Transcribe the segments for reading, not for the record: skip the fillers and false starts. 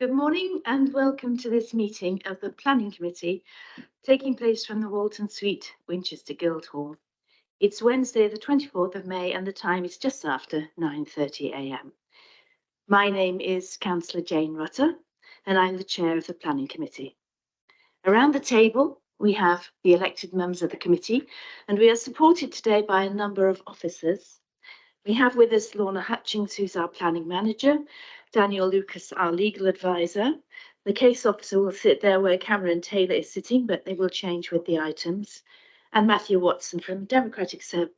Good morning and welcome to this meeting of the Planning Committee taking place from the Walton Suite, Winchester Guildhall. It's Wednesday the 24th of May and the time is just after 9:30 a.m. My name is Councillor Jane Rutter and I'm the Chair of the Planning Committee. Around the table we have the elected members of the committee and we are supported today by a number of officers. We have with us Lorna Hutchings, who's our planning manager, Daniel Lucas, our legal advisor. The case officer will sit there where Cameron Taylor is sitting, but they will change with the items. And Matthew Watson from Democratic Service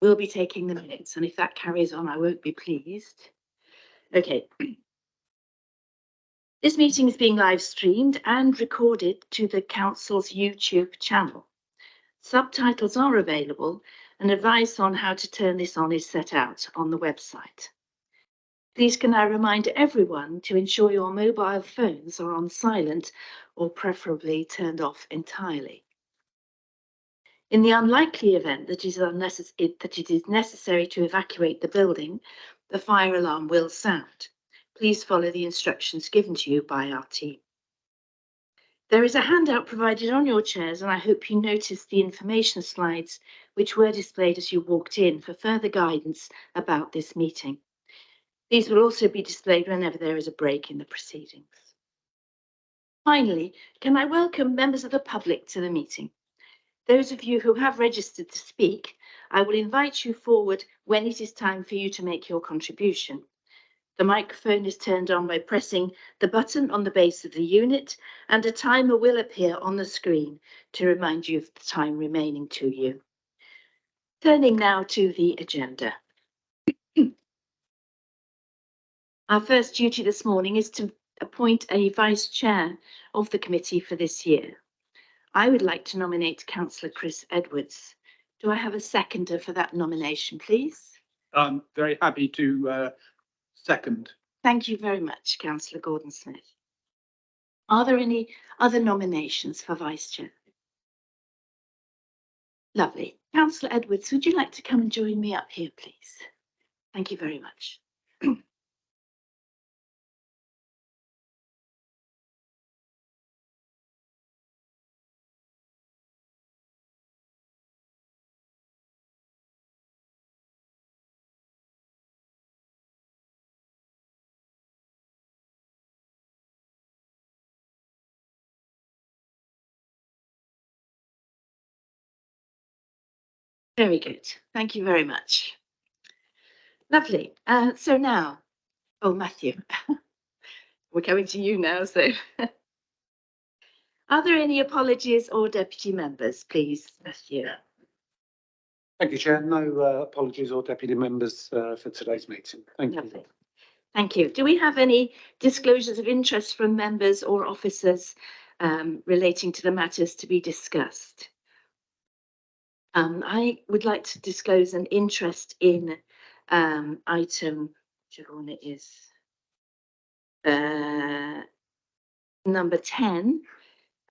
will be taking the minutes. And if that carries on, I won't be pleased. Okay. This meeting is being live streamed and recorded to the council's YouTube channel. Subtitles are available and advice on how to turn this on is set out on the website. Please can I remind everyone to ensure your mobile phones are on silent or preferably turned off entirely. In the unlikely event that it is necessary to evacuate the building, the fire alarm will sound. Please follow the instructions given to you by our team. There is a handout provided on your chairs and I hope you noticed the information slides which were displayed as you walked in for further guidance about this meeting. These will also be displayed whenever there is a break in the proceedings. Finally, can I welcome members of the public to the meeting? Those of you who have registered to speak, I will invite you forward when it is time for you to make your contribution. The microphone is turned on by pressing the button on the base of the unit and a timer will appear on the screen to remind you of the time remaining to you. Turning now to the agenda. Our first duty this morning is to appoint a vice chair of the committee for this year. I would like to nominate Councillor Chris Edwards. Do I have a seconder for that nomination, please? I'm very happy to second. Thank you very much, Councillor Gordon-Smith. Are there any other nominations for vice chair? Lovely. Councillor Edwards, would you like to come and join me up here, please? Thank you very much. Very good. Thank you very much. Lovely. So now, oh, Matthew, we're coming to you now. So are there any apologies or deputy members, please, Matthew? Thank you, Chair. No apologies or deputy members for today's meeting. Thank Lovely. you. Thank you. Do we have any disclosures of interest from members or officers relating to the matters to be discussed? I would like to disclose an interest in item, whichever one it is, number 10.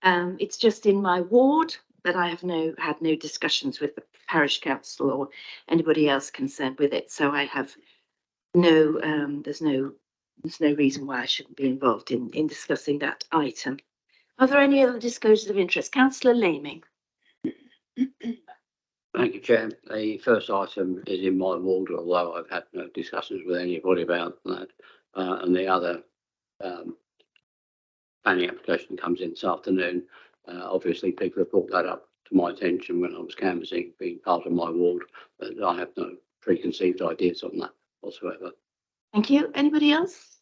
It's just in my ward, but I have had no discussions with the parish council or anybody else concerned with it. So I have no, there's no reason why I shouldn't be involved in discussing that item. Are there any other disclosures of interest? Councillor Laming. Thank you, Chair. The first item is in my ward, although I've had no discussions with anybody about that. And the other planning application comes in this afternoon. Obviously, people have brought that up to my attention when I was canvassing, being part of my ward, but I have no preconceived ideas on that whatsoever. Thank you. Anybody else?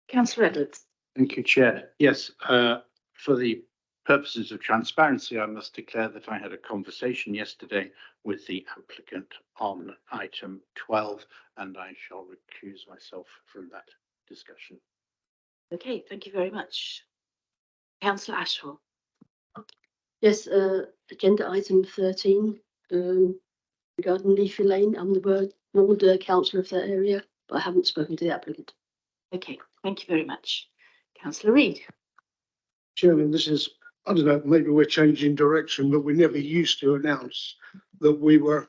Councillor Edwards. Thank you, Chair. Yes, for the purposes of transparency, I must declare that I had a conversation yesterday with the applicant on item 12, and I shall recuse myself from that discussion. Okay, thank you very much. Councillor Ashwell. Yes, agenda item 13 regarding Leafy Lane. I'm the ward councillor of that area, but I haven't spoken to the applicant. Okay, thank you very much. Councillor Reid. Chairman, this is, I don't know, maybe we're changing direction, but we never used to announce that we were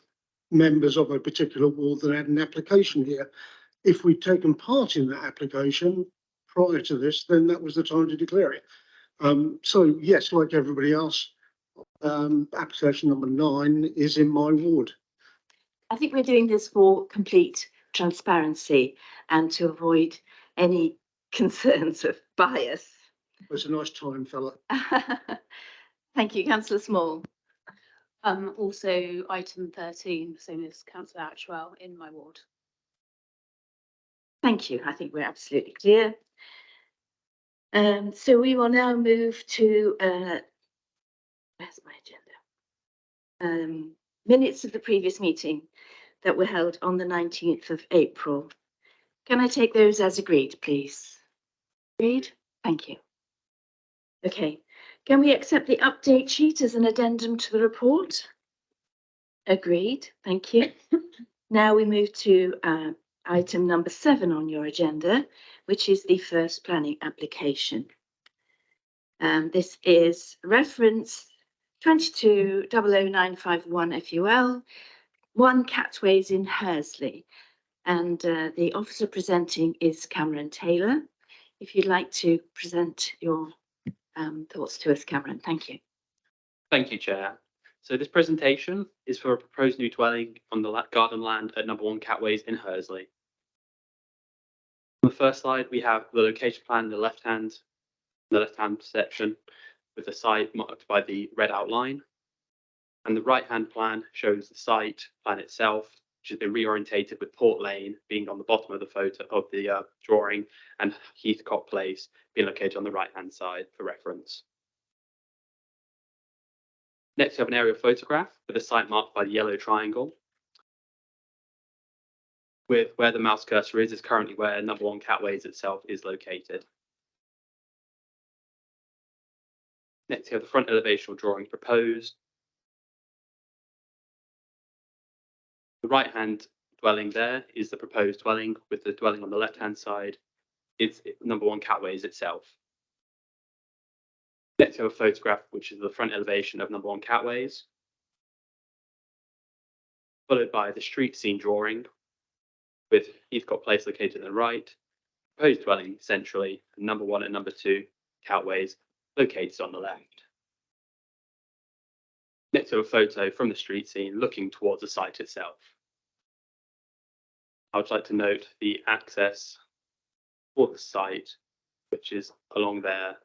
members of a particular ward that had an application here. if we'd taken part in that application prior to this, then that was the time to declare it. So yes, like everybody else, application number 9 is in my ward. I think we're doing this for complete transparency and to avoid any concerns of bias. It's a nice time, fella. Thank you, Councillor Small. Also item 13, same as councillor Atchwell in my ward. Thank you. I think we're absolutely clear. So we will now move to, where's my agenda? Minutes of the previous meeting that were held on the 19th of April. Can I take those as agreed, please? Agreed? Thank you. Okay. Can we accept the update sheet as an addendum to the report? Agreed. Thank you. Now we move to item number 7 on your agenda, which is the first planning application. This is reference 22000951 FUL, 1 Catways in Hursley. And the officer presenting is Cameron Taylor. If you'd like to present your thoughts to us, Cameron, thank you. Thank you, Chair. So this presentation is for a proposed new dwelling on the garden land at number 1 Catways in Hursley. On the first slide, we have the location plan in the left-hand section with the site marked by the red outline. And the right-hand plan shows the site plan itself, which has been reorientated with Port Lane being on the bottom of the photo of the drawing and Heathcote Place being located on the right-hand side for reference. Next, we have an aerial photograph with the site marked by the yellow triangle. With where the mouse cursor is currently where number 1 Catways itself is located. Next, we have the front elevational drawing proposed. The right-hand dwelling there is the proposed dwelling, with the dwelling on the left-hand side is number 1 Catways itself. Next, we have a photograph which is the front elevation of number 1 Catways, followed by the street scene drawing with Heathcote Place located on the right, proposed dwelling centrally, and number 1 and number 2 Catways located on the left. Next, we have a photo from the street scene looking towards the site itself. I would like to note the access for the site, which is along there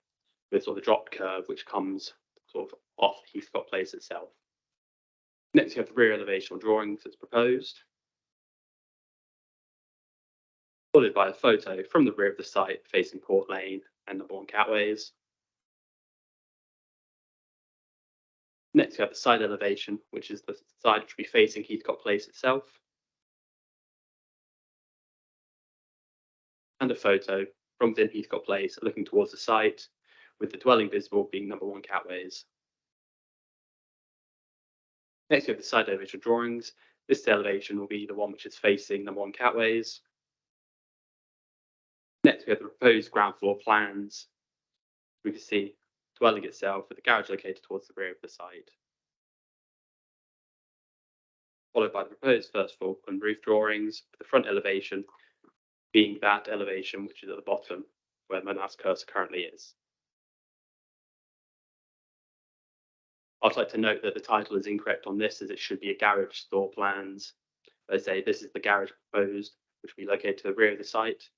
with sort of the dropped curve, which comes sort of off Heathcote Place itself. Next, you have the rear elevational drawings that's proposed, followed by a photo from the rear of the site facing Port Lane and number 1 Catways. Next, we have the side elevation, which is the side which will be facing Heathcote Place itself. And a photo from within Heathcote Place looking towards the site, with the dwelling visible being number 1 Catways. Next, we have the side elevation drawings. This elevation will be the one which is facing number 1 Catways. Next, we have the proposed ground floor plans. We can see the dwelling itself with the garage located towards the rear of the site. Followed by the proposed first floor and roof drawings, with the front elevation being that elevation which is at the bottom where my mouse cursor currently is. I'd like to note that the title is incorrect on this, as it should be a garage store plans. As I say, this is the garage proposed, which will be located to the rear of the site.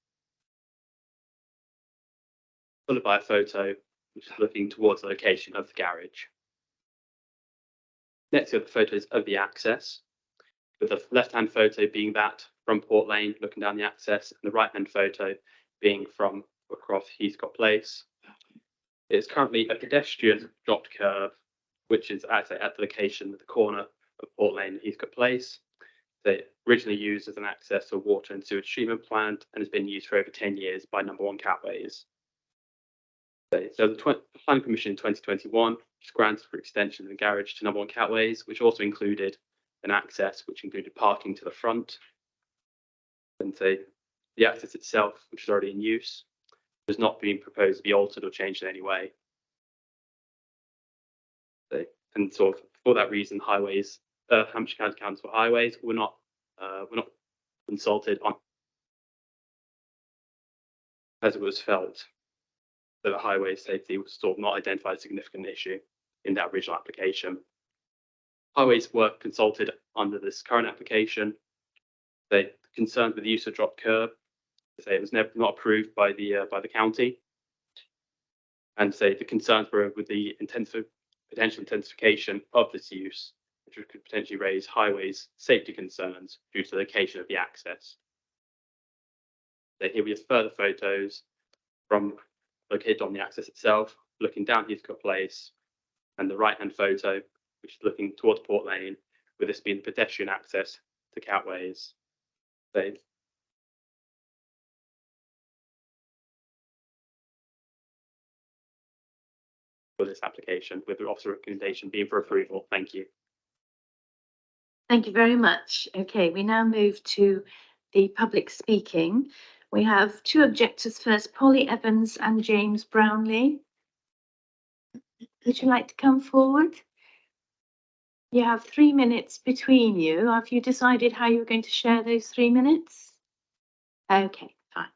Followed by a photo which is looking towards the location of the garage. Next, we have the photos of the access, with the left-hand photo being that from Port Lane looking down the access, and the right-hand photo being from across Heathcote Place. It is currently a pedestrian dropped curve, which is at the location at the corner of Port Lane and Heathcote Place. They originally used as an access to a water and sewage treatment plant and has been used for over 10 years by number 1 Catways. So the Planning Commission in 2021 was granted for extension of the garage to number 1 Catways, which also included an access which included parking to the front. And so the access itself, which is already in use, has not been proposed to be altered or changed in any way. So, and sort of for that reason, highways, Hampshire County Council Highways were not consulted on as it was felt that highway safety was sort of not identified as a significant issue in that original application. Highways were consulted under this current application. They concerned with the use of drop curb. They say it was never not approved by the county, and say the concerns were with the potential intensification of this use, which could potentially raise highways safety concerns due to the location of the access. So here we have further photos from located on the access itself, looking down Heathcote Place, and the right-hand photo, which is looking towards Port Lane, with this being pedestrian access to Catways. So for this application, with the officer recommendation being for approval. Thank you. Thank you very much. Okay, we now move to the public speaking. We have two objectors first, Polly Evans and James Brownlee. Would you like to come forward? You have 3 minutes between you. Have you decided how you're going to share those 3 minutes? Okay, fine.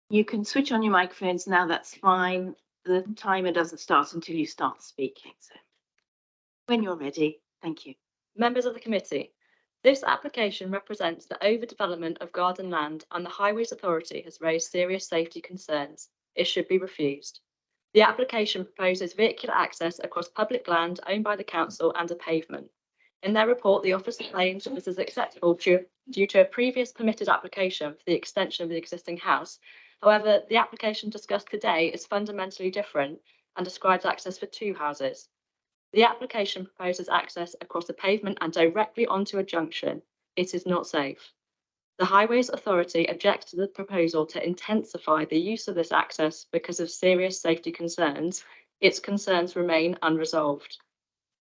You can switch on your microphones now, that's fine. The timer doesn't start until you start speaking. So when you're ready, thank you. Members of the committee, this application represents the overdevelopment of garden land and the Highways Authority has raised serious safety concerns. It should be refused. The application proposes vehicular access across public land owned by the council and a pavement. In their report, the officer claims that this is acceptable due to a previous permitted application for the extension of the existing house. However, the application discussed today is fundamentally different and describes access for 2 houses. The application proposes access across the pavement and directly onto a junction. It is not safe. The Highways Authority objects to the proposal to intensify the use of this access because of serious safety concerns. Its concerns remain unresolved.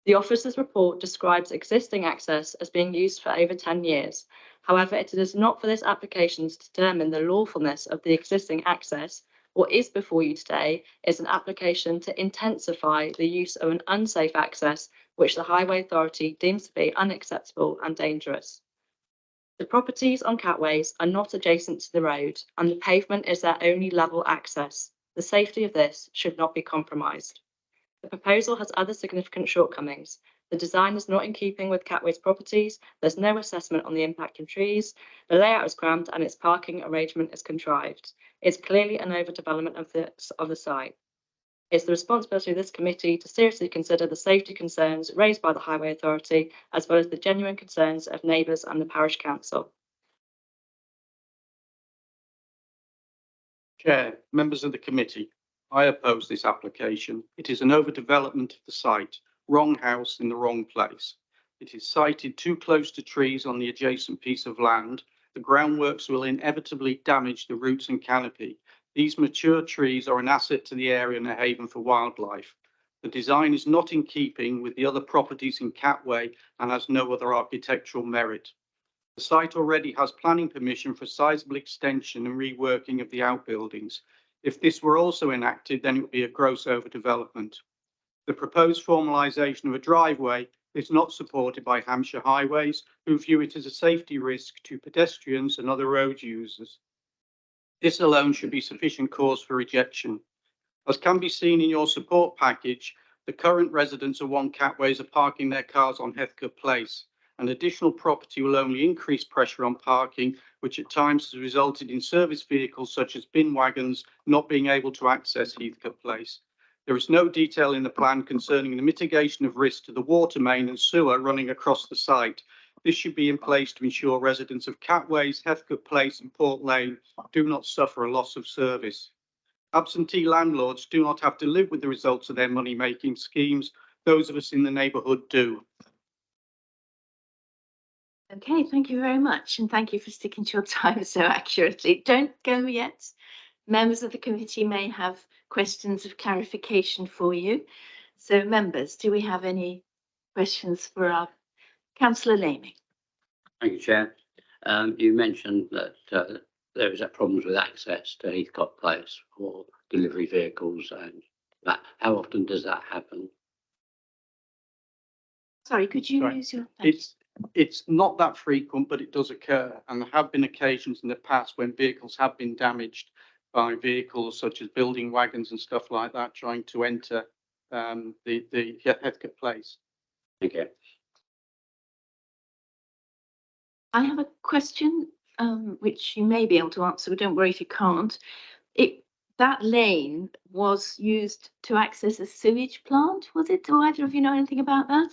The officer's report describes existing access as being used for over 10 years. However, it is not for this application to determine the lawfulness of the existing access. What is before you today is an application to intensify the use of an unsafe access, which the Highway Authority deems to be unacceptable and dangerous. The properties on Catways are not adjacent to the road, and the pavement is their only level access. The safety of this should not be compromised. The proposal has other significant shortcomings. The design is not in keeping with Catways properties. There's no assessment on the impact of trees. The layout is cramped and its parking arrangement is contrived. It's clearly an overdevelopment of the site. It's the responsibility of this committee to seriously consider the safety concerns raised by the Highway Authority, as well as the genuine concerns of neighbours and the parish council. Chair, members of the committee, I oppose this application. It is an overdevelopment of the site, wrong house in the wrong place. It is sited too close to trees on the adjacent piece of land. The groundworks will inevitably damage the roots and canopy. These mature trees are an asset to the area and a haven for wildlife. The design is not in keeping with the other properties in Catway and has no other architectural merit. The site already has planning permission for a sizable extension and reworking of the outbuildings. If this were also enacted, then it would be a gross overdevelopment. The proposed formalisation of a driveway is not supported by Hampshire Highways, who view it as a safety risk to pedestrians and other road users. This alone should be sufficient cause for rejection. As can be seen in your support package, the current residents of One Catways are parking their cars on Heathcote Place. An additional property will only increase pressure on parking, which at times has resulted in service vehicles such as bin wagons not being able to access Heathcote Place. There is no detail in the plan concerning the mitigation of risk to the water main and sewer running across the site. This should be in place to ensure residents of Catways, Heathcote Place and Port Lane do not suffer a loss of service. Absentee landlords do not have to live with the results of their money-making schemes. Those of us in the neighbourhood do. Okay, thank you very much, and thank you for sticking to your time so accurately. Don't go yet. Members of the committee may have questions of clarification for you. So members, do we have any questions for our Councillor Laming? Thank you, Chair. You mentioned that there was problems with access to Heathcote Place for delivery vehicles and that. How often does that happen? Sorry, could you Sorry. use your? It's not that frequent, but it does occur. And there have been occasions in the past when vehicles have been damaged by vehicles such as building wagons and stuff like that, trying to enter the Heathcote Place. Thank you. I have a question, which you may be able to answer, but don't worry if you can't. That lane was used to access a sewage plant, was it? Do either of you know anything about that?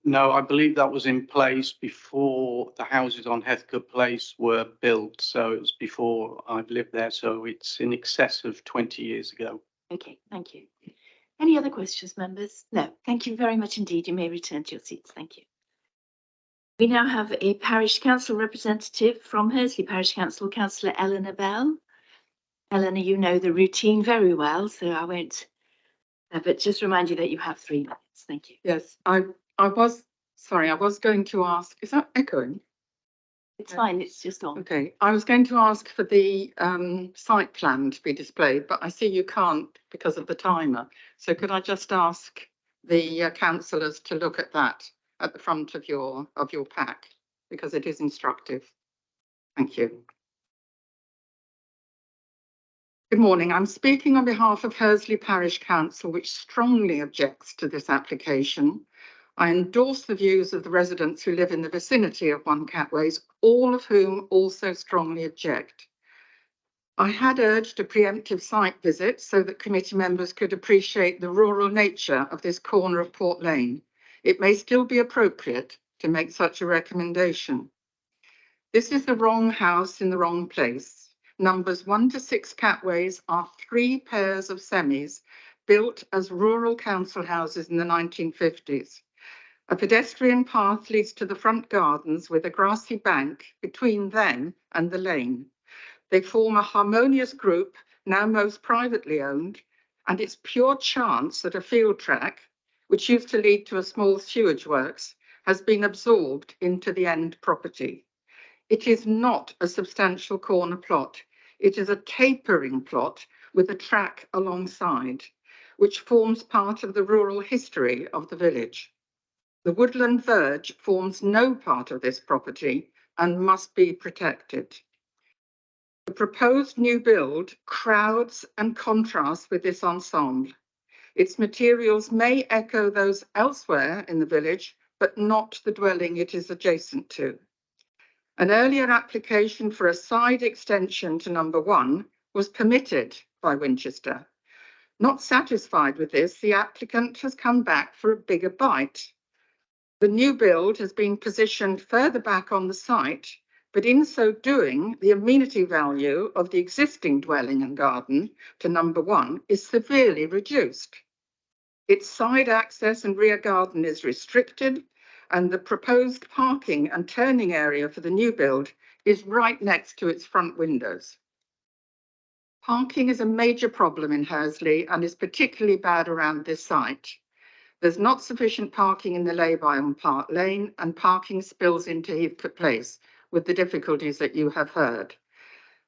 No, I believe that was in place before the houses on Heathcote Place were built. So it was before I've lived there. So it's in excess of 20 years ago. Okay, thank you. Any other questions, members? No, thank you very much indeed. You may return to your seats. Thank you. We now have a parish council representative from Hursley Parish Council, Councillor Eleanor Bell. Eleanor, you know the routine very well, so I won't, but just remind you that you have 3 minutes. Thank you. Yes, I was, sorry, I was going to ask, is that echoing? It's fine, it's just on. Okay, I was going to ask for the site plan to be displayed, but I see you can't because of the timer. So could I just ask the councillors to look at that at the front of your pack, because it is instructive. Thank you. Good morning. I'm speaking on behalf of Hursley Parish Council, which strongly objects to this application. I endorse the views of the residents who live in the vicinity of One Catways, all of whom also strongly object. I had urged a preemptive site visit so that committee members could appreciate the rural nature of this corner of Port Lane. It may still be appropriate to make such a recommendation. This is the wrong house in the wrong place. Numbers 1 to 6 Catways are 3 pairs of semis built as rural council houses in the 1950s. A pedestrian path leads to the front gardens with a grassy bank between them and the lane. They form a harmonious group, now most privately owned, and it's pure chance that a field track, which used to lead to a small sewage works, has been absorbed into the end property. It is not a substantial corner plot. It is a tapering plot with a track alongside, which forms part of the rural history of the village. The woodland verge forms no part of this property and must be protected. The proposed new build crowds and contrasts with this ensemble. Its materials may echo those elsewhere in the village, but not the dwelling it is adjacent to. An earlier application for a side extension to number 1 was permitted by Winchester. Not satisfied with this, the applicant has come back for a bigger bite. The new build has been positioned further back on the site, but in so doing, the amenity value of the existing dwelling and garden to number 1 is severely reduced. Its side access and rear garden is restricted, and the proposed parking and turning area for the new build is right next to its front windows. Parking is a major problem in Hursley and is particularly bad around this site. There's not sufficient parking in the lay-by on Park Lane, and parking spills into Heathcote Place with the difficulties that you have heard.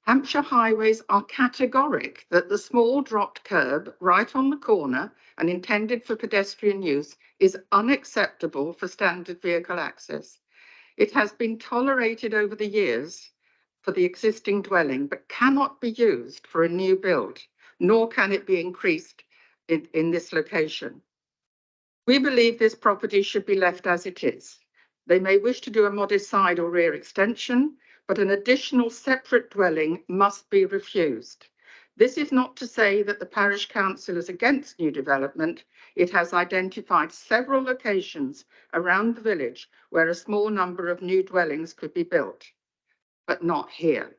Hampshire Highways are categoric that the small dropped curb right on the corner and intended for pedestrian use is unacceptable for standard vehicle access. It has been tolerated over the years for the existing dwelling, but cannot be used for a new build, nor can it be increased in this location. We believe this property should be left as it is. They may wish to do a modest side or rear extension, but an additional separate dwelling must be refused. This is not to say that the parish council is against new development. It has identified several locations around the village where a small number of new dwellings could be built, but not here.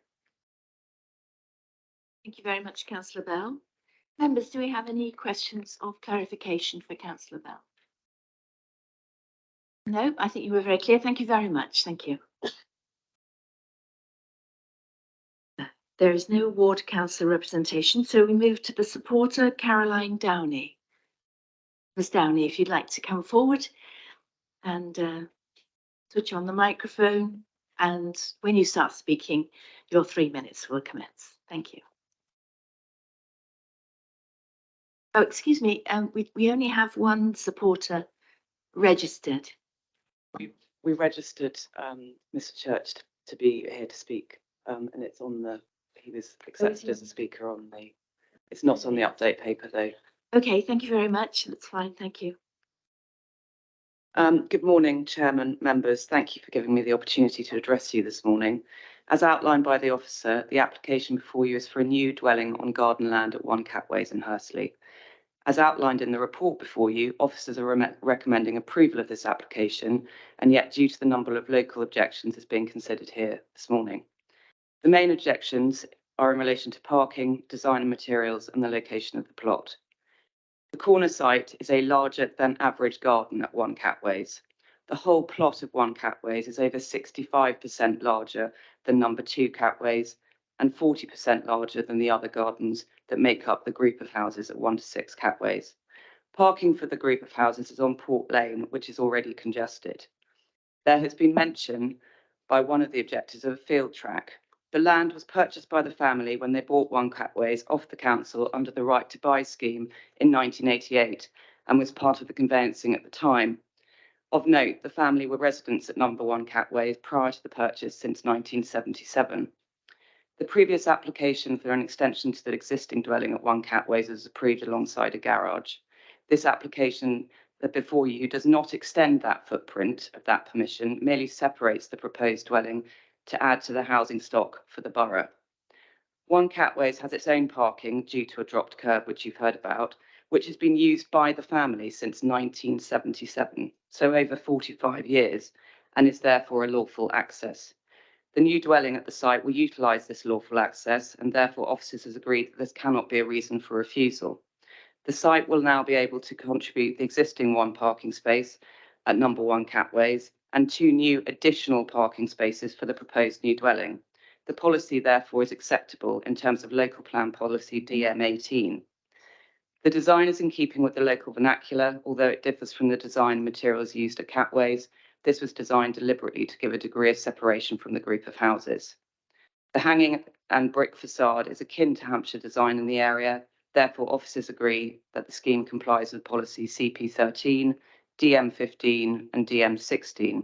Thank you very much, Councillor Bell. Members, do we have any questions of clarification for Councillor Bell? No, I think you were very clear. Thank you very much. Thank you. There is no ward councillor representation, so we move to the supporter, Caroline Downey. Ms. Downey, if you'd like to come forward and switch on the microphone, and when you start speaking, your 3 minutes will commence. Thank you. Oh, excuse me, we only have one supporter registered. we registered Mr. Church to be here to speak, and it's on the, he was accepted as a speaker on the, it's not on the update paper though. Okay, thank you very much. That's fine. Thank you. Good morning, Chairman, members. Thank you for giving me the opportunity to address you this morning. As outlined by the officer, the application before you is for a new dwelling on garden land at 1 Catways in Hursley. As outlined in the report before you, officers are recommending approval of this application, and yet due to the number of local objections is being considered here this morning. The main objections are in relation to parking, design and materials, and the location of the plot. The corner site is a larger than average garden at 1 Catways. The whole plot of 1 Catways is over 65% larger than number 2 Catways and 40% larger than the other gardens that make up the group of houses at 1 to 6 Catways. Parking for the group of houses is on Port Lane, which is already congested. There has been mention by one of the objectors of a field track. The land was purchased by the family when they bought 1 Catways off the council under the Right to Buy scheme in 1988 and was part of the conveyancing at the time. Of note, the family were residents at number 1 Catways prior to the purchase since 1977. The previous application for an extension to the existing dwelling at 1 Catways is approved alongside a garage. This application that before you does not extend that footprint of that permission, merely separates the proposed dwelling to add to the housing stock for the borough. 1 Catways has its own parking due to a dropped curb, which you've heard about, which has been used by the family since 1977, so over 45 years, and is therefore a lawful access. The new dwelling at the site will utilise this lawful access, and therefore officers has agreed that this cannot be a reason for refusal. The site will now be able to contribute the existing 1 parking space at number 1 Catways and 2 new additional parking spaces for the proposed new dwelling. The policy therefore is acceptable in terms of local plan policy DM18. The design is in keeping with the local vernacular, although it differs from the design and materials used at Catways. This was designed deliberately to give a degree of separation from the group of houses. The hanging and brick facade is akin to Hampshire design in the area. Therefore, officers agree that the scheme complies with policy CP13, DM15 and DM16.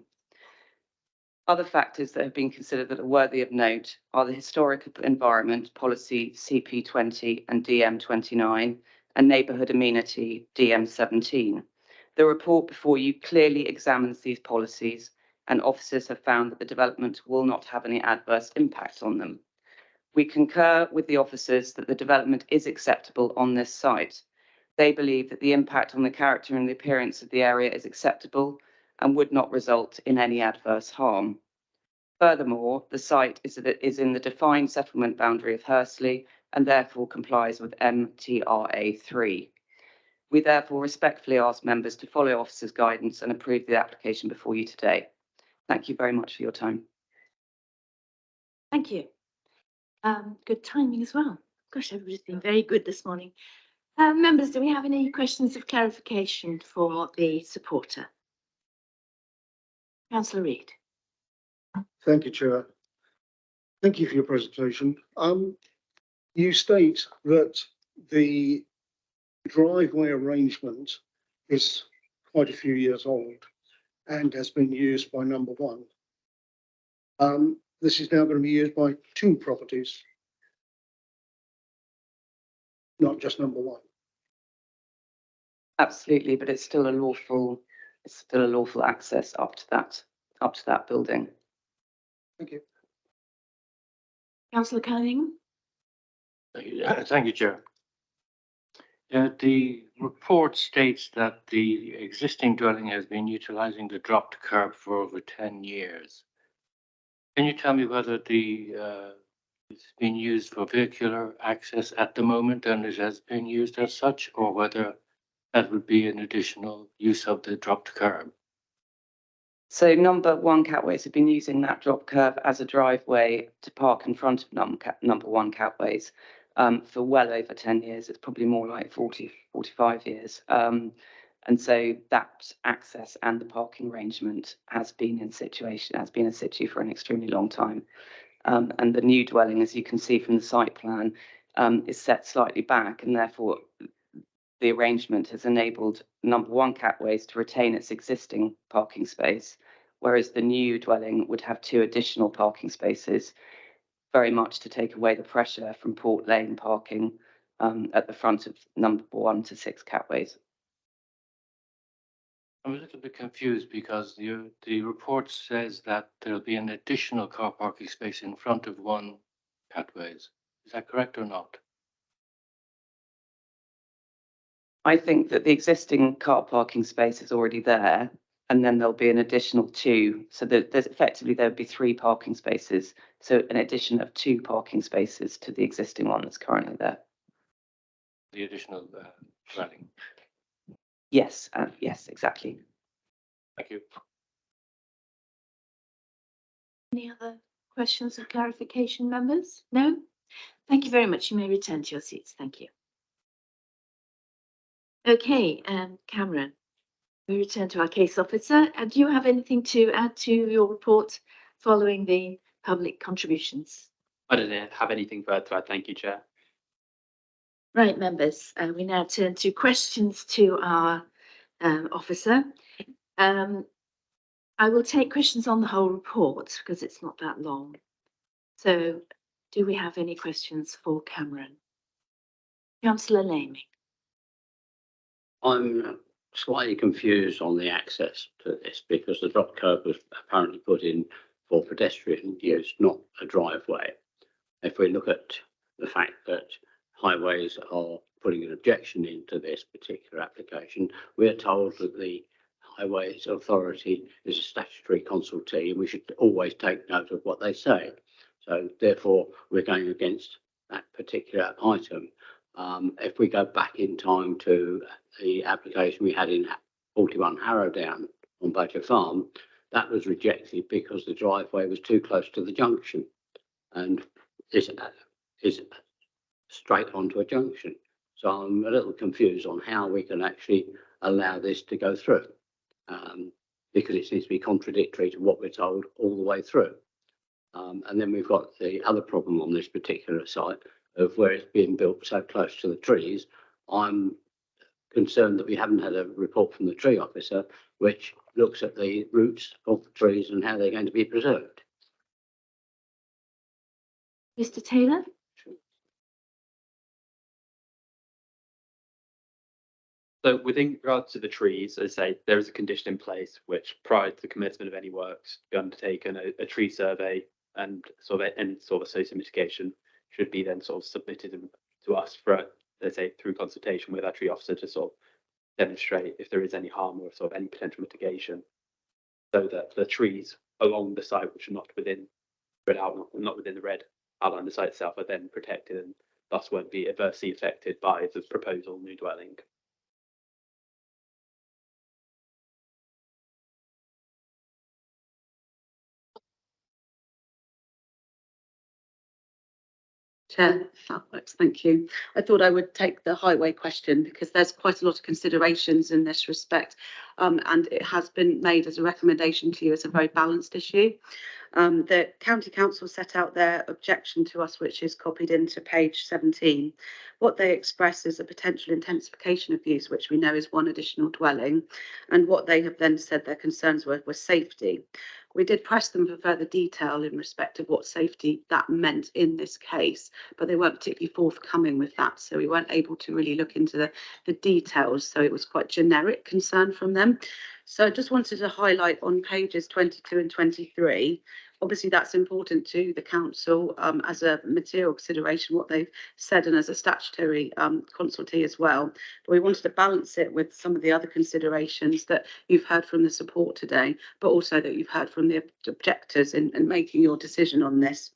Other factors that have been considered that are worthy of note are the historic environment policy CP20 and DM29 and neighbourhood amenity DM17. The report before you clearly examines these policies, and officers have found that the development will not have any adverse impact on them. We concur with the officers that the development is acceptable on this site. They believe that the impact on the character and the appearance of the area is acceptable and would not result in any adverse harm. Furthermore, the site is in the defined settlement boundary of Hursley and therefore complies with MTRA 3. We therefore respectfully ask members to follow officers' guidance and approve the application before you today. Thank you very much for your time. Thank you. Good timing as well. Gosh, everybody's been very good this morning. Members, do we have any questions of clarification for the supporter? Councillor Reid. Thank you, Chair. Thank you for your presentation. You state that the driveway arrangement is quite a few years old and has been used by number 1. This is now going to be used by 2 properties, not just number 1. Absolutely, but it's still a lawful access up to that building. Thank you. Councillor Cunningham. Thank you, Chair. The report states that the existing dwelling has been utilising the dropped curb for over 10 years. Can you tell me whether it's been used for vehicular access at the moment and it has been used as such, or whether that would be an additional use of the dropped curb? So number 1 Catways have been using that drop curb as a driveway to park in front of number 1 Catways for well over 10 years. It's probably more like 40, 45 years. And so that access and the parking arrangement has been in situ for an extremely long time. And the new dwelling, as you can see from the site plan, is set slightly back, and therefore the arrangement has enabled number 1 Catways to retain its existing parking space whereas the new dwelling would have 2 additional parking spaces, very much to take away the pressure from Port Lane parking at the front of number 1 to 6 Catways. I'm a little bit confused because the report says that there'll be an additional car parking space in front of 1 Catways. Is that correct or not? I think that the existing car parking space is already there, and then there'll be an additional 2. So there's effectively there would be 3 parking spaces. So an addition of 2 parking spaces to the existing one that's currently there. The additional dwelling. Yes, yes, exactly. Thank you. Any other questions or clarification, members? No? Thank you very much. You may return to your seats. Thank you. Okay, Cameron, we return to our case officer. Do you have anything to add to your report following the public contributions? I don't have anything further to add. Thank you, Chair. Right, members, we now turn to questions to our officer. I will take questions on the whole report because it's not that long. So do we have any questions for Cameron? Councillor Laming. I'm slightly confused on the access to this because the drop curb was apparently put in for pedestrian use, not a driveway. If we look at the fact that highways are putting an objection into this particular application, we are told that the Highways Authority is a statutory consultee and we should always take note of what they say. So therefore, we're going against that particular item. If we go back in time to the application we had in 41 Harrowdown on Badger Farm, that was rejected because the driveway was too close to the junction and is straight onto a junction. So I'm a little confused on how we can actually allow this to go through, because it seems to be contradictory to what we're told all the way through. And then we've got the other problem on this particular site of where it's being built so close to the trees. I'm concerned that we haven't had a report from the tree officer which looks at the roots of the trees and how they're going to be preserved. Mr. Taylor? So within regards to the trees, as I say, there is a condition in place which prior to the commencement of any works to be undertaken, a tree survey and sort of associated mitigation should be then sort of submitted to us for, let's say, through consultation with our tree officer to sort of demonstrate if there is any harm or sort of any potential mitigation, so that the trees along the site which are not within the red outline of the site itself are then protected and thus won't be adversely affected by the proposal new dwelling. Chair, that works, thank you. I thought I would take the highway question because there's quite a lot of considerations in this respect, and it has been made as a recommendation to you as a very balanced issue. The County Council set out their objection to us, which is copied into page 17. What they express is a potential intensification of use, which we know is 1 additional dwelling, and what they have then said their concerns were safety. We did press them for further detail in respect of what safety that meant in this case, but they weren't particularly forthcoming with that. So we weren't able to really look into the details. So it was quite generic concern from them. So I just wanted to highlight on pages 22 and 23. Obviously, that's important to the council as a material consideration, what they've said, and as a statutory consultee as well. But we wanted to balance it with some of the other considerations that you've heard from the support today, but also that you've heard from the objectors in making your decision on this.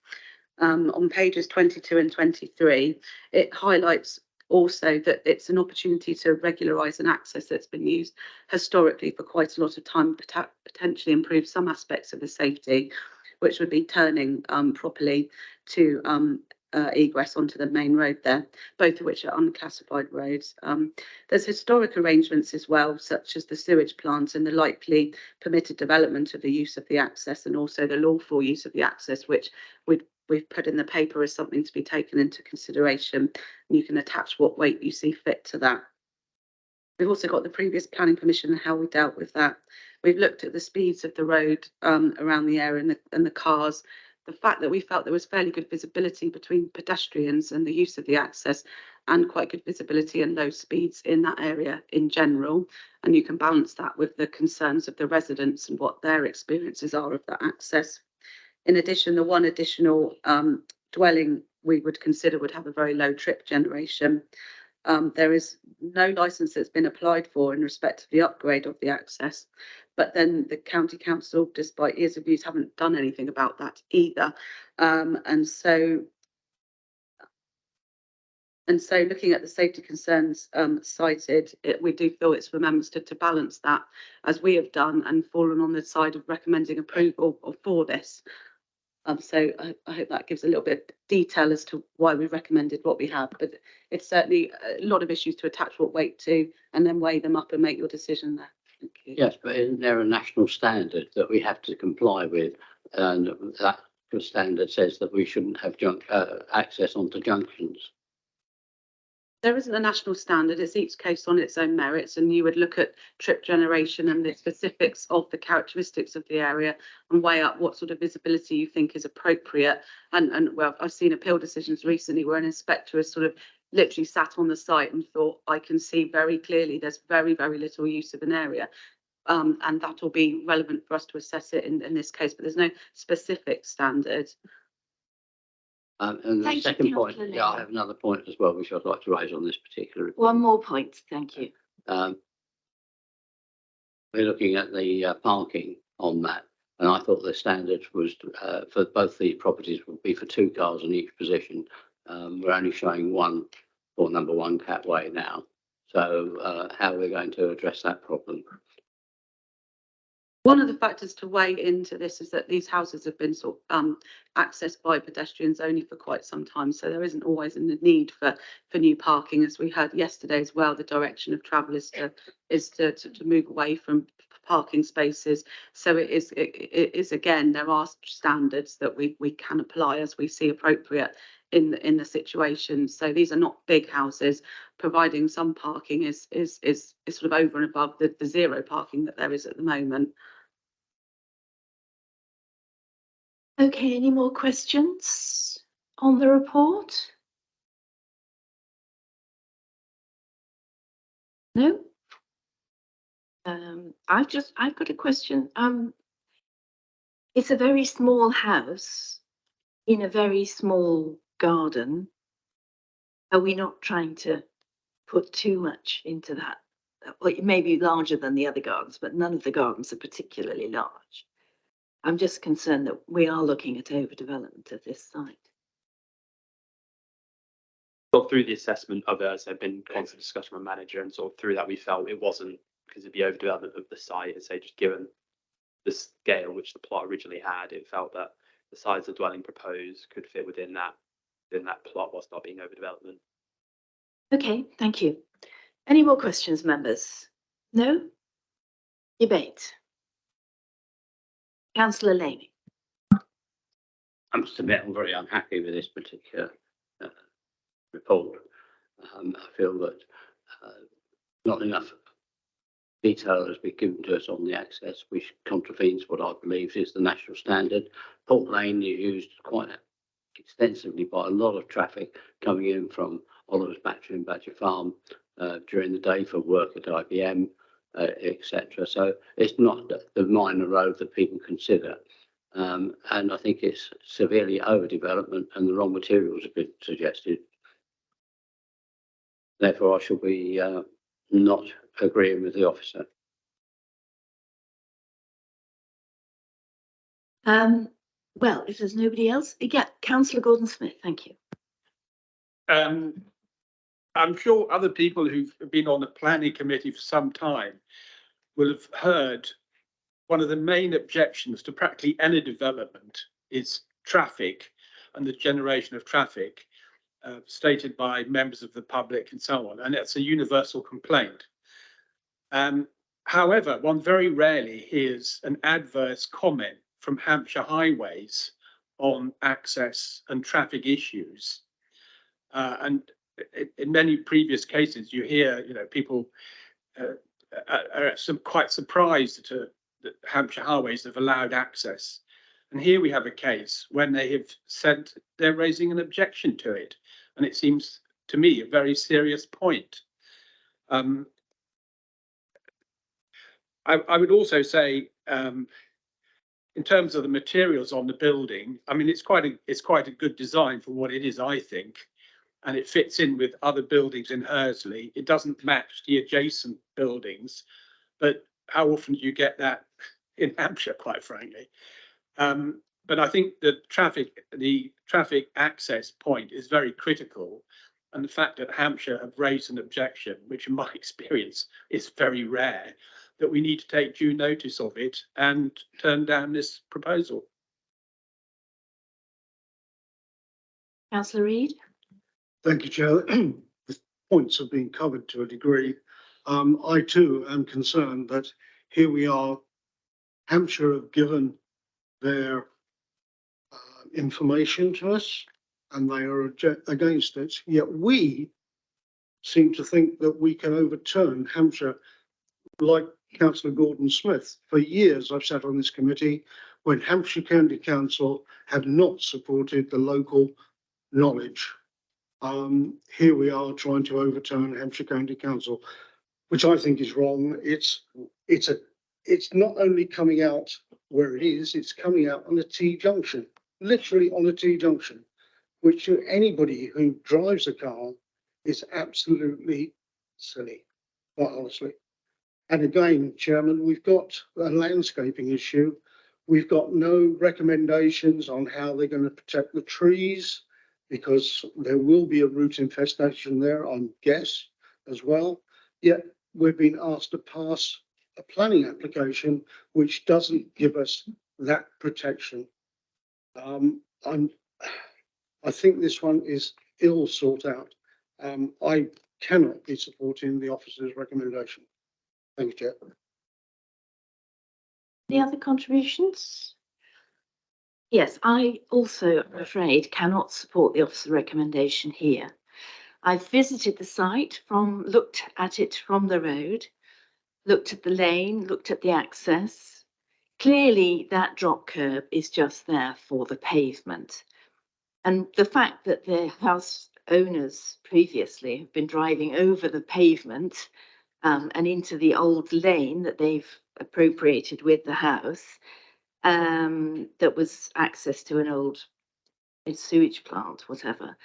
On pages 22 and 23, it highlights also that it's an opportunity to regularise an access that's been used historically for quite a lot of time, potentially improve some aspects of the safety, which would be turning properly to egress onto the main road there, both of which are unclassified roads. There's historic arrangements as well, such as the sewage plant and the likely permitted development of the use of the access, and also the lawful use of the access, which we've put in the paper as something to be taken into consideration. And you can attach what weight you see fit to that. We've also got the previous planning permission and how we dealt with that. We've looked at the speeds of the road around the area and the cars. The fact that we felt there was fairly good visibility between pedestrians and the use of the access, and quite good visibility and low speeds in that area in general. And you can balance that with the concerns of the residents and what their experiences are of that access. In addition, the one additional dwelling we would consider would have a very low trip generation. There is no licence that's been applied for in respect of the upgrade of the access, but then the county council, despite years of use, haven't done anything about that either. And so looking at the safety concerns cited, we do feel it's for members to balance that, as we have done, and fallen on the side of recommending approval for this. So I hope that gives a little bit of detail as to why we recommended what we have, but it's certainly a lot of issues to attach what weight to and then weigh them up and make your decision there. Thank you. Yes, but isn't there a national standard that we have to comply with? And that standard says that we shouldn't have access onto junctions. There isn't a national standard. It's each case on its own merits, and you would look at trip generation and the specifics of the characteristics of the area and weigh up what sort of visibility you think is appropriate. And well, I've seen appeal decisions recently where an inspector has sort of literally sat on the site and thought, I can see very clearly there's very, very little use of an area. And that will be relevant for us to assess it in this case, but there's no specific standard. And the Thank you, second point, Councillor I Lane. have another point as well, which I'd like to raise on this particular report. One more point, thank you. We're looking at the parking on that, and I thought the standard was for both the properties would be for 2 cars in each position. We're only showing one for number 1 Catway now. So how are we going to address that problem? One of the factors to weigh into this is that these houses have been sort of accessed by pedestrians only for quite some time. So there isn't always a need for new parking. As we heard yesterday as well, the direction of travel is to move away from parking spaces. So it is again, there are standards that we can apply as we see appropriate in the situation. So these are not big houses. Providing some parking is sort of over and above the 0 parking that there is at the moment. Okay, any more questions on the report? No? I've got a question. It's a very small house in a very small garden. Are we not trying to put too much into that? Well, it may be larger than the other gardens, but none of the gardens are particularly large. I'm just concerned that we are looking at overdevelopment of this site. But through the assessment of it, as I've been constant discussion with manager, and sort of through that we felt it wasn't because of the overdevelopment of the site, and say just given the scale which the plot originally had, it felt that the size of the dwelling proposed could fit within that plot whilst not being overdevelopment. Okay, thank you. Any more questions, members? No? Debate. Councillor Laney. I must admit, I'm very unhappy with this particular report. I feel that not enough detail has been given to us on the access, which contravenes what I believe is the national standard. Port Lane is used quite extensively by a lot of traffic coming in from Oliver's Battery and Badger Farm during the day for work at IBM, etc. So it's not the minor road that people consider. And I think it's severely overdevelopment and the wrong materials have been suggested. Therefore, I shall be not agreeing with the officer. Well, if there's nobody else, yeah, Councillor Gordon-Smith, thank you. I'm sure other people who've been on the planning committee for some time will have heard one of the main objections to practically any development is traffic and the generation of traffic, stated by members of the public and so on, and it's a universal complaint. However, one very rarely hears an adverse comment from Hampshire Highways on access and traffic issues. And in many previous cases, you hear, people are quite surprised that Hampshire Highways have allowed access. And here we have a case when they have said they're raising an objection to it. And it seems to me a very serious point. I would also say, in terms of the materials on the building, I mean, it's quite a good design for what it is, I think, and it fits in with other buildings in Hursley. It doesn't match the adjacent buildings, but how often do you get that in Hampshire, quite frankly? But I think the traffic access point is very critical, and the fact that Hampshire have raised an objection, which in my experience is very rare, that we need to take due notice of it and turn down this proposal. Councillor Reid? Thank you, Chair. The points have been covered to a degree. I too am concerned that here we are, Hampshire have given their information to us and they are against it, yet we seem to think that we can overturn Hampshire. Like Councillor Gordon Smith, for years I've sat on this committee when Hampshire County Council have not supported the local knowledge. Here we are trying to overturn Hampshire County Council, which I think is wrong. It's not only coming out where it is, it's coming out on a T junction, literally on a T junction, which to anybody who drives a car is absolutely silly, quite honestly. And again, Chairman, we've got a landscaping issue. We've got no recommendations on how they're going to protect the trees, because there will be a root infestation there, I guess, as well. Yet we've been asked to pass a planning application which doesn't give us that protection. I think this one is ill sought out. I cannot be supporting the officer's recommendation. Thank you, Chair. Any other contributions? Yes, I also, I'm afraid, cannot support the officer recommendation here. I've visited the site, looked at it from the road, looked at the lane, looked at the access. Clearly, that drop curb is just there for the pavement. And the fact that the house owners previously have been driving over the pavement and into the old lane that they've appropriated with the house, that was access to an old sewage plant, whatever.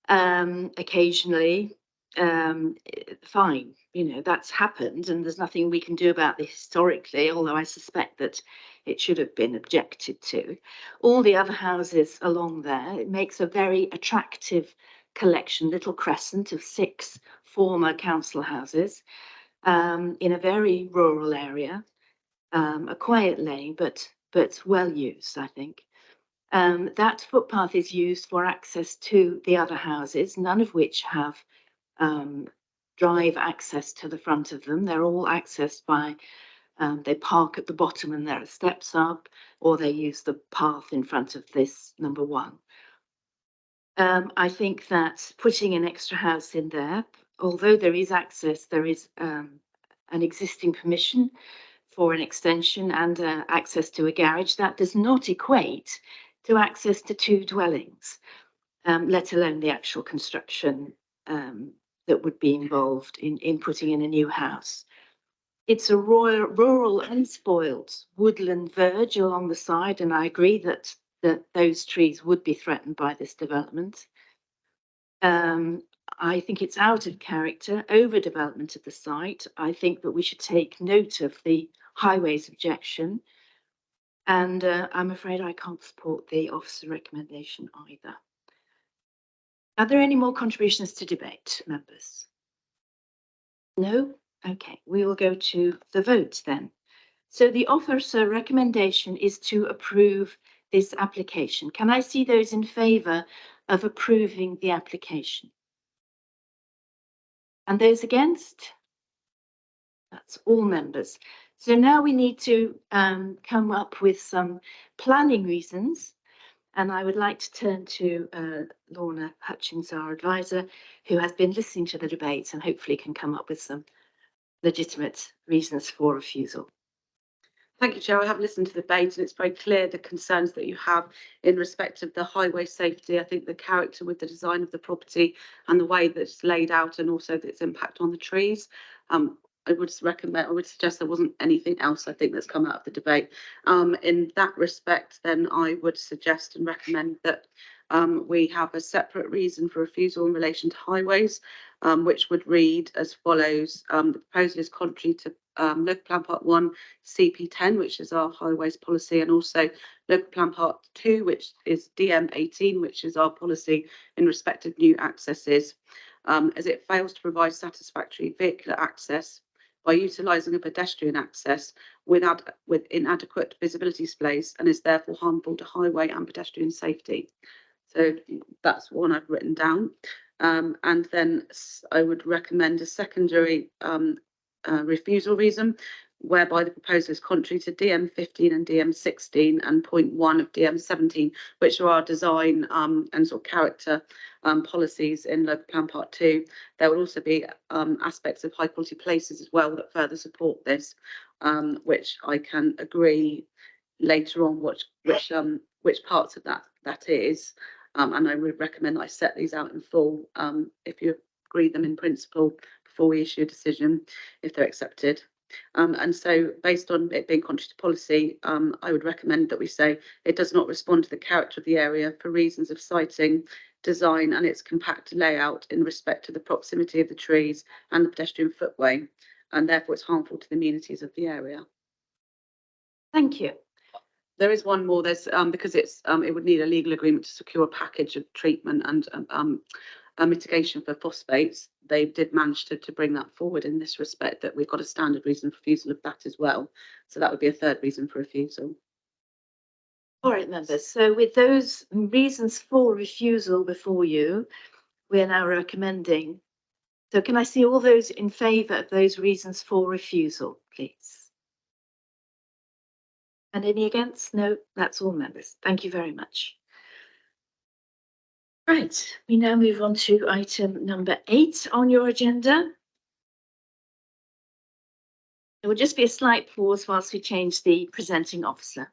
Occasionally, fine, you know, that's happened and there's nothing we can do about this historically, although I suspect that it should have been objected to. All the other houses along there, it makes a very attractive collection, little crescent of 6 former council houses in a very rural area, a quiet lane, but well used, I think. That footpath is used for access to the other houses, none of which have drive access to the front of them. They're all accessed by, they park at the bottom and there are steps up, or they use the path in front of this number 1. I think that putting an extra house in there, although there is access, there is an existing permission for an extension and access to a garage, that does not equate to access to 2 dwellings, let alone the actual construction that would be involved in putting in a new house. It's a rural unspoiled woodland verge along the side, and I agree that those trees would be threatened by this development. I think it's out of character, overdevelopment of the site. I think that we should take note of the highways objection, and I'm afraid I can't support the officer recommendation either. Are there any more contributions to debate, members? No? Okay, we will go to the vote then. So the officer recommendation is to approve this application. Can I see those in favour of approving the application? And those against? That's all members. So now we need to come up with some planning reasons. And I would like to turn to Lorna Hutchins, our advisor, who has been listening to the debate and hopefully can come up with some legitimate reasons for refusal. Thank you, Chair. I have listened to the debate and it's very clear the concerns that you have in respect of the highway safety. I think the character with the design of the property and the way that it's laid out and also its impact on the trees. I would suggest there wasn't anything else I think that's come out of the debate. In that respect, then I would suggest and recommend that we have a separate reason for refusal in relation to highways, which would read as follows. The proposal is contrary to Local Plan Part 1 CP10, which is our highways policy, and also Local Plan Part 2, which is DM18, which is our policy in respect of new accesses, as it fails to provide satisfactory vehicular access by utilising a pedestrian access with inadequate visibility displays and is therefore harmful to highway and pedestrian safety. So that's one I've written down. And then I would recommend a secondary refusal reason, whereby the proposal is contrary to DM15 and DM16 and point 1 of DM17, which are our design and sort of character policies in Local Plan Part 2. There will also be aspects of high quality places as well that further support this, which I can agree later on which parts of that is. And I would recommend I set these out in full if you agree them in principle before we issue a decision, if they're accepted. And so based on it being contrary to policy, I would recommend that we say it does not respond to the character of the area for reasons of siting, design and its compact layout in respect to the proximity of the trees and the pedestrian footway, and therefore it's harmful to the amenities of the area. Thank you. There is one more. There's because it would need a legal agreement to secure a package of treatment and mitigation for phosphates. They did manage to bring that forward in this respect, that we've got a standard reason for refusal of that as well. So that would be a third reason for refusal. All right, members. So with those reasons for refusal before you, we are now recommending. So can I see all those in favour of those reasons for refusal, please? And any against? No, that's all members. Thank you very much. Right, we now move on to item number 8 on your agenda. There will just be a slight pause whilst we change the presenting officer.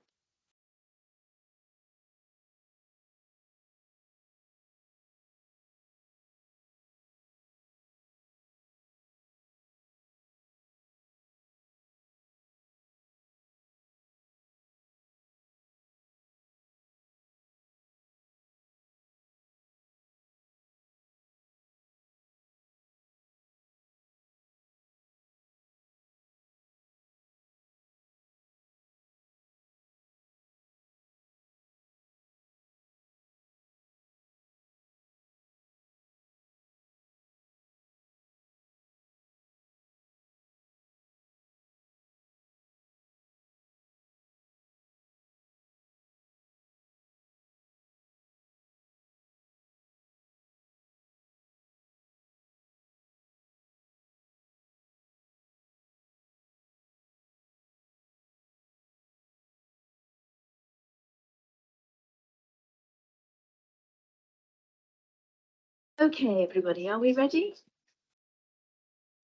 Okay, everybody, are we ready?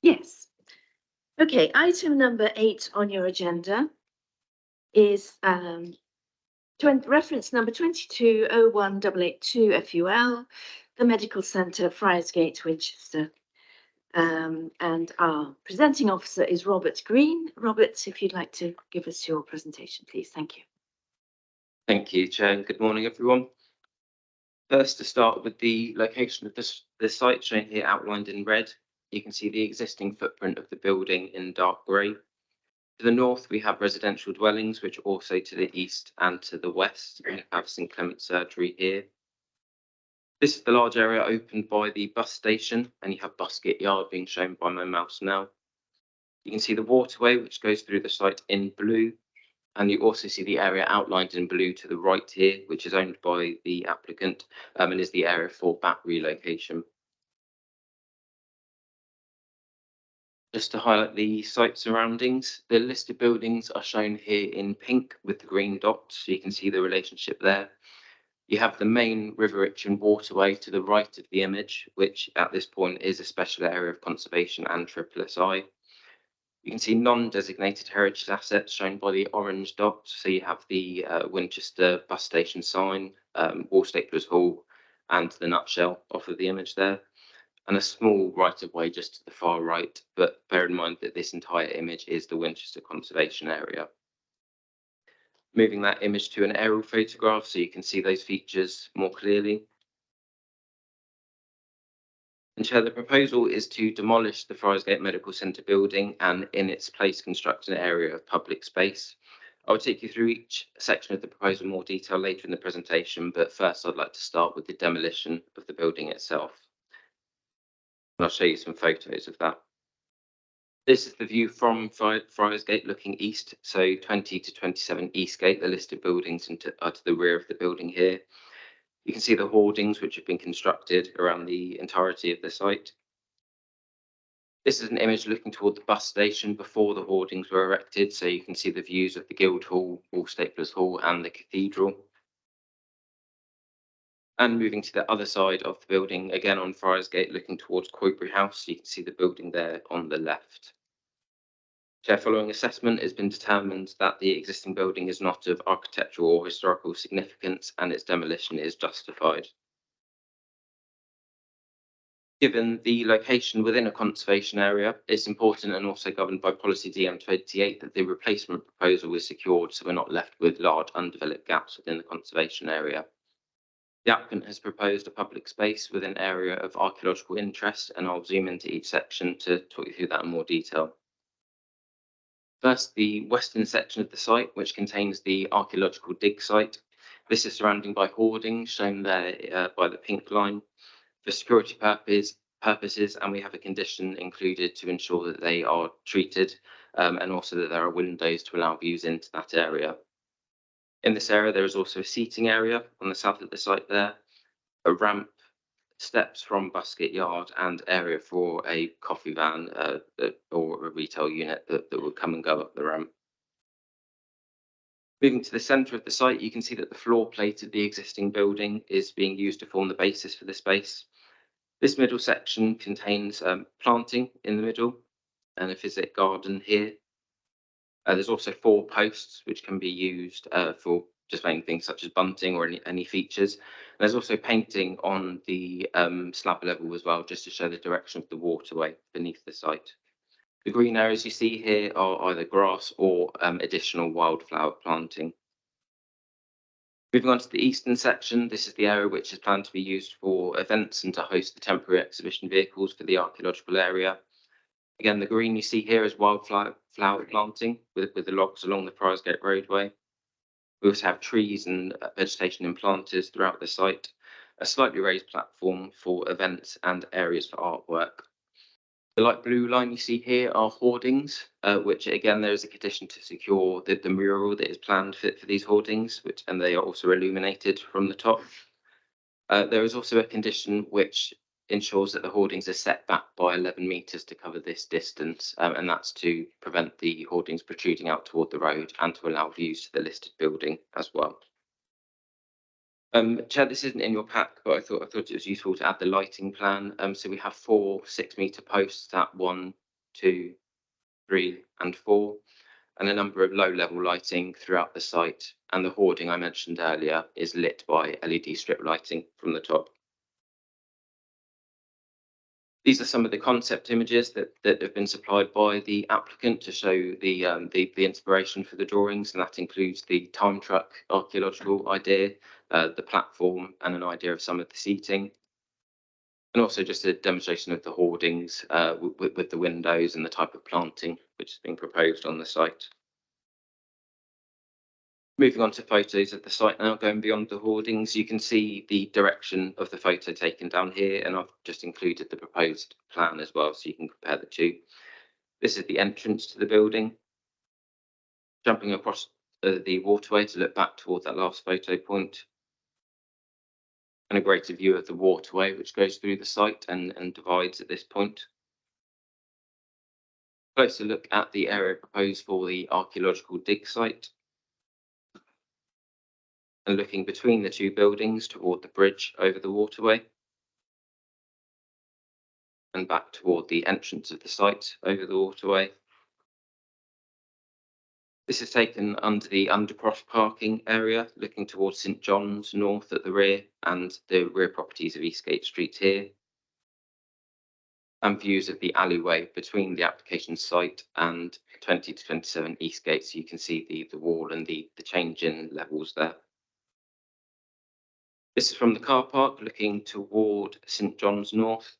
Yes. Okay, item number 8 on your agenda is reference number 22018882 FUL, the Medical Centre, Friarsgate, Winchester. And our presenting officer is Robert Green. Robert, if you'd like to give us your presentation, please. Thank you. Thank you, Chair. Good morning, everyone. First, to start with the location of the site shown here outlined in red, you can see the existing footprint of the building in dark grey. To the north, we have residential dwellings, which also to the east and to the west. We have St Clement Surgery here. This is the large area opened by the bus station, and you have Busket Yard being shown by my mouse now. You can see the waterway, which goes through the site in blue. And you also see the area outlined in blue to the right here, which is owned by the applicant and is the area for bat relocation. Just to highlight the site surroundings, the listed buildings are shown here in pink with the green dots, so you can see the relationship there. You have the main River Itchen waterway to the right of the image, which at this point is a special area of conservation and SSSI. You can see non-designated heritage assets shown by the orange dot. So you have the Winchester bus station sign, Wallstaplers Hall, and the nutshell off of the image there, and a small right of way just to the far right. But bear in mind that this entire image is the Winchester Conservation Area. Moving that image to an aerial photograph so you can see those features more clearly. And Chair, the proposal is to demolish the Friarsgate Medical Centre building and in its place construct an area of public space. I will take you through each section of the proposal in more detail later in the presentation, but first I'd like to start with the demolition of the building itself. And I'll show you some photos of that. This is the view from Friarsgate looking east, so 20 to 27 Eastgate, the listed buildings are to the rear of the building here. You can see the hoardings which have been constructed around the entirety of the site. This is an image looking toward the bus station before the hoardings were erected, so you can see the views of the Guildhall, Wallstaplers Hall and the Cathedral. And moving to the other side of the building, again on Friarsgate looking towards Coybury House, you can see the building there on the left. Chair, following assessment, it's been determined that the existing building is not of architectural or historical significance and its demolition is justified. Given the location within a conservation area, it's important and also governed by policy DM28 that the replacement proposal is secured so we're not left with large undeveloped gaps within the conservation area. The applicant has proposed a public space within an area of archaeological interest, and I'll zoom into each section to talk you through that in more detail. First, the western section of the site, which contains the archaeological dig site. This is surrounded by hoardings shown there by the pink line for security purposes, and we have a condition included to ensure that they are treated and also that there are windows to allow views into that area. In this area, there is also a seating area on the south of the site there, a ramp, steps from Buskett Yard and area for a coffee van or a retail unit that will come and go up the ramp. Moving to the centre of the site, you can see that the floor plate of the existing building is being used to form the basis for the space. This middle section contains planting in the middle and a physic garden here. There's also 4 posts which can be used for displaying things such as bunting or any features. There's also painting on the slab level as well, just to show the direction of the waterway beneath the site. The green areas you see here are either grass or additional wildflower planting. Moving on to the eastern section, this is the area which is planned to be used for events and to host the temporary exhibition vehicles for the archaeological area. Again, the green you see here is wildflower planting with the logs along the Friarsgate roadway. We also have trees and vegetation in planters throughout the site, a slightly raised platform for events and areas for artwork. The light blue line you see here are hoardings, which again, there is a condition to secure the mural that is planned for these hoardings, and they are also illuminated from the top. There is also a condition which ensures that the hoardings are set back by 11 metres to cover this distance, and that's to prevent the hoardings protruding out toward the road and to allow views to the listed building as well. Chair, this isn't in your pack, but I thought it was useful to add the lighting plan. So we have 4 6-metre posts at 1, 2, 3 and 4, and a number of low-level lighting throughout the site. And the hoarding I mentioned earlier is lit by LED strip lighting from the top. These are some of the concept images that have been supplied by the applicant to show the inspiration for the drawings, and that includes the time truck archaeological idea, the platform, and an idea of some of the seating, and also just a demonstration of the hoardings with the windows and the type of planting which is being proposed on the site. Moving on to photos of the site now, going beyond the hoardings, you can see the direction of the photo taken down here, and I've just included the proposed plan as well, so you can compare the two. This is the entrance to the building. Jumping across the waterway to look back toward that last photo point. And a greater view of the waterway which goes through the site and divides at this point. Closer look at the area proposed for the archaeological dig site. And looking between the 2 buildings toward the bridge over the waterway. And back toward the entrance of the site over the waterway. This is taken under the undercross parking area, looking towards St John's North at the rear and the rear properties of Eastgate Street here. And views of the alleyway between the application site and 20 to 27 Eastgate. So you can see the wall and the change in levels there. This is from the car park looking toward St John's North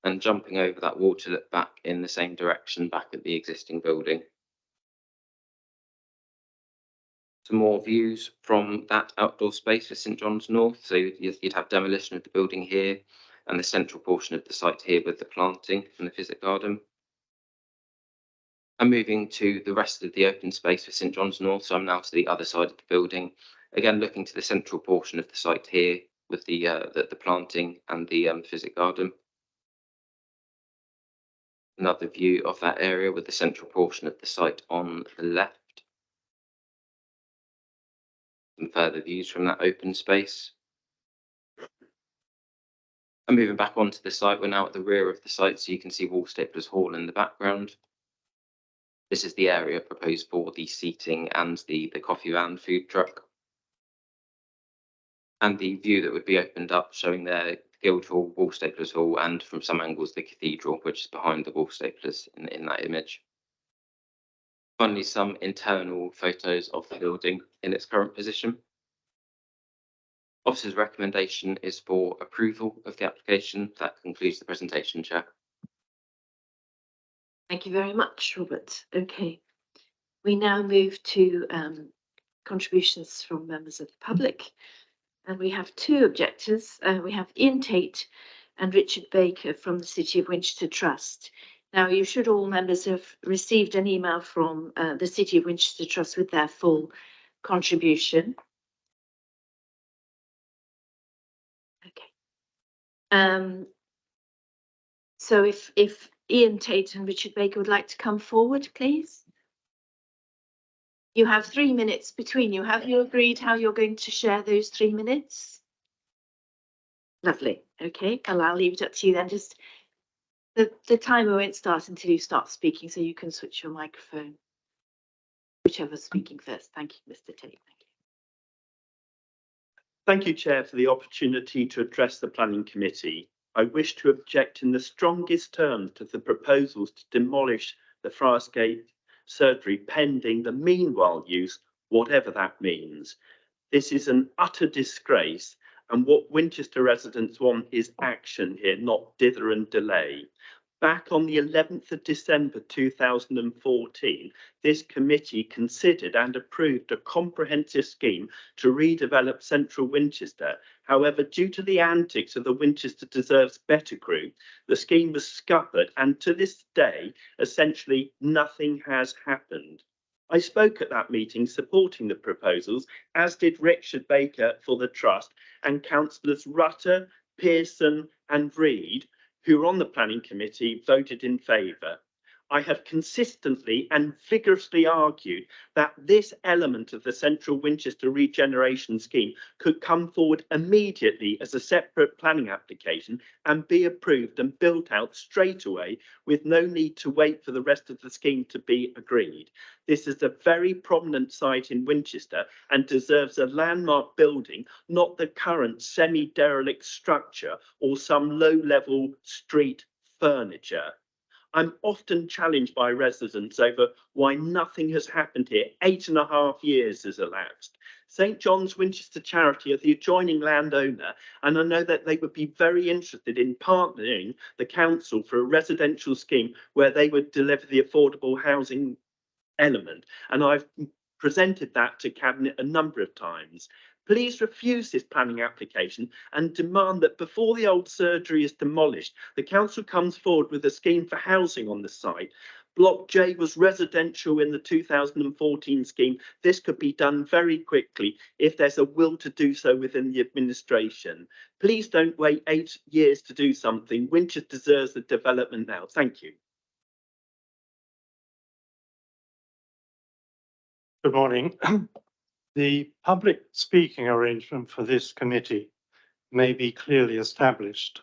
and jumping over that wall to look back in the same direction back at the existing building. Some more views from that outdoor space for St John's North. So you'd have demolition of the building here and the central portion of the site here with the planting and the Physic Garden. I'm moving to the rest of the open space for St John's North. So I'm now to the other side of the building. Again, looking to the central portion of the site here with the planting and the Physic Garden. Another view of that area with the central portion of the site on the left. Some further views from that open space. And moving back onto the site, we're now at the rear of the site, so you can see Wallstaplers Hall in the background. This is the area proposed for the seating and the coffee van food truck. And the view that would be opened up showing there Guildhall, Wallstaplers Hall, and from some angles the cathedral, which is behind the Wallstaplers in that image. Finally, some internal photos of the building in its current position. Officer's recommendation is for approval of the application. That concludes the presentation, Chair. Thank you very much, Robert. Okay. We now move to contributions from members of the public. And we have two objectors. We have Ian Tate and Richard Baker from the City of Winchester Trust. Now, you should all members have received an email from the City of Winchester Trust with their full contribution. Okay. So if Ian Tate and Richard Baker would like to come forward, please. You have 3 minutes between you. Have you agreed how you're going to share those 3 minutes? Lovely. Okay, well, I'll leave it up to you then. Just the timer won't start until you start speaking, so you can switch your microphone. Whichever's speaking first. Thank you, Mr. Tate. Thank you. Thank you, Chair, for the opportunity to address the Planning Committee. I wish to object in the strongest terms to the proposals to demolish the Friarsgate surgery pending the meanwhile use, whatever that means. This is an utter disgrace, and what Winchester residents want is action here, not dither and delay. Back on the 11th of December 2014, this committee considered and approved a comprehensive scheme to redevelop central Winchester. However, due to the antics of the Winchester Deserves Better group, the scheme was scuppered, and to this day, essentially nothing has happened. I spoke at that meeting supporting the proposals, as did Richard Baker for the Trust and councillors Rutter, Pearson and Reid, who were on the Planning Committee, voted in favour. I have consistently and vigorously argued that this element of the Central Winchester Regeneration Scheme could come forward immediately as a separate planning application and be approved and built out straight away with no need to wait for the rest of the scheme to be agreed. This is a very prominent site in Winchester and deserves a landmark building, not the current semi-derelict structure or some low-level street furniture. I'm often challenged by residents over why nothing has happened here. 8.5 years has elapsed. St John's Winchester Charity are the adjoining landowner, and I know that they would be very interested in partnering the council for a residential scheme where they would deliver the affordable housing element. And I've presented that to Cabinet a number of times. Please refuse this planning application and demand that before the old surgery is demolished, the council comes forward with a scheme for housing on the site. Block J was residential in the 2014 scheme. This could be done very quickly if there's a will to do so within the administration. Please don't wait 8 years to do something. Winchester deserves the development now. Thank you. Good morning. The public speaking arrangement for this committee may be clearly established,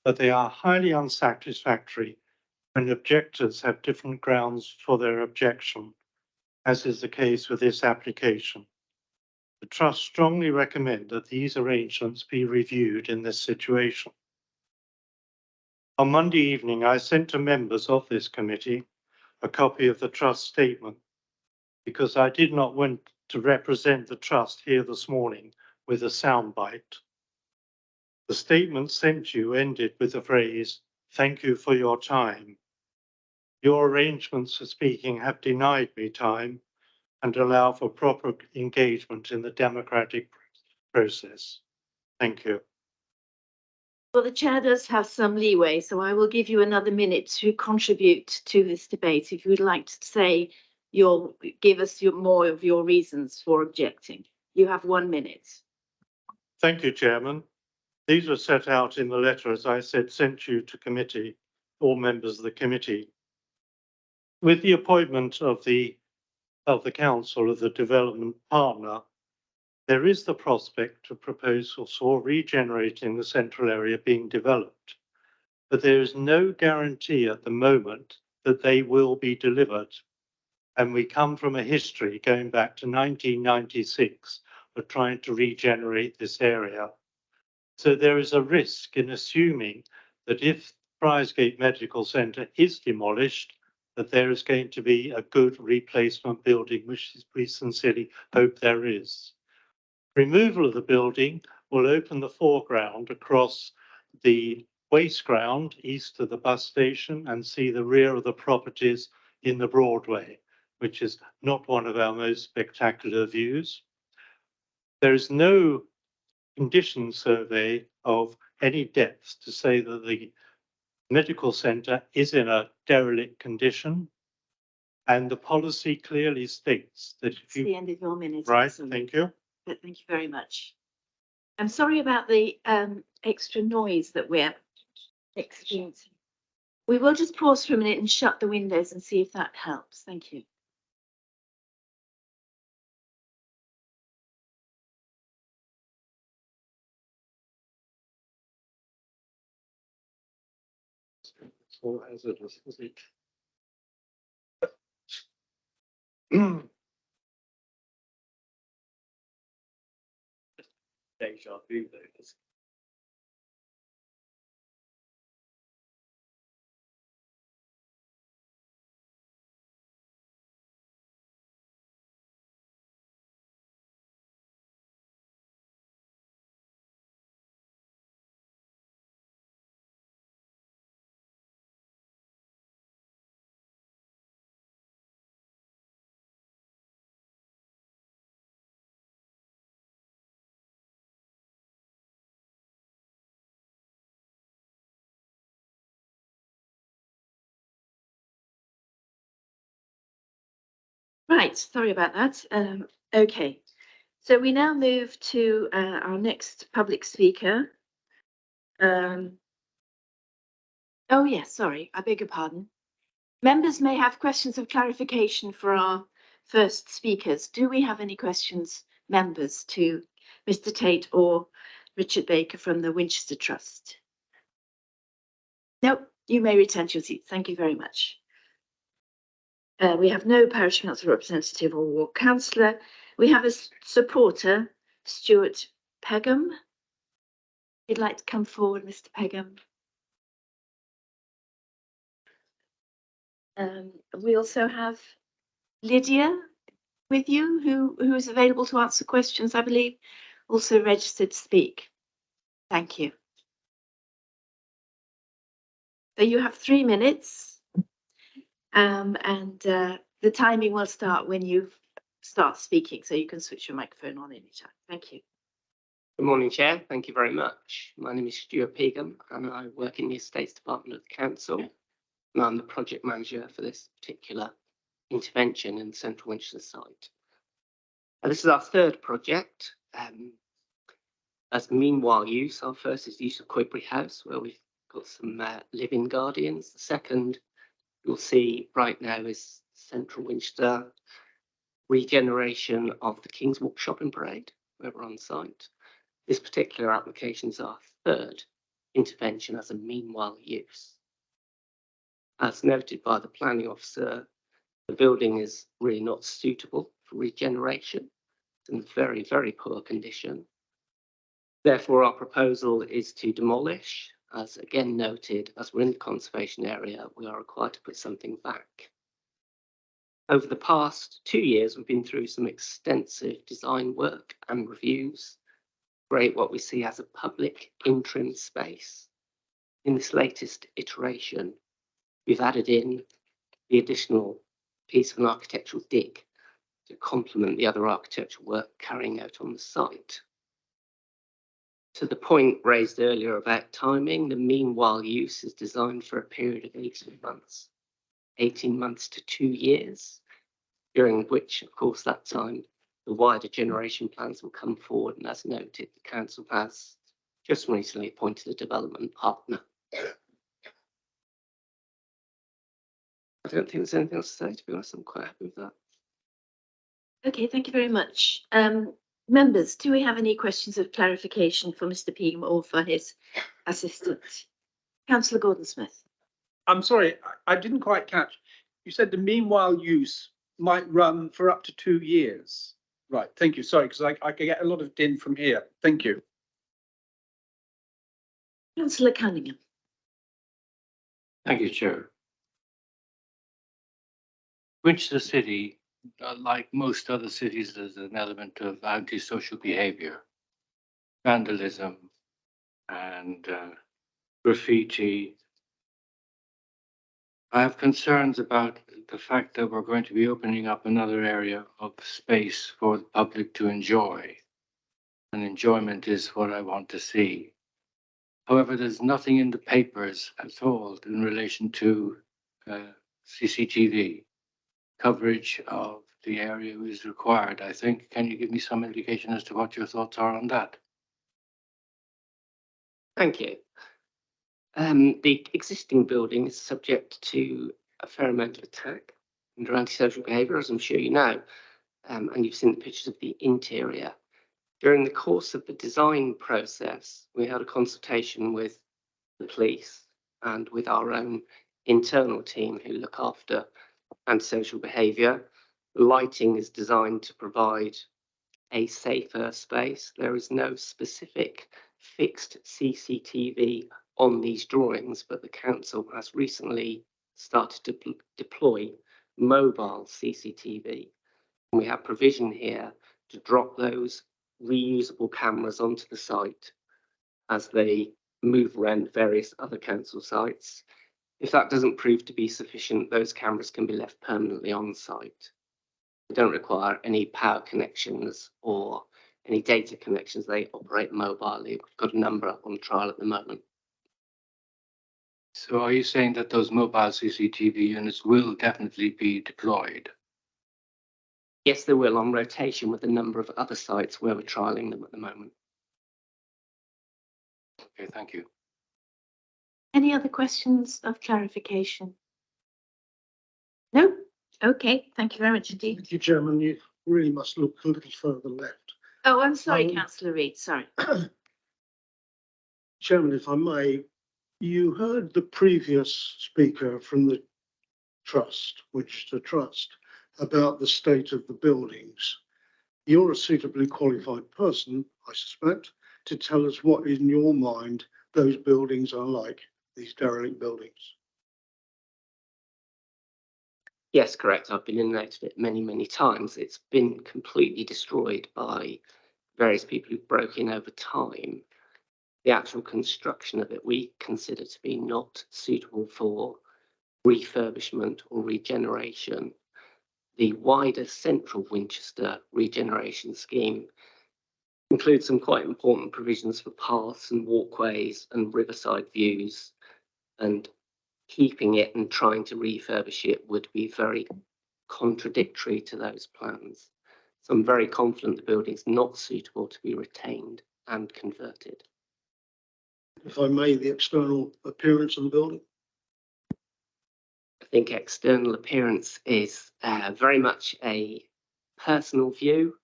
but they are highly unsatisfactory when objectors have different grounds for their objection as is the case with this application. The Trust strongly recommend that these arrangements be reviewed in this situation. On Monday evening, I sent to members of this committee a copy of the Trust statement because I did not want to represent the Trust here this morning with a soundbite. The statement sent you ended with the phrase, "Thank you for your time. Your arrangements for speaking have denied me time and allow for proper engagement in the democratic process. Thank you." Well, the chair does have some leeway, so I will give you another minute to contribute to this debate. If you would like to say give us more of your reasons for objecting. You have 1 minute. Thank you, Chairman. These were set out in the letter, as I said, sent you to committee, all members of the committee. With the appointment of the council of the development partner, there is the prospect of proposals for regenerating the central area being developed, but there is no guarantee at the moment that they will be delivered. And we come from a history going back to 1996 of trying to regenerate this area. So there is a risk in assuming that if Friarsgate Medical Centre is demolished, that there is going to be a good replacement building, which we sincerely hope there is. Removal of the building will open the foreground across the waste ground east of the bus station and see the rear of the properties in the Broadway, which is not one of our most spectacular views. There is no condition survey of any depth to say that the medical centre is in a derelict condition. And the policy clearly states that if It's the you, end of your minute. right, Alison, thank you. but thank you very much. I'm sorry about the extra noise that we're experiencing. We will just pause for a minute and shut the windows and see if that helps. Thank you. It's all hazardous, is it? Deja vu though. Right, sorry about that. Okay, so we now move to our next public speaker. Oh yes, sorry, I beg your pardon. Members may have questions of clarification for our first speakers. Do we have any questions, members, to Mr. Tate or Richard Baker from the Winchester Trust? No, you may return to your seat. Thank you very much. We have no parish council representative or ward councillor. We have a supporter, Stuart Pegham. You'd like to come forward, Mr. Pegham? We also have Lydia with you, who is available to answer questions, I believe, also registered to speak. Thank you. So you have 3 minutes, and the timing will start when you start speaking, so you can switch your microphone on anytime. Thank you. Good morning, Chair. Thank you very much. My name is Stuart Pegham and I work in the Estates Department of the Council. And I'm the project manager for this particular intervention in the Central Winchester site. And this is our third project. As meanwhile use, our first is the use of Quibury House, where we've got some living guardians. The second you'll see right now is Central Winchester regeneration of the King's Walk Shopping Parade, where we're on site. This particular application is our third intervention as a meanwhile use. As noted by the planning officer, The building is really not suitable for regeneration. It's in very, very poor condition. Therefore, our proposal is to demolish. As again noted, as we're in the conservation area, we are required to put something back. Over the past 2 years, we've been through some extensive design work and reviews, create what we see as a public interim space. In this latest iteration, we've added in the additional piece of an architectural dig to complement the other architectural work carrying out on the site. To the point raised earlier about timing, the meanwhile use is designed for a period of 18 months, 18 months to 2 years, during which, of course, that time, the wider generation plans will come forward. And as noted, the council has just recently appointed a development partner. I don't think there's anything else to say, to be honest. I'm quite happy with that. Okay, thank you very much. Members, do we have any questions of clarification for Mr. Peam or for his assistant? Councillor Gordon-Smith. I'm sorry, I didn't quite catch. You said the meanwhile use might run for up to 2 years. Right, thank you. Sorry, because I can get a lot of din from here. Thank you. Councillor Cunningham. Thank you, Chair. Winchester City, like most other cities, there's an element of antisocial behavior, vandalism and graffiti. I have concerns about the fact that we're going to be opening up another area of space for the public to enjoy. And enjoyment is what I want to see. However, there's nothing in the papers at all in relation to CCTV. Coverage of the area is required, I think. Can you give me some indication as to what your thoughts are on that? Thank you. The existing building is subject to a fair amount of attack under antisocial behaviour, as I'm sure you know, and you've seen the pictures of the interior. During the course of the design process, we had a consultation with the police and with our own internal team who look after antisocial behaviour. Lighting is designed to provide a safer space. There is no specific fixed CCTV on these drawings, but the council has recently started to deploy mobile CCTV. And we have provision here to drop those reusable cameras onto the site as they move around various other council sites. If that doesn't prove to be sufficient, those cameras can be left permanently on site. They don't require any power connections or any data connections. They operate mobilely. We've got a number on trial at the moment. So are you saying that those mobile CCTV units will definitely be deployed? Yes, they will, on rotation with a number of other sites where we're trialling them at the moment. Okay, thank you. Any other questions of clarification? No? Okay, thank you very much indeed. Thank you, Chairman. You really must look a little further left. Oh, I'm sorry, Councillor Reid, sorry. Chairman, if I may, you heard the previous speaker from the trust, Winchester Trust, about the state of the buildings. You're a suitably qualified person, I suspect, to tell us what in your mind those buildings are like, these derelict buildings. Yes, correct. I've been in and out of it many, many times. It's been completely destroyed by various people who broke in over time. The actual construction of it we consider to be not suitable for refurbishment or regeneration. The wider central Winchester regeneration scheme includes some quite important provisions for paths and walkways and riverside views, and keeping it and trying to refurbish it would be very contradictory to those plans. So I'm very confident the building is not suitable to be retained and converted. If I may, the external appearance of the building? I think external appearance is very much a personal view.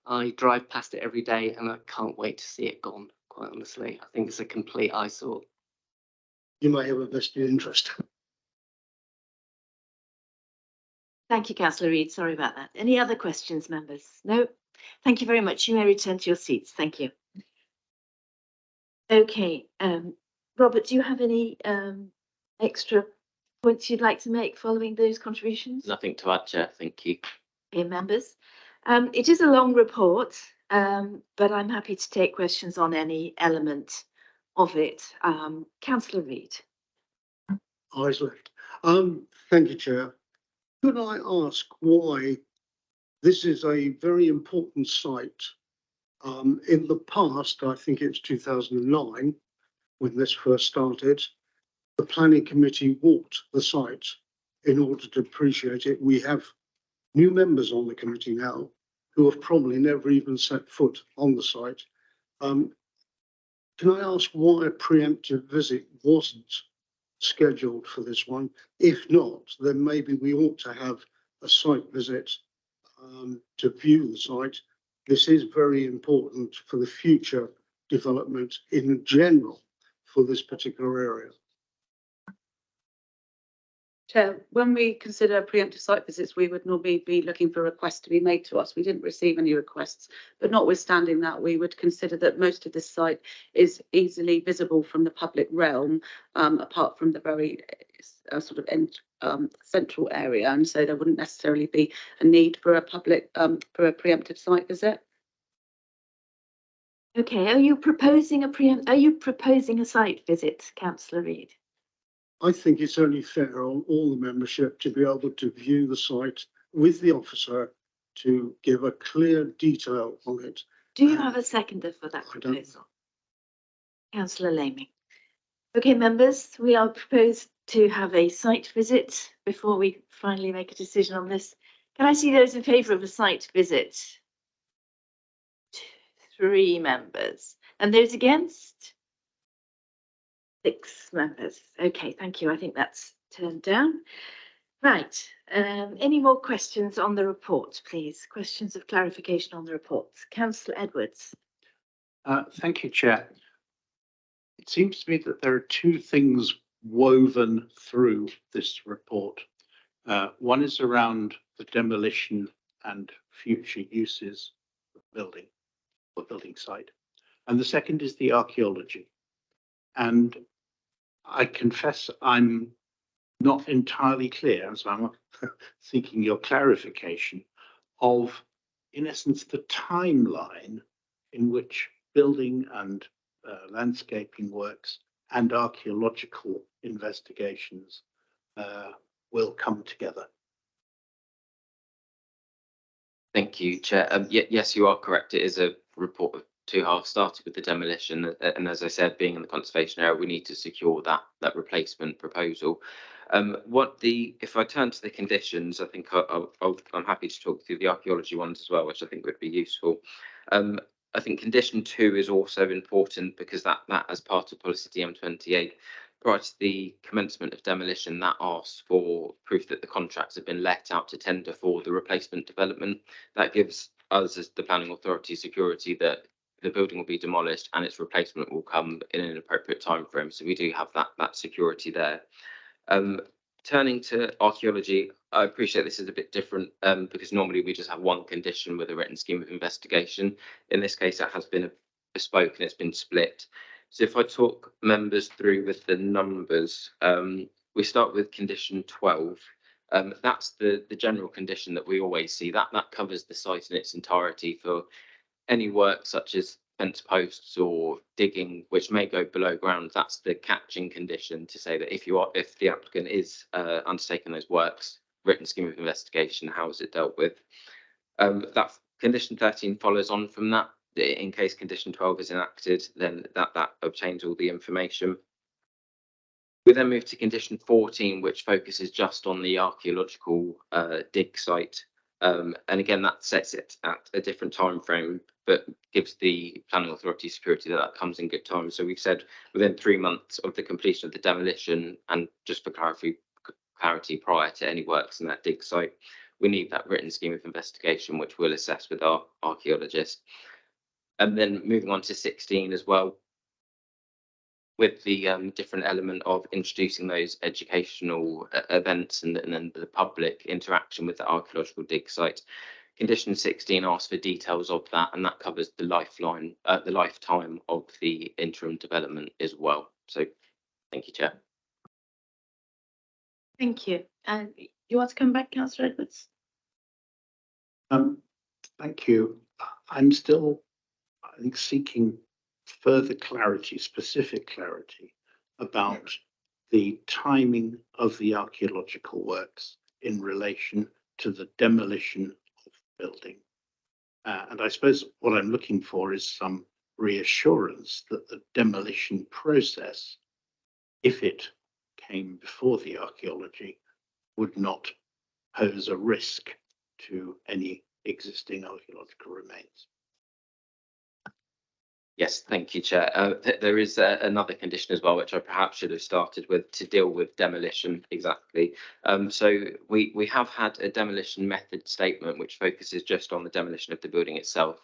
I drive past it every day and I can't wait to see it gone, quite honestly. I think it's a complete eyesore. You may have a vested interest. Thank you, Councillor Reid. Sorry about that. Any other questions, members? No? Thank you very much. You may return to your seats. Thank you. Okay, Robert, do you have any extra points you'd like to make following those contributions? Nothing to add, Chair. Thank you. Okay, members. It is a long report, but I'm happy to take questions on any element of it. Councillor Reid. Eyes left. Thank you, Chair. Could I ask why this is a very important site? In the past, I think it's 2009, when this first started, the planning committee walked the site in order to appreciate it. We have new members on the committee now who have probably never even set foot on the site. Can I ask why a preemptive visit wasn't scheduled for this one? If not, then maybe we ought to have a site visit to view the site. This is very important for the future development in general for this particular area. Chair, when we consider preemptive site visits, we would normally be looking for requests to be made to us. We didn't receive any requests, but notwithstanding that, we would consider that most of this site is easily visible from the public realm, apart from the very sort of central area, and so there wouldn't necessarily be a need for a public for a preemptive site visit. Okay, are you proposing a site visit, Councillor Reid? I think it's only fair on all the membership to be able to view the site with the officer to give a clear detail on it. Do you have a seconder for that proposal? Councillor Laming. Okay, members, we are proposed to have a site visit before we finally make a decision on this. Can I see those in favour of a site visit? 3 members. And those against? 6 members. Okay, thank you. I think that's turned down. Right. Any more questions on the report, please? Questions of clarification on the report. Councillor Edwards. Thank you, Chair. It seems to me that there are 2 things woven through this report. One is around the demolition and future uses of building or building site. And the second is the archaeology. And I confess I'm not entirely clear, so I'm seeking your clarification of, in essence, the timeline in which building and landscaping works and archaeological investigations will come together. Thank you, Chair. Yes, you are correct. It is a report of 2 halves, starting with the demolition. And as I said, being in the conservation area, we need to secure that replacement proposal. If I turn to the conditions, I think I'm happy to talk through the archaeology ones as well, which I think would be useful. I think condition 2 is also important because that as part of policy DM28, prior to the commencement of demolition, that asks for proof that the contracts have been let out to tender for the replacement development. That gives us as the planning authority security that the building will be demolished and its replacement will come in an appropriate time frame. So we do have that security there. Turning to archaeology, I appreciate this is a bit different because normally we just have one condition with a written scheme of investigation. In this case, that has been bespoke and it's been split. So if I talk members through with the numbers, we start with condition 12. That's the general condition that we always see. That covers the site in its entirety for any work such as fence posts or digging, which may go below ground. That's the catching condition to say that if the applicant is undertaking those works, written scheme of investigation, how is it dealt with? That condition 13 follows on from that. In case condition 12 is enacted, then that obtains all the information. We then move to condition 14, which focuses just on the archaeological dig site. And again, that sets it at a different time frame, but gives the planning authority security that comes in good time. So we've said within 3 months of the completion of the demolition, and just for clarity prior to any works in that dig site, we need that written scheme of investigation, which we'll assess with our archaeologist. And then moving on to 16 as well. with the different element of introducing those educational events and then the public interaction with the archaeological dig site. Condition 16 asks for details of that, and that covers the lifetime of the interim development as well. So, thank you, Chair. Thank you. And you want to come back, Councillor Edwards? Thank you. I'm still, I think, seeking further clarity, specific clarity about the timing of the archaeological works in relation to the demolition of the building. And I suppose what I'm looking for is some reassurance that the demolition process, if it came before the archaeology, would not pose a risk to any existing archaeological remains. Yes, thank you, Chair. There is another condition as well, which I perhaps should have started with, to deal with demolition exactly. So we have had a demolition method statement which focuses just on the demolition of the building itself,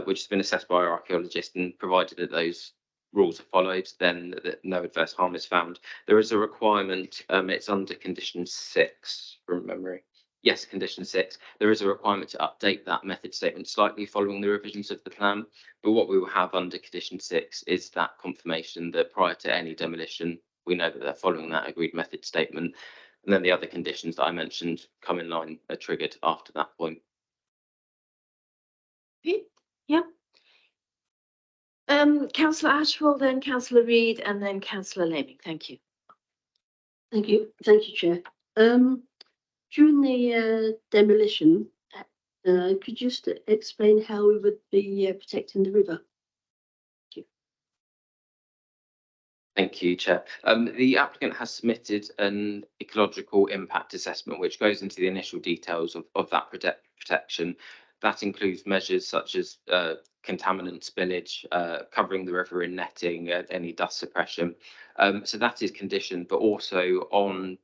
which has been assessed by our archaeologist, and provided that those rules are followed, then that no adverse harm is found. There is a requirement, it's under condition 6 from memory. Yes, condition 6. There is a requirement to update that method statement slightly following the revisions of the plan. But what we will have under condition 6 is that confirmation that prior to any demolition, we know that they're following that agreed method statement. And then the other conditions that I mentioned come in line, are triggered after that point. Yeah. Councillor Ashwell, then Councillor Reid, and then Councillor Laming. Thank you. Thank you, Chair. During the demolition, could you just explain how we would be protecting the river? Thank you, Chair. The applicant has submitted an ecological impact assessment, which goes into the initial details of that protection. That includes measures such as contaminant spillage, covering the river in netting, any dust suppression. So that is conditioned, but also on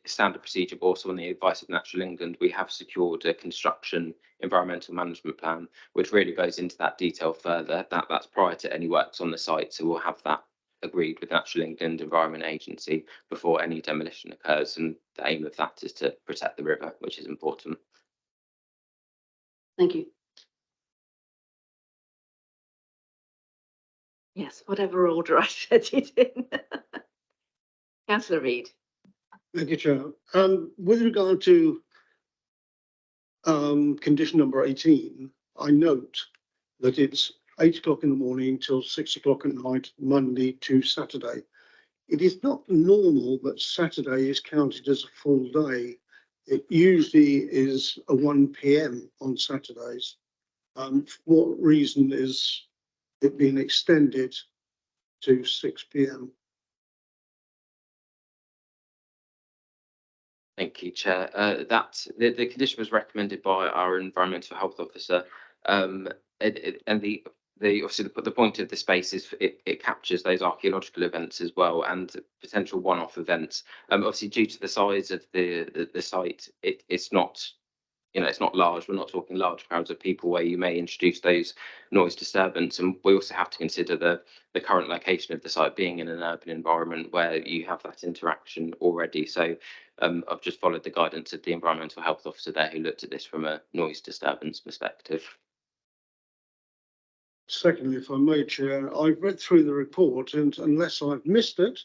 standard procedure, but also on the advice of Natural England, we have secured a construction environmental management plan, which really goes into that detail further. That's prior to any works on the site, so we'll have that agreed with Natural England Environment Agency before any demolition occurs, and the aim of that is to protect the river, which is important. Thank you. Yes, whatever order I said it in. Councillor Reid. Thank you, Chair. With regard to condition number 18, I note that it's 8 o'clock in the morning till 6 o'clock at night, Monday to Saturday. It is not normal that Saturday is counted as a full day. It usually is a 1 p.m. on Saturdays. For what reason is it being extended to 6 p.m.? Thank you, Chair. The condition was recommended by our environmental health officer, and obviously the point of the space is it captures those archaeological events as well, and potential one-off events. Obviously, due to the size of the site, it's not, it's not large. We're not talking large crowds of people where you may introduce those noise disturbance. And we also have to consider the current location of the site being in an urban environment where you have that interaction already. So I've just followed the guidance of the environmental health officer there, who looked at this from a noise disturbance perspective. Secondly, if I may, Chair, I've read through the report, and unless I've missed it,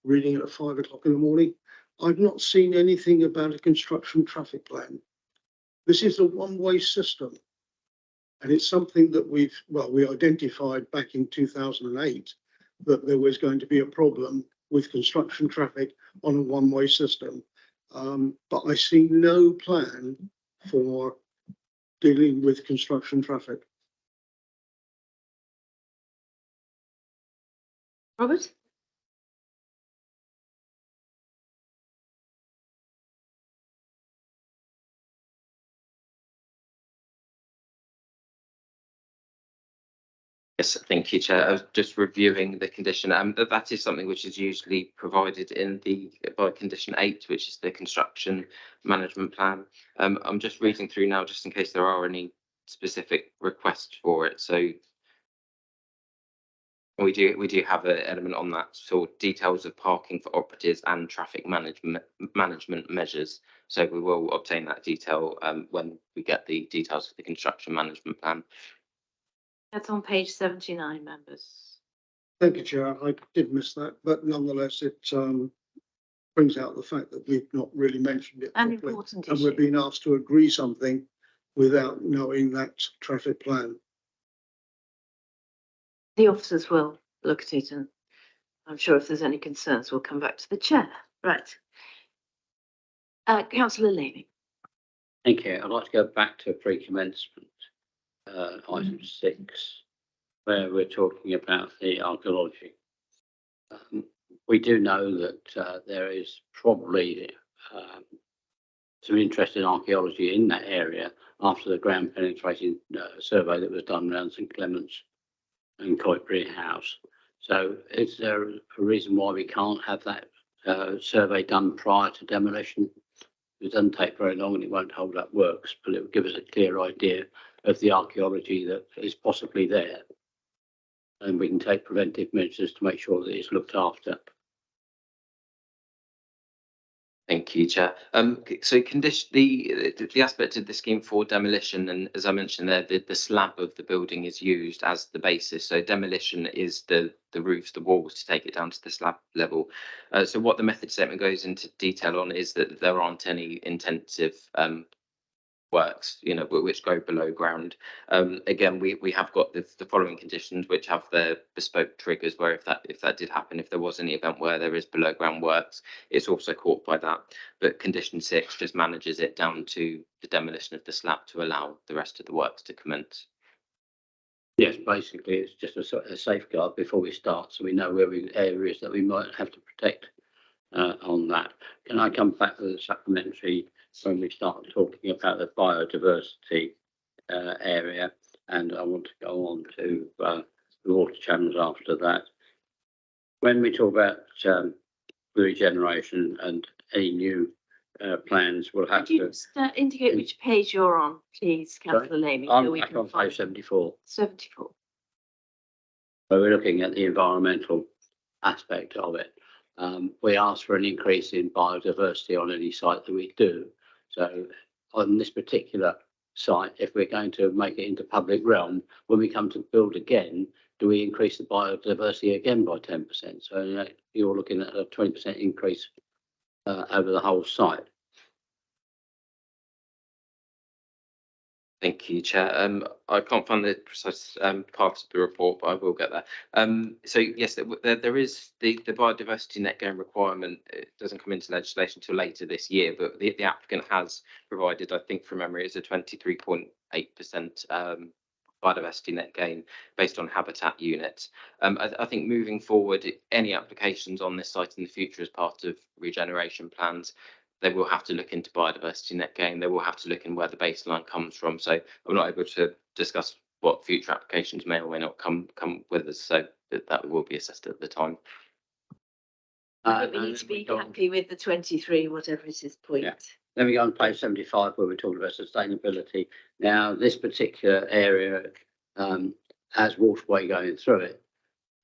reading it at 5 o'clock in the morning, I've not seen anything about a construction traffic plan. This is a one-way system, and it's something that we identified back in 2008 that there was going to be a problem with construction traffic on a one-way system. But I see no plan for dealing with construction traffic. Robert? Yes, thank you, Chair. I was just reviewing the condition. That is something which is usually provided in by condition 8, which is the construction management plan. I'm just reading through now, just in case there are any specific requests for it. So We do have an element on that, so details of parking for operatives and traffic management measures. So we will obtain that detail when we get the details of the construction management plan. That's on page 79, members. Thank you, Chair. I did miss that, but nonetheless, it brings out the fact that we've not really mentioned it An properly. important And we're issue. being asked to agree something without knowing that traffic plan. The officers will look at it, and I'm sure if there's any concerns, we'll come back to the chair. Right. Councillor Leamy. Thank you. I'd like to go back to pre-commencement, item 6, where we're talking about the archaeology. We do know that there is probably some interest in archaeology in that area after the ground penetrating survey that was done around St Clement's and Coitbury House. So is there a reason why we can't have that survey done prior to demolition? It doesn't take very long and it won't hold up works, but it will give us a clear idea of the archaeology that is possibly there. And we can take preventive measures to make sure that it's looked after. Thank you, Chair. So the aspect of the scheme for demolition, and as I mentioned there, the slab of the building is used as the basis. So demolition is the roofs, the walls to take it down to the slab level. So what the method statement goes into detail on is that there aren't any intensive works, which go below ground. Again, we have got the following conditions, which have their bespoke triggers, where if that did happen, if there was any event where there is below ground works, it's also caught by that. But condition 6 just manages it down to the demolition of the slab to allow the rest of the works to commence. Yes, basically it's just a safeguard before we start, so we know where areas that we might have to protect on that. Can I come back with a supplementary when we start talking about the biodiversity area, and I want to go on to the water channels after that. When we talk about regeneration and any new plans, we'll have Could you to. just indicate which page you're on, please, Councillor Leamy? I'm back on page 74. 74. So we're looking at the environmental aspect of it. We ask for an increase in biodiversity on any site that we do. So on this particular site, if we're going to make it into public realm, when we come to build again, do we increase the biodiversity again by 10%? So you're looking at a 20% increase over the whole site. Thank you, Chair. I can't find the precise parts of the report, but I will get there. So yes, there is the biodiversity net gain requirement. It doesn't come into legislation till later this year, but the applicant has provided, I think from memory, it's a 23.8% biodiversity net gain based on habitat units. I think moving forward, any applications on this site in the future as part of regeneration plans, they will have to look into biodiversity net gain. They will have to look in where the baseline comes from. So I'm not able to discuss what future applications may or may not come with us. So that will be assessed at the time. I think we need to be happy with the 23, whatever it is, point. Yeah. Then we go on page 75 where we're talking about sustainability. Now, this particular area has waterway going through it,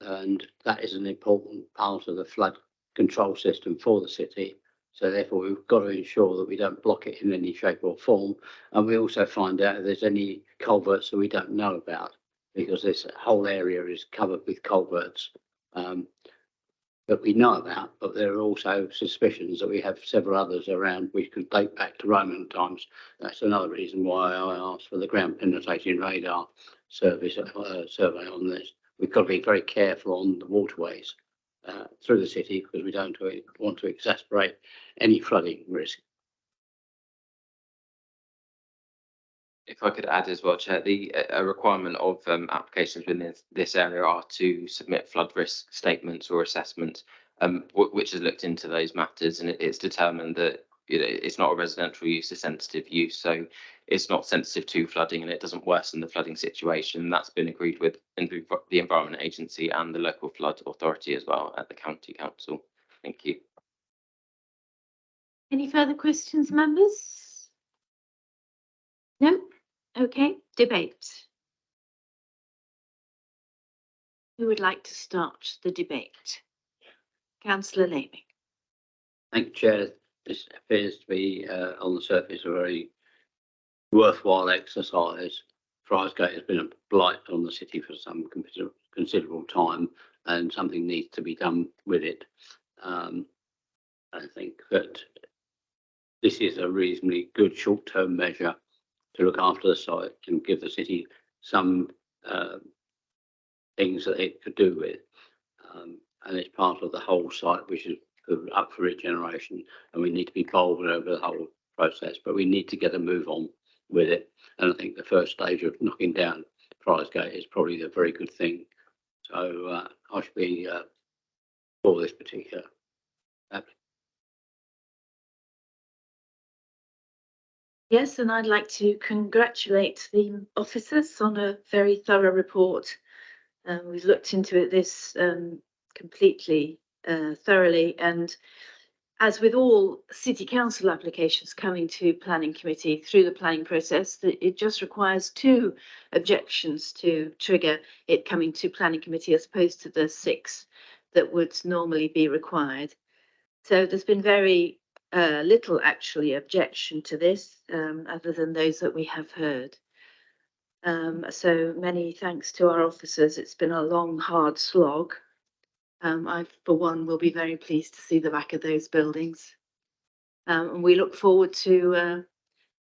and that is an important part of the flood control system for the city. So therefore, we've got to ensure that we don't block it in any shape or form. And we also find out if there's any culverts that we don't know about, because this whole area is covered with culverts that we know about, but there are also suspicions that we have several others around which could date back to Roman times. That's another reason why I asked for the ground penetrating radar survey on this. We've got to be very careful on the waterways through the city, because we don't want to exacerbate any flooding risk. If I could add as well, Chair, a requirement of applications within this area are to submit flood risk statements or assessments, which has looked into those matters, and it's determined that it's not a residential use, a sensitive use, so it's not sensitive to flooding and it doesn't worsen the flooding situation. That's been agreed with the Environment Agency and the local flood authority as well at the County Council. Thank you. Any further questions, members? No? Okay, debate. Who would like to start the debate? Councillor Laming. Thank you, Chair. This appears to be on the surface a very worthwhile exercise. Friarsgate has been a blight on the city for some considerable time, and something needs to be done with it. I think that this is a reasonably good short-term measure to look after the site and give the city some things that it could do with. And it's part of the whole site, which is up for regeneration, and we need to be bold over the whole process, but we need to get a move on with it. And I think the first stage of knocking down Friarsgate is probably a very good thing. So I should be for this particular application. Yes, and I'd like to congratulate the officers on a very thorough report. We've looked into this completely thoroughly, and as with all city council applications coming to planning committee through the planning process, it just requires 2 objections to trigger it coming to planning committee as opposed to the 6 that would normally be required. So there's been very little actually objection to this, other than those that we have heard. So many thanks to our officers. It's been a long, hard slog. I, for one, will be very pleased to see the back of those buildings. And we look forward to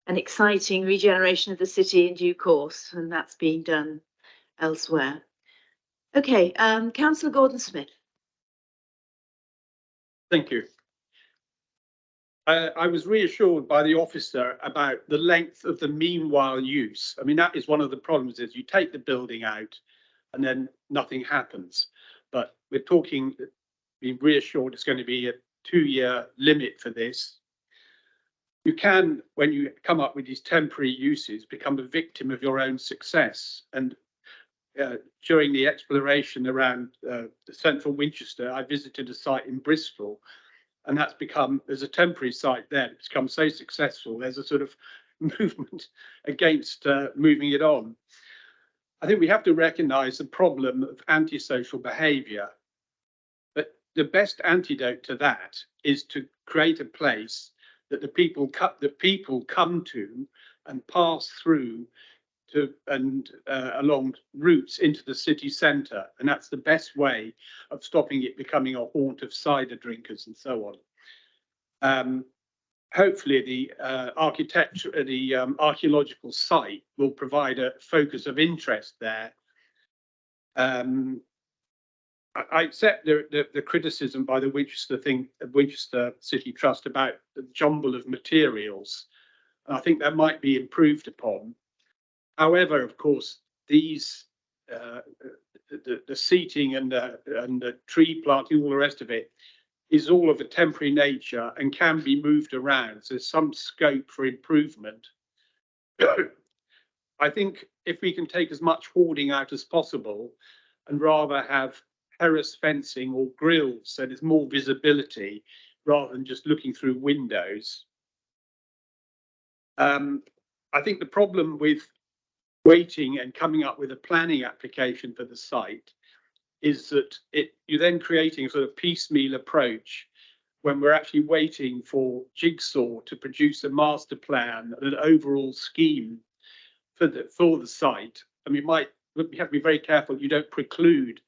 an exciting regeneration of the city in due course, and that's being done elsewhere. Okay, Councillor Gordon-Smith. Thank you. I was reassured by the officer about the length of the meanwhile use. I mean, that is one of the problems, is you take the building out and then nothing happens. But we're talking, being reassured it's going to be a 2-year limit for this. You can, when you come up with these temporary uses, become a victim of your own success. And during the exploration around the central Winchester, I visited a site in Bristol, and that's become, there's a temporary site there, it's become so successful, there's a sort of movement against moving it on. I think we have to recognise the problem of antisocial behaviour, but the best antidote to that is to create a place that the people come to and pass through to and along routes into the city centre, and that's the best way of stopping it becoming a haunt of cider drinkers and so on. Hopefully the archaeological site will provide a focus of interest there. I accept the criticism by the Winchester City Trust about the jumble of materials. I think that might be improved upon. However, of course, these the seating and the tree planting, all the rest of it, is all of a temporary nature and can be moved around. So there's some scope for improvement. I think if we can take as much hoarding out as possible and rather have terrace fencing or grills, so there's more visibility rather than just looking through windows. I think the problem with waiting and coming up with a planning application for the site is that you're then creating a sort of piecemeal approach when we're actually waiting for Jigsaw to produce a master plan and an overall scheme for the site. I mean, we have to be very careful you don't preclude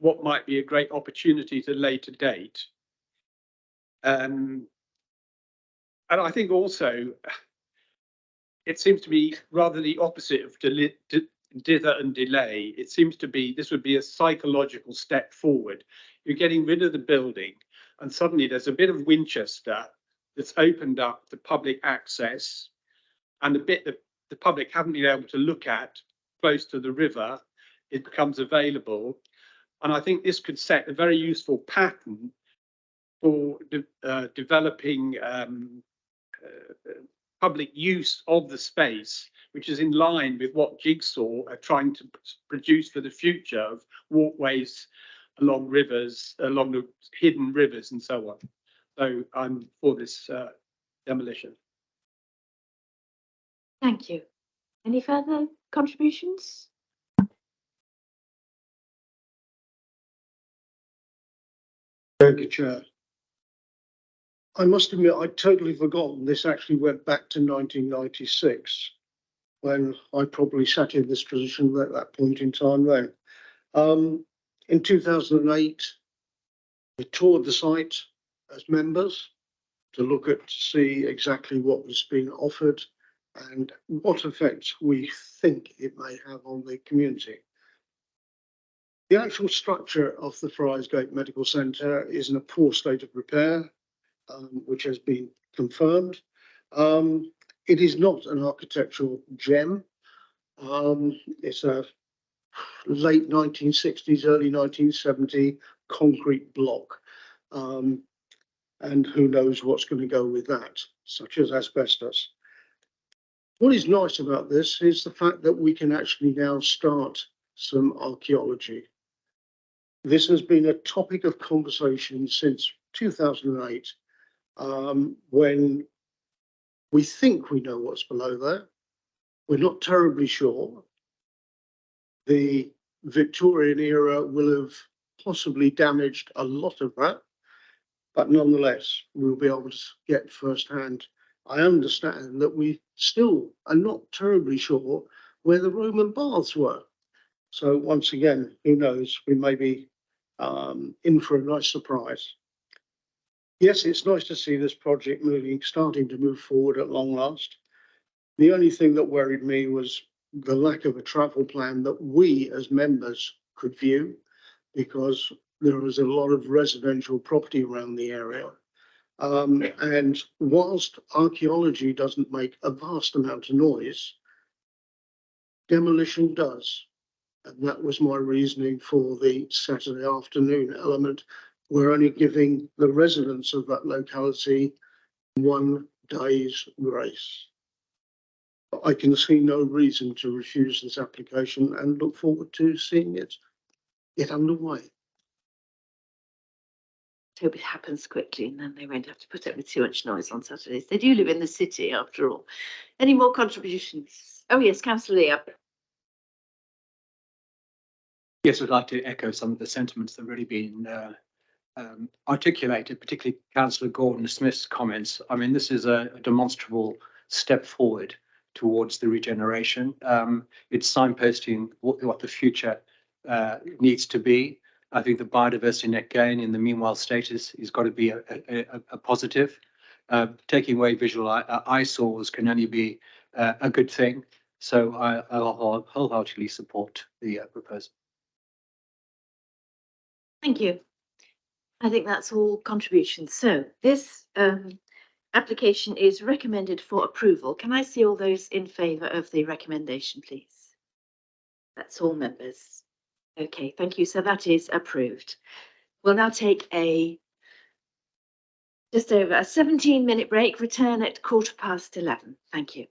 what might be a great opportunity at a later date. And I think also it seems to be rather the opposite of dither and delay. It seems to be this would be a psychological step forward. You're getting rid of the building, and suddenly there's a bit of Winchester that's opened up to public access, and the bit that the public haven't been able to look at close to the river, it becomes available. And I think this could set a very useful pattern for developing public use of the space, which is in line with what Jigsaw are trying to produce for the future of walkways along rivers, along the hidden rivers and so on. So I'm for this demolition. Thank you. Any further contributions? Thank you, Chair. I must admit, I'd totally forgotten this actually went back to 1996, when I probably sat in this position at that point in time then. In 2008, we toured the site as members to look at, to see exactly what was being offered and what effect we think it may have on the community. The actual structure of the Friarsgate Medical Centre is in a poor state of repair, which has been confirmed. It is not an architectural gem. It's a late 1960s, early 1970 concrete block. And who knows what's going to go with that, such as asbestos. What is nice about this is the fact that we can actually now start some archaeology. This has been a topic of conversation since 2008, when we think we know what's below there. We're not terribly sure. The Victorian era will have possibly damaged a lot of that, but nonetheless, we'll be able to get firsthand. I understand that we still are not terribly sure where the Roman baths were. So once again, who knows, we may be in for a nice surprise. Yes, it's nice to see this project starting to move forward at long last. The only thing that worried me was the lack of a travel plan that we as members could view, because there is a lot of residential property around the area. And whilst archaeology doesn't make a vast amount of noise, demolition does. And that was my reasoning for the Saturday afternoon element. We're only giving the residents of that locality 1 day's grace. I can see no reason to refuse this application and look forward to seeing it get underway. Hope it happens quickly and then they won't have to put up with too much noise on Saturdays. They do live in the city after all. Any more contributions? Oh yes, Councillor Lee. Yes, I'd like to echo some of the sentiments that have already been articulated, particularly Councillor Gordon-Smith's comments. I mean, this is a demonstrable step forward towards the regeneration. It's signposting what the future needs to be. I think the biodiversity net gain in the meanwhile status has got to be a positive. Taking away visual eyesores can only be a good thing. So I'll wholeheartedly support the proposal. Thank you. I think that's all contributions. So this application is recommended for approval. Can I see all those in favour of the recommendation, please? That's all members. Okay, thank you. So that is approved. We'll now take just over a 17-minute break, return at 11:15. Thank you.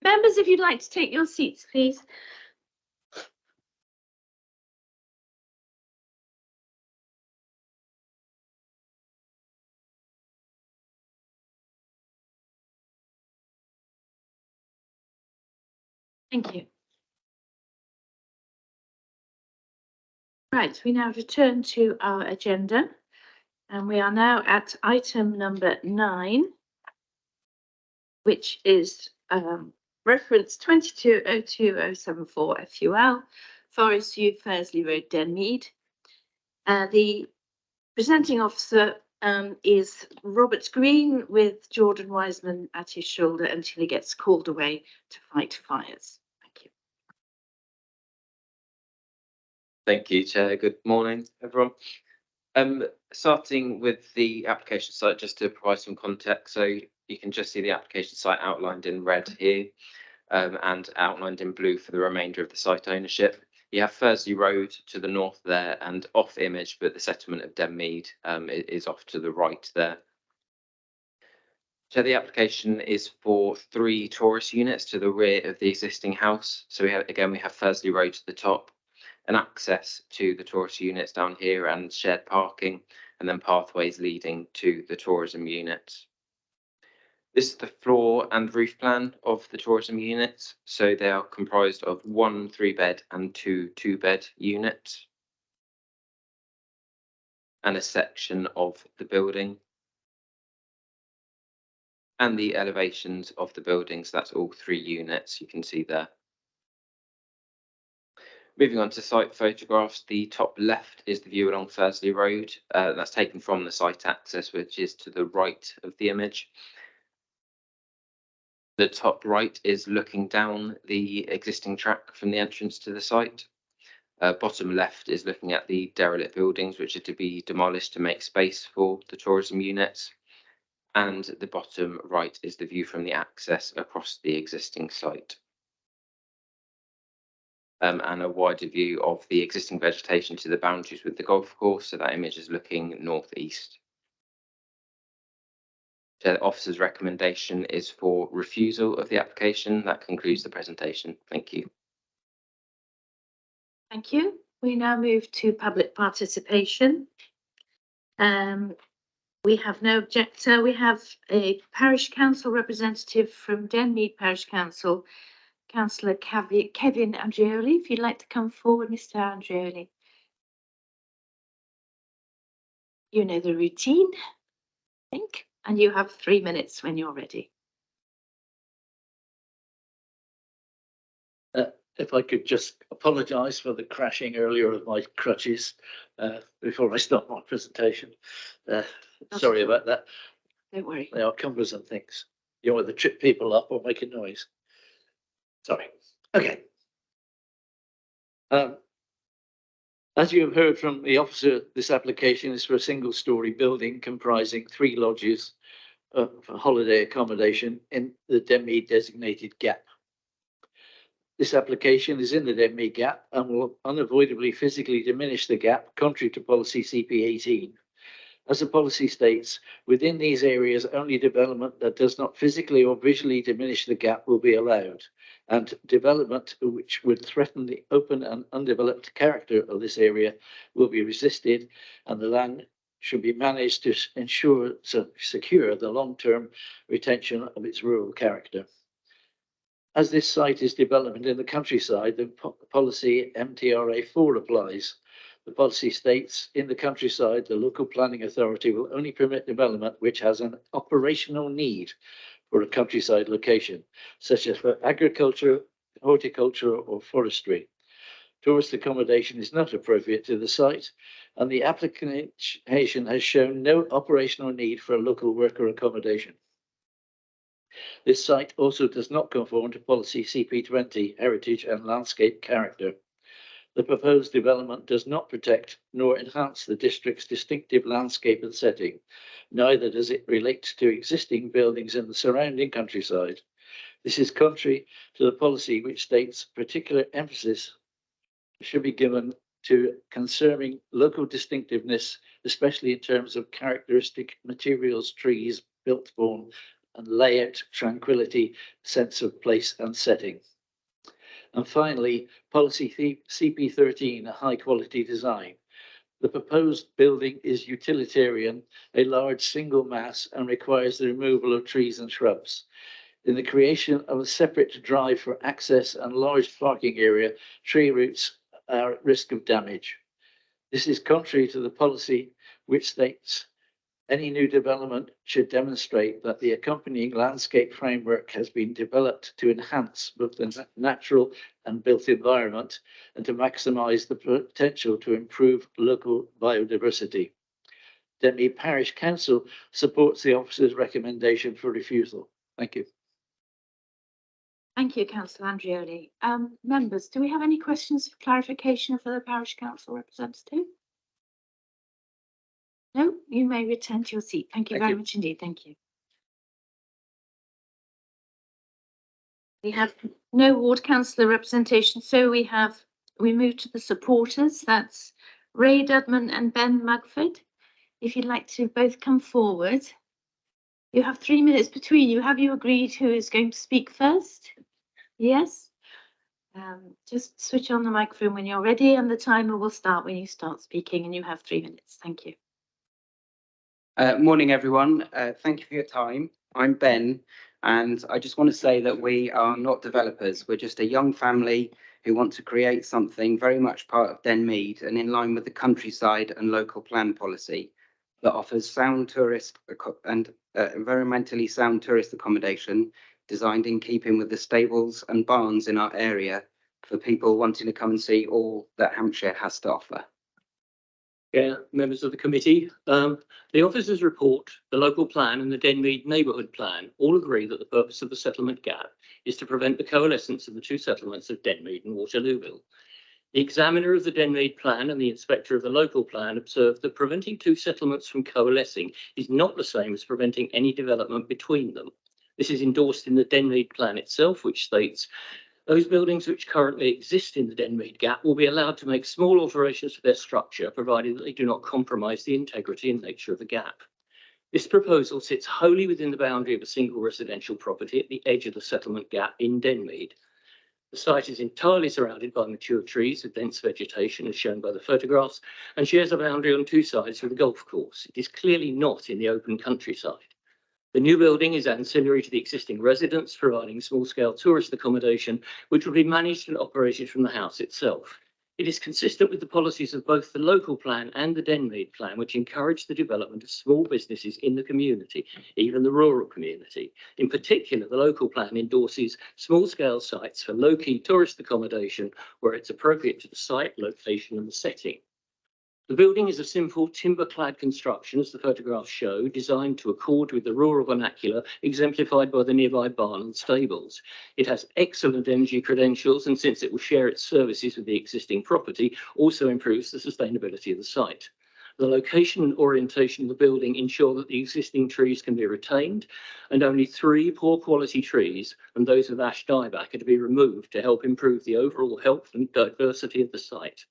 Members, if you'd like to take your seats, please. Thank you. Right, we now return to our agenda, and we are now at item number 9, which is reference 2202-074 FUL, Forest View, Fursley Road, Denmead. The presenting officer is Robert Green, with Jordan Wiseman at his shoulder until he gets called away to fight fires. Thank you. Thank you, Chair. Good morning, everyone. Starting with the application site, just to provide some context, so you can just see the application site outlined in red here, and outlined in blue for the remainder of the site ownership. You have Fursley Road to the north there and off image, but the settlement of Denmead is off to the right there. So the application is for 3 tourist units to the rear of the existing house. So we have Fursley Road to the top, and access to the tourist units down here, and shared parking, and then pathways leading to the tourism units. This is the floor and roof plan of the tourism units. So they are comprised of 1 3-bed and 2 2-bed units, and a section of the building, and the elevations of the buildings. That's all 3 units you can see there. Moving on to site photographs, the top left is the view along Fursley Road. That's taken from the site access, which is to the right of the image. The top right is looking down the existing track from the entrance to the site. Bottom left is looking at the derelict buildings, which are to be demolished to make space for the tourism units. And the bottom right is the view from the access across the existing site. And a wider view of the existing vegetation to the boundaries with the golf course. So that image is looking northeast. So the officer's recommendation is for refusal of the application. That concludes the presentation. Thank you. Thank you. We now move to public participation. We have no objector. We have a parish council representative from Denmead Parish Council, Councillor Kevin Andreoli. If you'd like to come forward, Mr. Andreoli. You know the routine, I think, and you have 3 minutes when you're ready. If I could just apologise for the crashing earlier of my crutches before I start my presentation. Sorry about that. Don't worry. They are cumbersome things. You know, either trip people up or make a noise. Sorry. Okay. As you have heard from the officer, this application is for a single-storey building comprising 3 lodges for holiday accommodation in the Denmead designated gap. This application is in the Denmead gap and will unavoidably physically diminish the gap, contrary to policy CP 18. As the policy states, within these areas, only development that does not physically or visually diminish the gap will be allowed, and development which would threaten the open and undeveloped character of this area will be resisted, and the land should be managed to secure the long-term retention of its rural character. As this site is development in the countryside, the policy MTRA 4 applies. The policy states, in the countryside, the local planning authority will only permit development which has an operational need for a countryside location, such as for agriculture, horticulture, or forestry. Tourist accommodation is not appropriate to the site, and the application has shown no operational need for a local worker accommodation. This site also does not conform to policy CP20, heritage and landscape character. The proposed development does not protect nor enhance the district's distinctive landscape and setting. Neither does it relate to existing buildings in the surrounding countryside. This is contrary to the policy which states particular emphasis should be given to conserving local distinctiveness, especially in terms of characteristic materials, trees, built form, and layout, tranquility, sense of place and setting. And finally, policy CP13, a high quality design. The proposed building is utilitarian, a large single mass, and requires the removal of trees and shrubs. In the creation of a separate drive for access and large parking area, tree roots are at risk of damage. This is contrary to the policy which states any new development should demonstrate that the accompanying landscape framework has been developed to enhance both the natural and built environment and to maximize the potential to improve local biodiversity. Denmead Parish Council supports the officer's recommendation for refusal. Thank you. Thank you, Councillor Andrioli. Members, do we have any questions for clarification for the Parish Council representative? No, you may return to your seat. Thank you very much indeed. Thank you. We have no ward councillor representation, so we move to the supporters. That's Ray Dudman and Ben Mugford. If you'd like to both come forward. You have 3 minutes between you. Have you agreed who is going to speak first? Yes. Just switch on the microphone when you're ready and the timer will start when you start speaking, and you have 3 minutes. Thank you. Morning, everyone. Thank you for your time. I'm Ben, and I just want to say that we are not developers. We're just a young family who want to create something very much part of Denmead and in line with the countryside and local plan policy that offers sound tourist and environmentally sound tourist accommodation designed in keeping with the stables and barns in our area for people wanting to come and see all that Hampshire has to offer. Yeah, members of the committee, the officers' report, the local plan and the Denmead neighbourhood plan all agree that the purpose of the settlement gap is to prevent the coalescence of the two settlements of Denmead and Waterlooville. The examiner of the Denmead plan and the inspector of the local plan observed that preventing two settlements from coalescing is not the same as preventing any development between them. This is endorsed in the Denmead plan itself, which states those buildings which currently exist in the Denmead gap will be allowed to make small alterations to their structure, provided that they do not compromise the integrity and nature of the gap. This proposal sits wholly within the boundary of a single residential property at the edge of the settlement gap in Denmead. The site is entirely surrounded by mature trees with dense vegetation, as shown by the photographs, and shares a boundary on two sides with a golf course. It is clearly not in the open countryside. The new building is ancillary to the existing residence, providing small-scale tourist accommodation, which will be managed and operated from the house itself. It is consistent with the policies of both the local plan and the Denmead plan, which encourage the development of small businesses in the community, even the rural community. In particular, the local plan endorses small-scale sites for low-key tourist accommodation where it's appropriate to the site, location and the setting. The building is a simple timber-clad construction, as the photographs show, designed to accord with the rural vernacular exemplified by the nearby barn and stables. It has excellent energy credentials, and since it will share its services with the existing property, also improves the sustainability of the site. The location and orientation of the building ensure that the existing trees can be retained, and only 3 poor quality trees, and those with ash dieback, are to be removed to help improve the overall health and diversity of the site.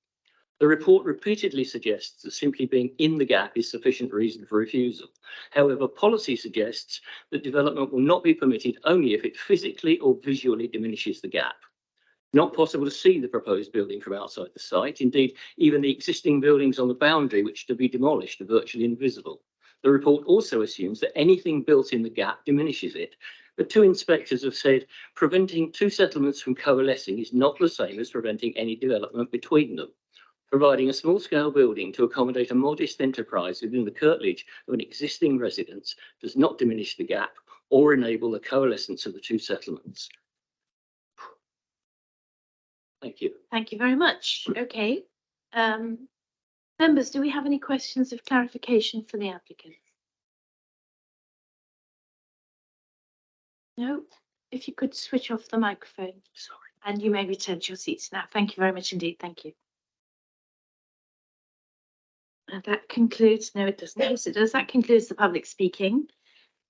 The report repeatedly suggests that simply being in the gap is sufficient reason for refusal. However, policy suggests that development will not be permitted only if it physically or visually diminishes the gap. Not possible to see the proposed building from outside the site. Indeed, even the existing buildings on the boundary which are to be demolished are virtually invisible. The report also assumes that anything built in the gap diminishes it. But 2 inspectors have said preventing two settlements from coalescing is not the same as preventing any development between them. Providing a small-scale building to accommodate a modest enterprise within the curtilage of an existing residence does not diminish the gap or enable the coalescence of the two settlements. Thank you. Thank you very much. Okay. Members, do we have any questions of clarification for the applicant? No? If you could switch off the microphone. Sorry. And you may return to your seats now. Thank you very much indeed. Thank you. And that concludes, no, it doesn't. Yes, it does. That concludes the public speaking.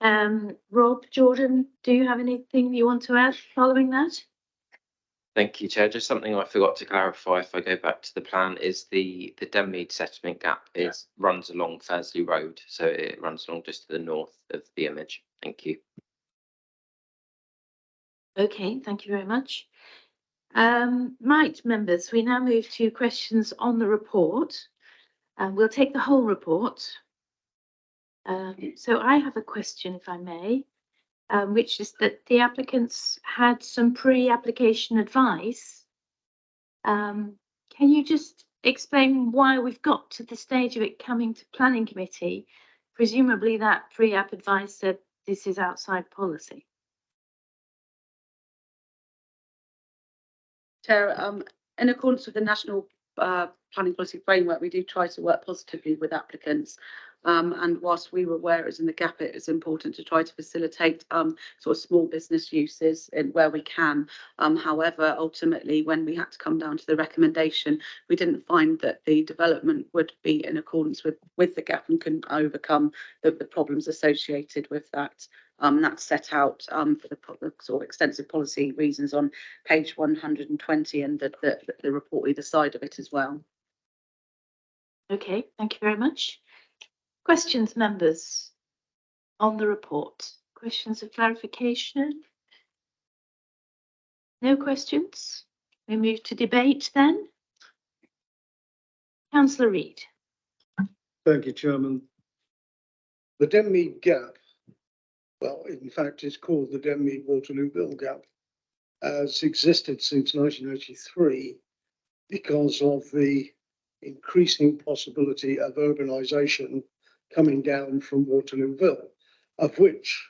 Rob, Jordan, do you have anything you want to add following that? Thank you, Chair. Just something I forgot to clarify if I go back to the plan is the Denmead settlement gap runs along Thursley Road. So it runs along just to the north of the image. Thank you. Okay, thank you very much. Right, members, we now move to questions on the report. We'll take the whole report. So I have a question, if I may, which is that the applicants had some pre-application advice. Can you just explain why we've got to the stage of it coming to planning committee? Presumably that pre-app advice said this is outside policy. Chair, in accordance with the National Planning Policy Framework, we do try to work positively with applicants. And whilst we were aware it was in the gap, it is important to try to facilitate sort of small business uses in where we can. However, ultimately, when we had to come down to the recommendation, we didn't find that the development would be in accordance with the gap and couldn't overcome the problems associated with that. That's set out for the sort of extensive policy reasons on page 120 and the report either side of it as well. Okay, thank you very much. Questions, members, on the report? Questions of clarification? No questions? We move to debate then. Councillor Reid. Thank you, Chairman. The Denmead Gap, well, in fact, it's called the Denmead Waterlooville Gap, has existed since 1983 because of the increasing possibility of urbanisation coming down from Waterlooville, of which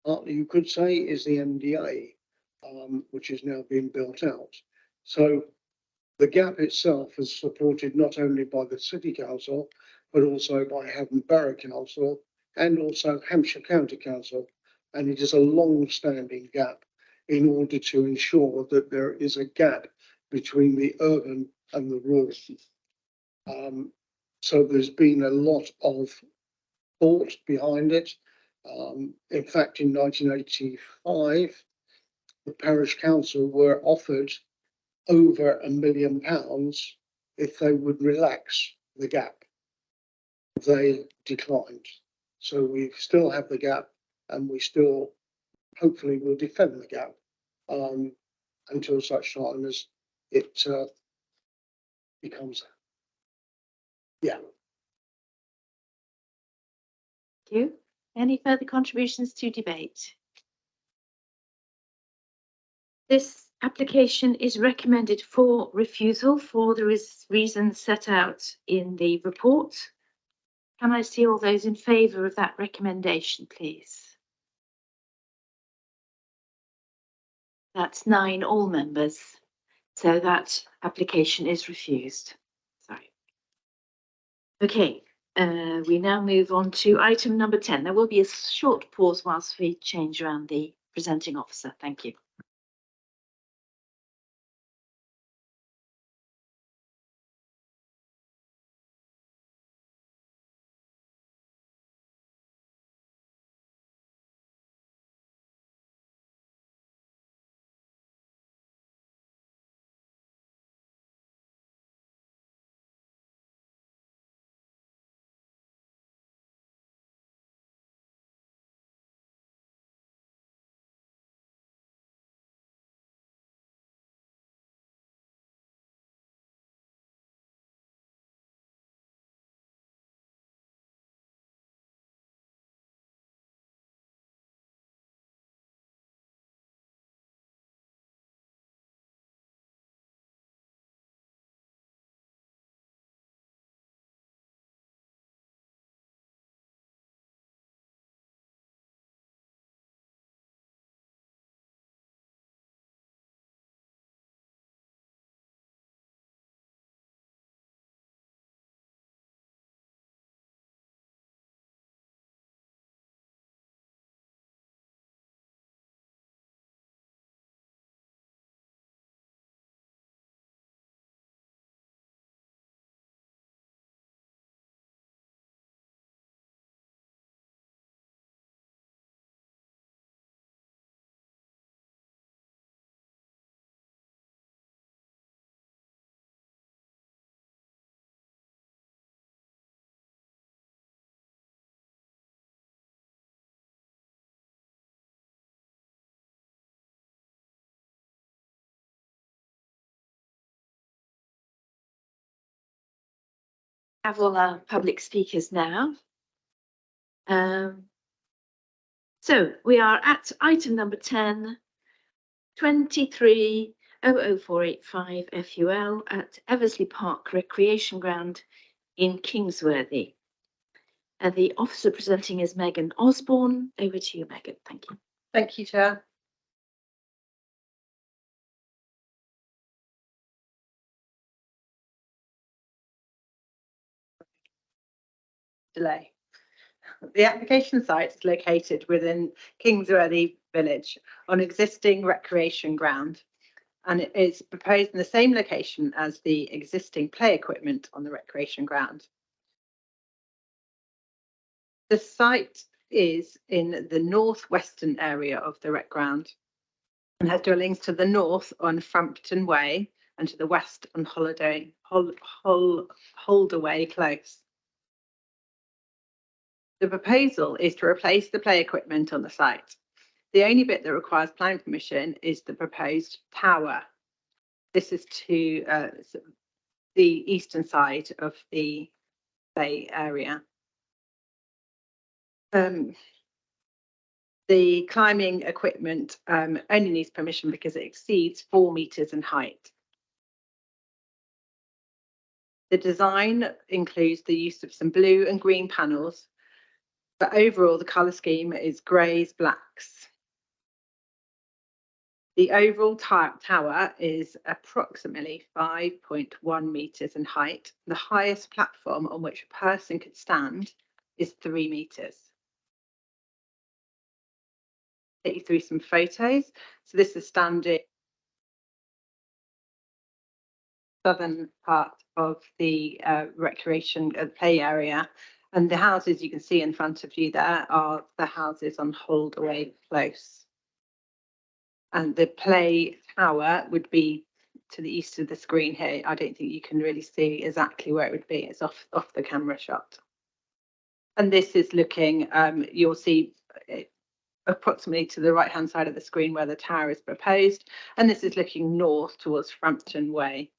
partly you could say is the MDA, which is now being built out. So the gap itself is supported not only by the City Council, but also by Havant Borough Council and also Hampshire County Council. And it is a long-standing gap in order to ensure that there is a gap between the urban and the rural. So there's been a lot of thought behind it. In fact, in 1985, the parish council were offered over £1 million if they would relax the gap. They declined. So we still have the gap and we still hopefully will defend the gap until such time as it becomes, yeah. Thank you. Any further contributions to debate? This application is recommended for refusal for the reasons set out in the report. Can I see all those in favour of that recommendation, please? That's 9, all members. So that application is refused. Sorry. Okay, we now move on to item number 10. There will be a short pause whilst we change around the presenting officer. Thank you. Have all our public speakers now. So we are at item number 10, 23000485 FUL at Eversley Park Recreation Ground in Kingsworthy. And the officer presenting is Megan Osborne. Over to you, Megan. Thank you. Thank you, Chair. Delay. The application site is located within Kingsworthy Village on existing recreation ground, and it is proposed in the same location as the existing play equipment on the recreation ground. The site is in the northwestern area of the rec ground and has dwellings to the north on Frampton Way and to the west on Holdaway Close. The proposal is to replace the play equipment on the site. The only bit that requires planning permission is the proposed tower. This is to the eastern side of the play area. The climbing equipment only needs permission because it exceeds 4 meters in height. The design includes the use of some blue and green panels, but overall the colour scheme is greys, blacks. The overall tower is approximately 5.1 meters in height. The highest platform on which a person could stand is 3 meters. Take you through some photos. So this is standing southern part of the recreation play area, and the houses you can see in front of you there are the houses on Holdaway Close. And the play tower would be to the east of the screen here. I don't think you can really see exactly where it would be. It's off the camera shot. And this is looking, you'll see approximately to the right hand side of the screen where the tower is proposed. And this is looking north towards Frampton Way.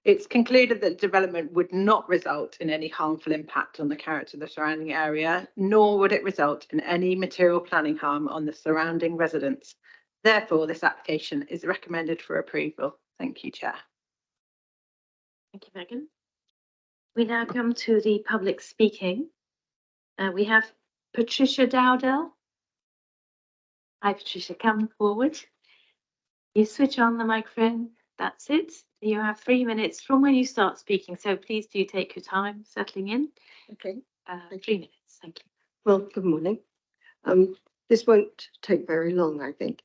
It's concluded that development would not result in any harmful impact on the character of the surrounding area, nor would it result in any material planning harm on the surrounding residents. Therefore, this application is recommended for approval. Thank you, Chair. Thank you, Megan. We now come to the public speaking. We have Patricia Dowdell. Hi, Patricia, come forward. You switch on the microphone. That's it. You have 3 minutes from when you start speaking, so please do take your time settling in. Okay. 3 minutes, thank you. Well, good morning. This won't take very long, I think.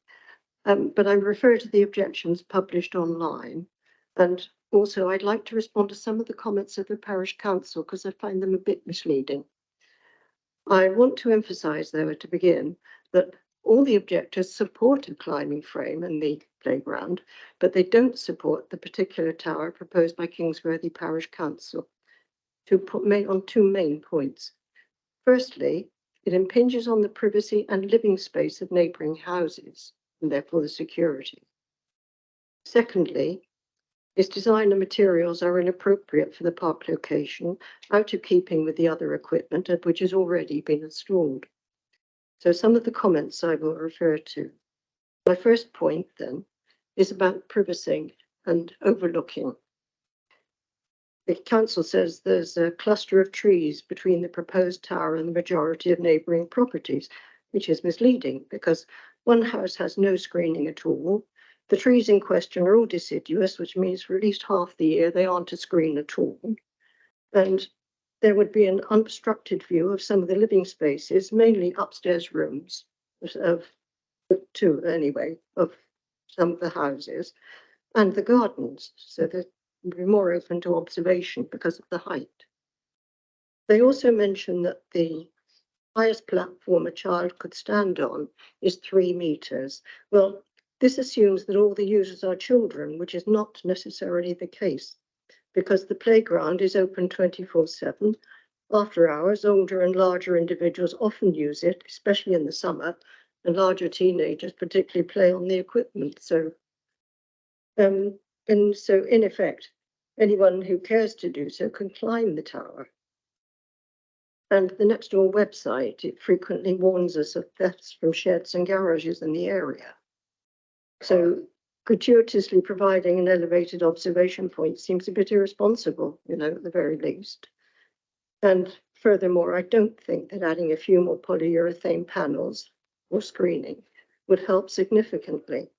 But I refer to the objections published online. And also I'd like to respond to some of the comments of the parish council because I find them a bit misleading. I want to emphasise, though, to begin, that all the objectors support a climbing frame in the playground, but they don't support the particular tower proposed by Kingsworthy Parish Council on 2 main points. Firstly, it impinges on the privacy and living space of neighbouring houses, and therefore the security. Secondly, its design and materials are inappropriate for the park location, out of keeping with the other equipment which has already been installed. So some of the comments I will refer to. My first point then is about privacy and overlooking. The council says there's a cluster of trees between the proposed tower and the majority of neighbouring properties, which is misleading because one house has no screening at all. The trees in question are all deciduous, which means for at least half the year they aren't a screen at all. And there would be an unobstructed view of some of the living spaces, mainly upstairs rooms of 2 anyway, of some of the houses, and the gardens, so that would be more open to observation because of the height. They also mention that the highest platform a child could stand on is 3 meters. Well, this assumes that all the users are children, which is not necessarily the case, because the playground is open 24/7. After hours, older and larger individuals often use it, especially in the summer, and larger teenagers particularly play on the equipment. So And so in effect, anyone who cares to do so can climb the tower. And the Nextdoor website, it frequently warns us of thefts from sheds and garages in the area. So gratuitously providing an elevated observation point seems a bit irresponsible, at the very least. And furthermore, I don't think that adding a few more polyurethane panels or screening would help significantly.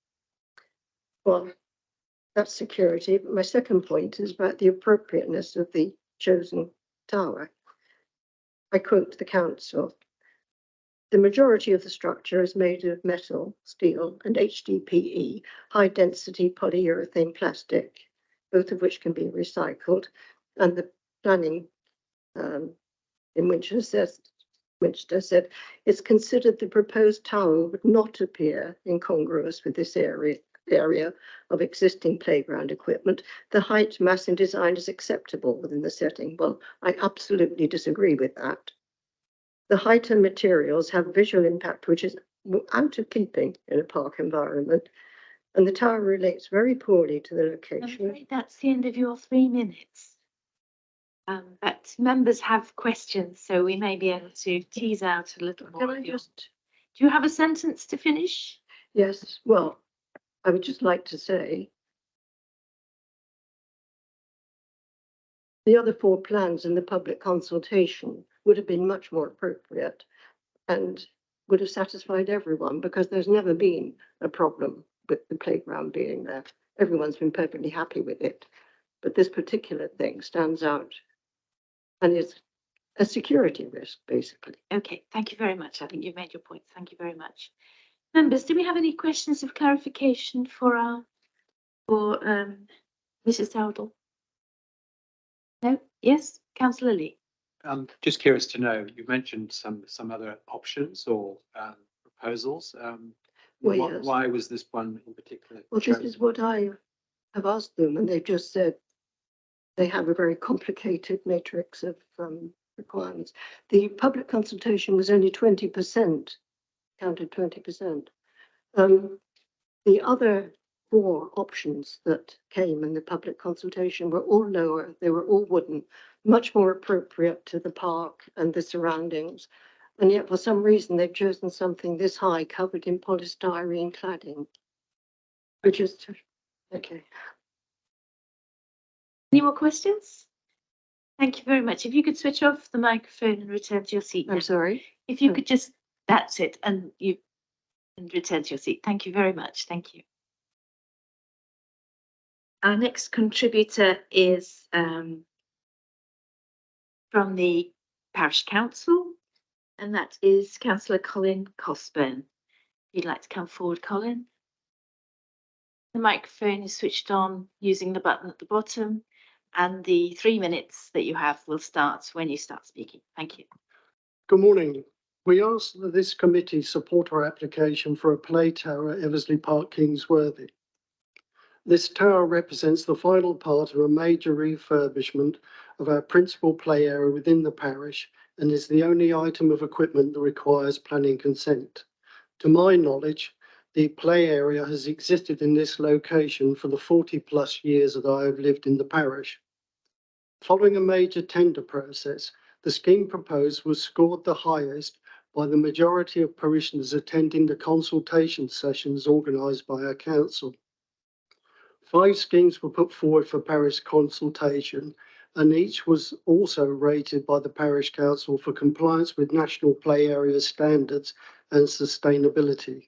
Well, that's security, but my second point is about the appropriateness of the chosen tower. I quote the council: "The majority of the structure is made of metal, steel, and HDPE, high-density polyurethane plastic, both of which can be recycled, and the planning in Winchester said it's considered the proposed tower would not appear incongruous with this area of existing playground equipment. The height, mass, and design is acceptable within the setting." Well, I absolutely disagree with that. The height and materials have visual impact which is out of keeping in a park environment, and the tower relates very poorly to the I'm location. afraid that's the end of your 3 minutes. But members have questions, so we may be able to tease out a little more. Can I just? Do you have a sentence to finish? Yes, well, I would just like to say the other 4 plans in the public consultation would have been much more appropriate and would have satisfied everyone, because there's never been a problem with the playground being there. Everyone's been perfectly happy with it. But this particular thing stands out and is a security risk, basically. Okay, thank you very much. I think you've made your point. Thank you very much. Members, do we have any questions of clarification for Mrs. Dowdall? No? Yes, Councillor Lee. I'm just curious to know, you mentioned some other options or proposals. Well, yes. Why was this one in particular Well, this chosen? is what I have asked them, and they've just said they have a very complicated matrix of requirements. The public consultation was only 20%, counted 20%. The other 4 options that came in the public consultation were all lower. They were all wooden, much more appropriate to the park and the surroundings. And yet, for some reason, they've chosen something this high, covered in polystyrene cladding, which is okay. Any more questions? Thank you very much. If you could switch off the microphone and return to your seat. I'm sorry. If you could just, that's it, and return to your seat. Thank you very much. Thank you. Our next contributor is from the Parish Council, and that is Councillor Colin Cosburn. If you'd like to come forward, Colin. The microphone is switched on using the button at the bottom, and the 3 minutes that you have will start when you start speaking. Thank you. Good morning. We ask that this committee support our application for a play tower at Eversley Park, Kingsworthy. This tower represents the final part of a major refurbishment of our principal play area within the parish and is the only item of equipment that requires planning consent. To my knowledge, the play area has existed in this location for the 40+ years that I have lived in the parish. Following a major tender process, the scheme proposed was scored the highest by the majority of parishioners attending the consultation sessions organised by our council. 5 schemes were put forward for parish consultation, and each was also rated by the parish council for compliance with national play area standards and sustainability.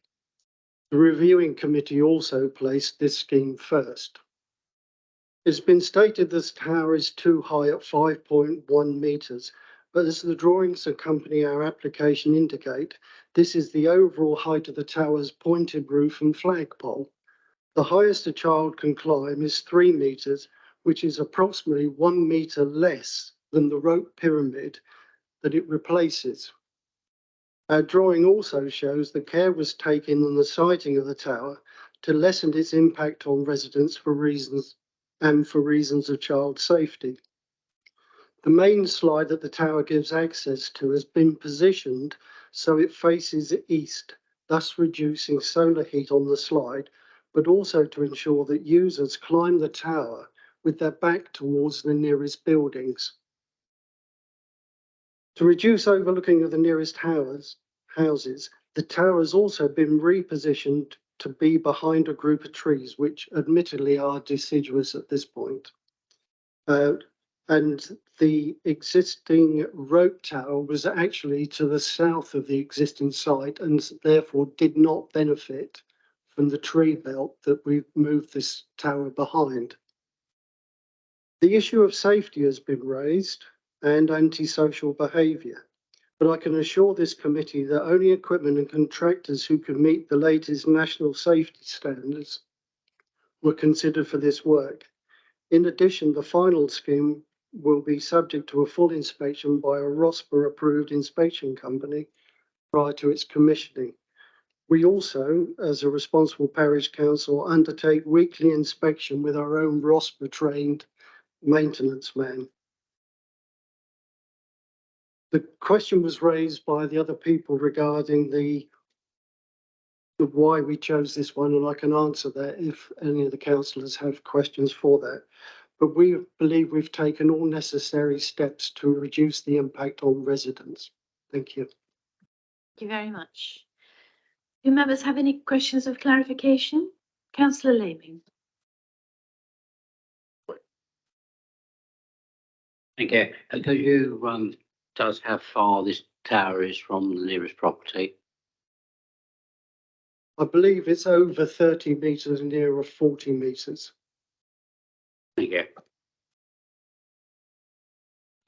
The reviewing committee also placed this scheme first. It's been stated this tower is too high at 5.1 metres, but as the drawings accompany our application indicate, this is the overall height of the tower's pointed roof and flagpole. The highest a child can climb is 3 metres, which is approximately 1 metre less than the rope pyramid that it replaces. Our drawing also shows that care was taken on the siting of the tower to lessen its impact on residents for reasons of child safety. The main slide that the tower gives access to has been positioned so it faces east, thus reducing solar heat on the slide, but also to ensure that users climb the tower with their back towards the nearest buildings. To reduce overlooking of the nearest houses, the tower has also been repositioned to be behind a group of trees, which admittedly are deciduous at this point. And the existing rope tower was actually to the south of the existing site and therefore did not benefit from the tree belt that we've moved this tower behind. The issue of safety has been raised and antisocial behaviour. But I can assure this committee that only equipment and contractors who can meet the latest national safety standards were considered for this work. In addition, the final scheme will be subject to a full inspection by a ROSPA approved inspection company prior to its commissioning. We also, as a responsible parish council, undertake weekly inspection with our own ROSPA trained maintenance man. The question was raised by the other people regarding the why we chose this one, and I can answer that if any of the councillors have questions for that. But we believe we've taken all necessary steps to reduce the impact on residents. Thank you. Thank you very much. Do members have any questions of clarification? Councillor Laming. Thank you. Could you tell us how far this tower is from the nearest property? I believe it's over 30 metres, nearer 40 metres. Thank you.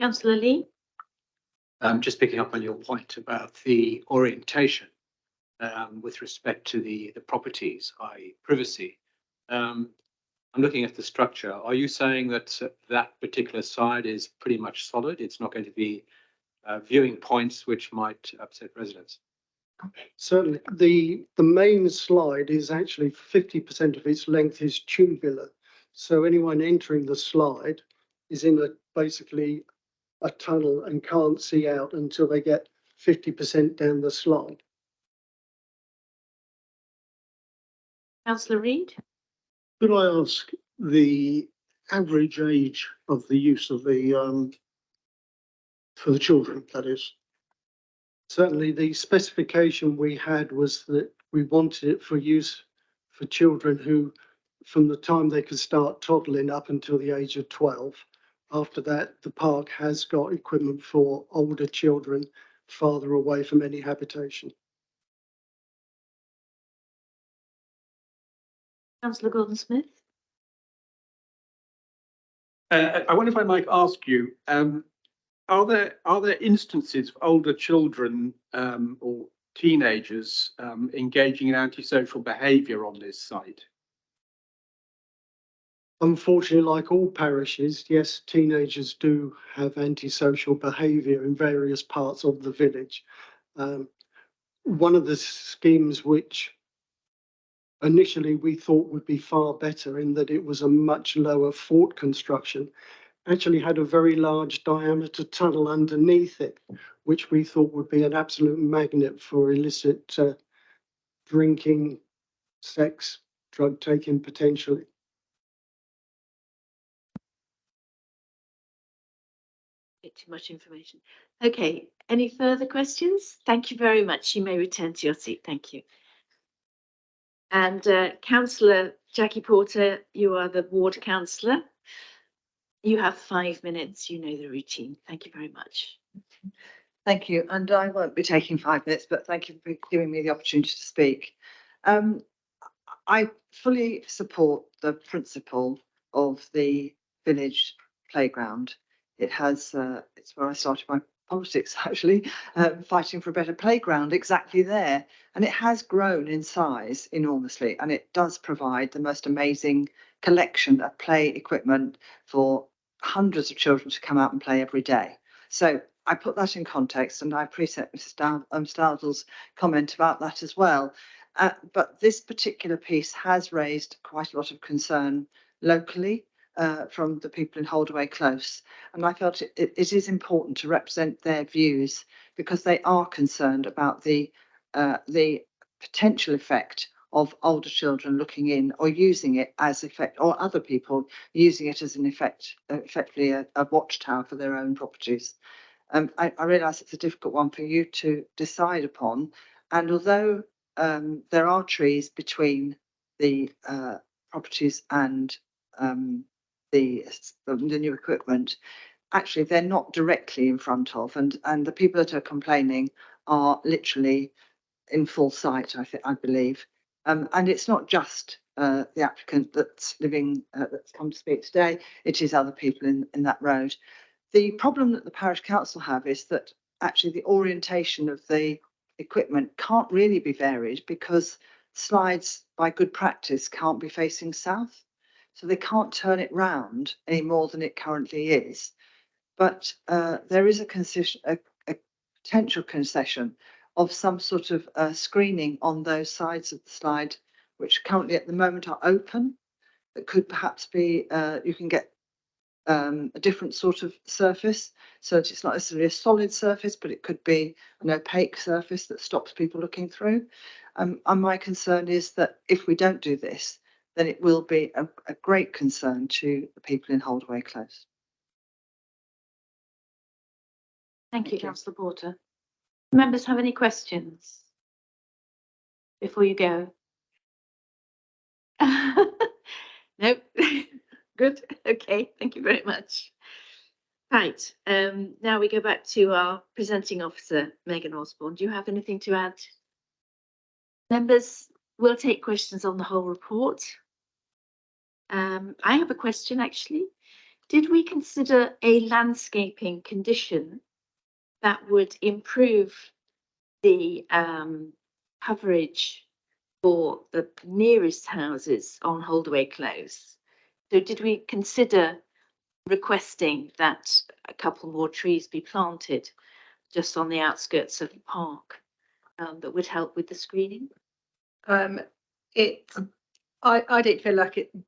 Councillor Lee. Just picking up on your point about the orientation with respect to the properties, i.e. privacy. I'm looking at the structure. Are you saying that that particular side is pretty much solid? It's not going to be viewing points which might upset residents? Certainly, the main slide is actually 50% of its length is tubular. So anyone entering the slide is in basically a tunnel and can't see out until they get 50% down the slide. Councillor Reid. Could I ask the average age of the use of the for the children, that is? Certainly the specification we had was that we wanted it for use for children who, from the time they could start toddling up until the age of 12. After that, the park has got equipment for older children farther away from any habitation. Councillor Gordon-Smith. I wonder if I might ask you, are there instances of older children or teenagers engaging in antisocial behaviour on this site? Unfortunately, like all parishes, yes, teenagers do have antisocial behaviour in various parts of the village. One of the schemes which initially we thought would be far better in that it was a much lower fort construction actually had a very large diameter tunnel underneath it, which we thought would be an absolute magnet for illicit drinking, sex, drug taking potentially. Bit too much information. Okay, any further questions? Thank you very much. You may return to your seat. Thank you. And Councillor Jackie Porter, you are the ward councillor. You have 5 minutes. You know the routine. Thank you very much. Thank you. And I won't be taking 5 minutes, but thank you for giving me the opportunity to speak. I fully support the principle of the village playground. It has, it's where I started my politics actually, fighting for a better playground exactly there. And it has grown in size enormously, and it does provide the most amazing collection of play equipment for hundreds of children to come out and play every day. So I put that in context, and I appreciate Mrs. Stousel's comment about that as well. But this particular piece has raised quite a lot of concern locally from the people in Holdaway Close. And I felt it is important to represent their views because they are concerned about the potential effect of older children looking in or using it as or other people using it as effectively a watchtower for their own properties. I realise it's a difficult one for you to decide upon, and although there are trees between the properties and the new equipment, actually they're not directly in front of, and the people that are complaining are literally in full sight, I believe. And it's not just the applicant that's come to speak today, it is other people in that road. The problem that the parish council have is that actually the orientation of the equipment can't really be varied because slides by good practice can't be facing south. So they can't turn it round any more than it currently is. But there is a potential concession of some sort of screening on those sides of the slide, which currently at the moment are open. That could perhaps be, you can get a different sort of surface, so that it's not necessarily a solid surface, but it could be an opaque surface that stops people looking through. And my concern is that if we don't do this, then it will be a great concern to the people in Holdaway Close. Thank you, Councillor Porter. Members have any questions before you go? Nope. Good. Okay. Thank you very much. Right. Now we go back to our presenting officer, Megan Osborne. Do you have anything to add? Members will take questions on the whole report. I have a question actually. Did we consider a landscaping condition that would improve the coverage for the nearest houses on Holdaway Close? So did we consider requesting that a couple more trees be planted just on the outskirts of the park that would help with the screening? I don't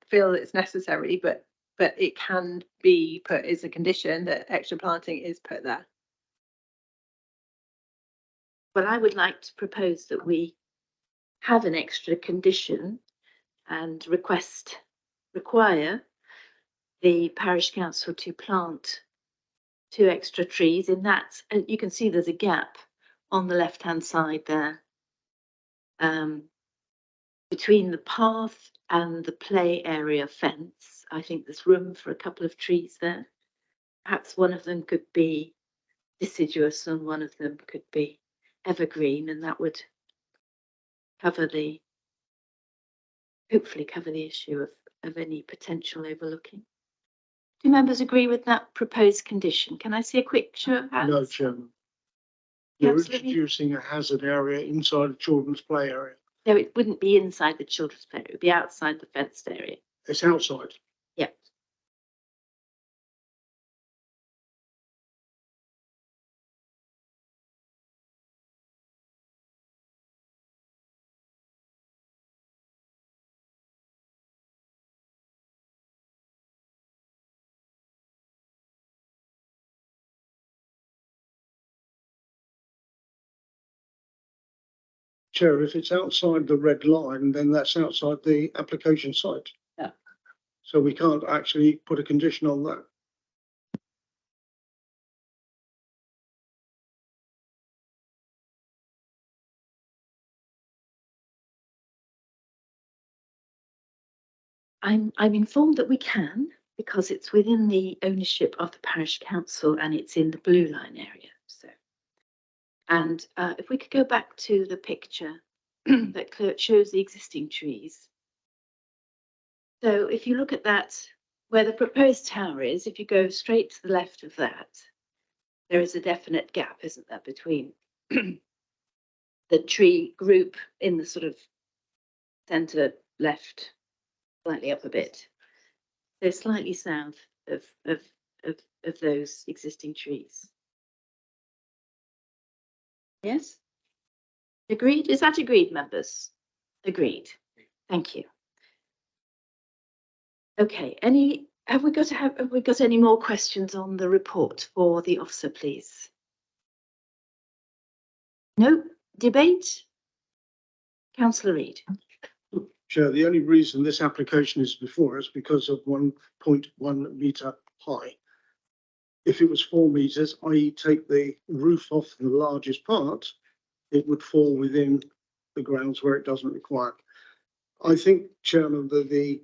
feel it's necessary, but it can be put as a condition that extra planting is put there. Well, I would like to propose that we have an extra condition and require the parish council to plant 2 extra trees in that, and you can see there's a gap on the left hand side there between the path and the play area fence. I think there's room for a couple of trees there. Perhaps one of them could be deciduous and one of them could be evergreen, and that would hopefully cover the issue of any potential overlooking. Do members agree with that proposed condition? Can I see a quick show of hands? No, Chairman. You're Councillor Reid? introducing a hazard area inside a children's play area. No, it wouldn't be inside the children's play, it would be outside the fenced area. It's outside. Yeah. Chair, if it's outside the red line, then that's outside the application site. Yeah. So we can't actually put a condition on that. I'm informed that we can, because it's within the ownership of the parish council and it's in the blue line area. So, and if we could go back to the picture that shows the existing trees. So if you look at that, where the proposed tower is, if you go straight to the left of that, there is a definite gap, isn't there, between the tree group in the sort of centre left, slightly up a bit. So slightly south of those existing trees. Yes? Agreed? Is that agreed, members? Agreed. Thank you. Okay, have we got any more questions on the report for the officer, please? No? Debate? Councillor Reid. Chair, the only reason this application is before us because of 1.1 metre high. If it was 4 metres, i.e. take the roof off the largest part, it would fall within the grounds where it doesn't require. I think, Chairman, that the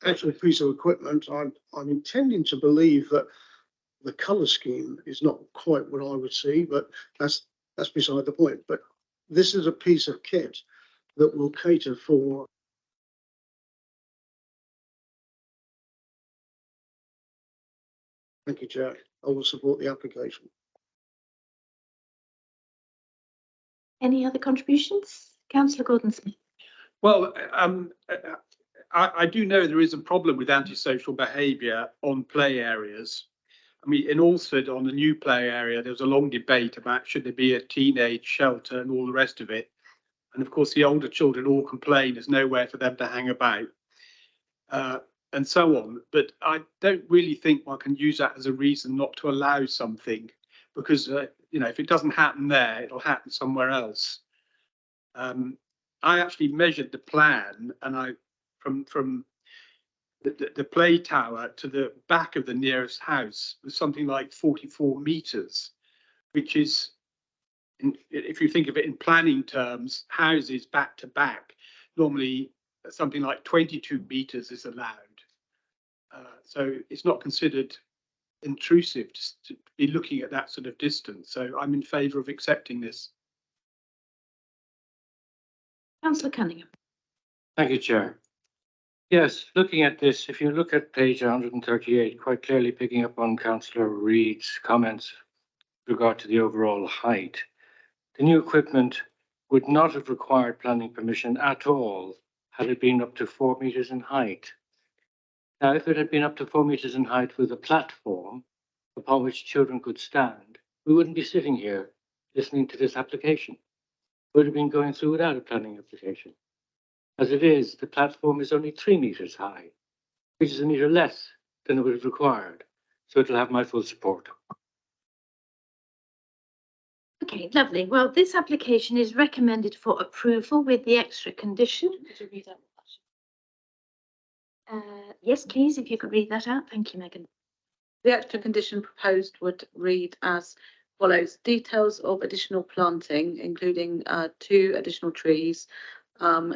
actual piece of equipment, I'm intending to believe that the colour scheme is not quite what I would see, but that's beside the point. But this is a piece of kit that will cater for. Thank you, Chair. I will support the application. Any other contributions? Councillor Gordon Smith. Well, I do know there is a problem with antisocial behaviour on play areas. I mean, in Alsford, on the new play area, there was a long debate about should there be a teenage shelter and all the rest of it. And of course, the older children all complain there's nowhere for them to hang about, and so on. But I don't really think one can use that as a reason not to allow something, because you know, if it doesn't happen there, it'll happen somewhere else. I actually measured the plan, and from the play tower to the back of the nearest house was something like 44 meters, which is, if you think of it in planning terms, houses back to back, normally something like 22 meters is allowed. So it's not considered intrusive to be looking at that sort of distance. So I'm in favour of accepting this. Councillor Cunningham. Thank you, Chair. Yes, looking at this, if you look at page 138, quite clearly picking up on Councillor Reid's comments with regard to the overall height, the new equipment would not have required planning permission at all had it been up to 4 meters in height. Now, if it had been up to 4 meters in height with a platform upon which children could stand, we wouldn't be sitting here listening to this application. We would have been going through without a planning application. As it is, the platform is only 3 meters high, which is a meter less than it would have required. So it'll have my full support. Okay, lovely. Well, this application is recommended for approval with the extra condition. Could you read that? Yes, please, if you could read that out. Thank you, Megan. The extra condition proposed would read as follows: details of additional planting, including 2 additional trees,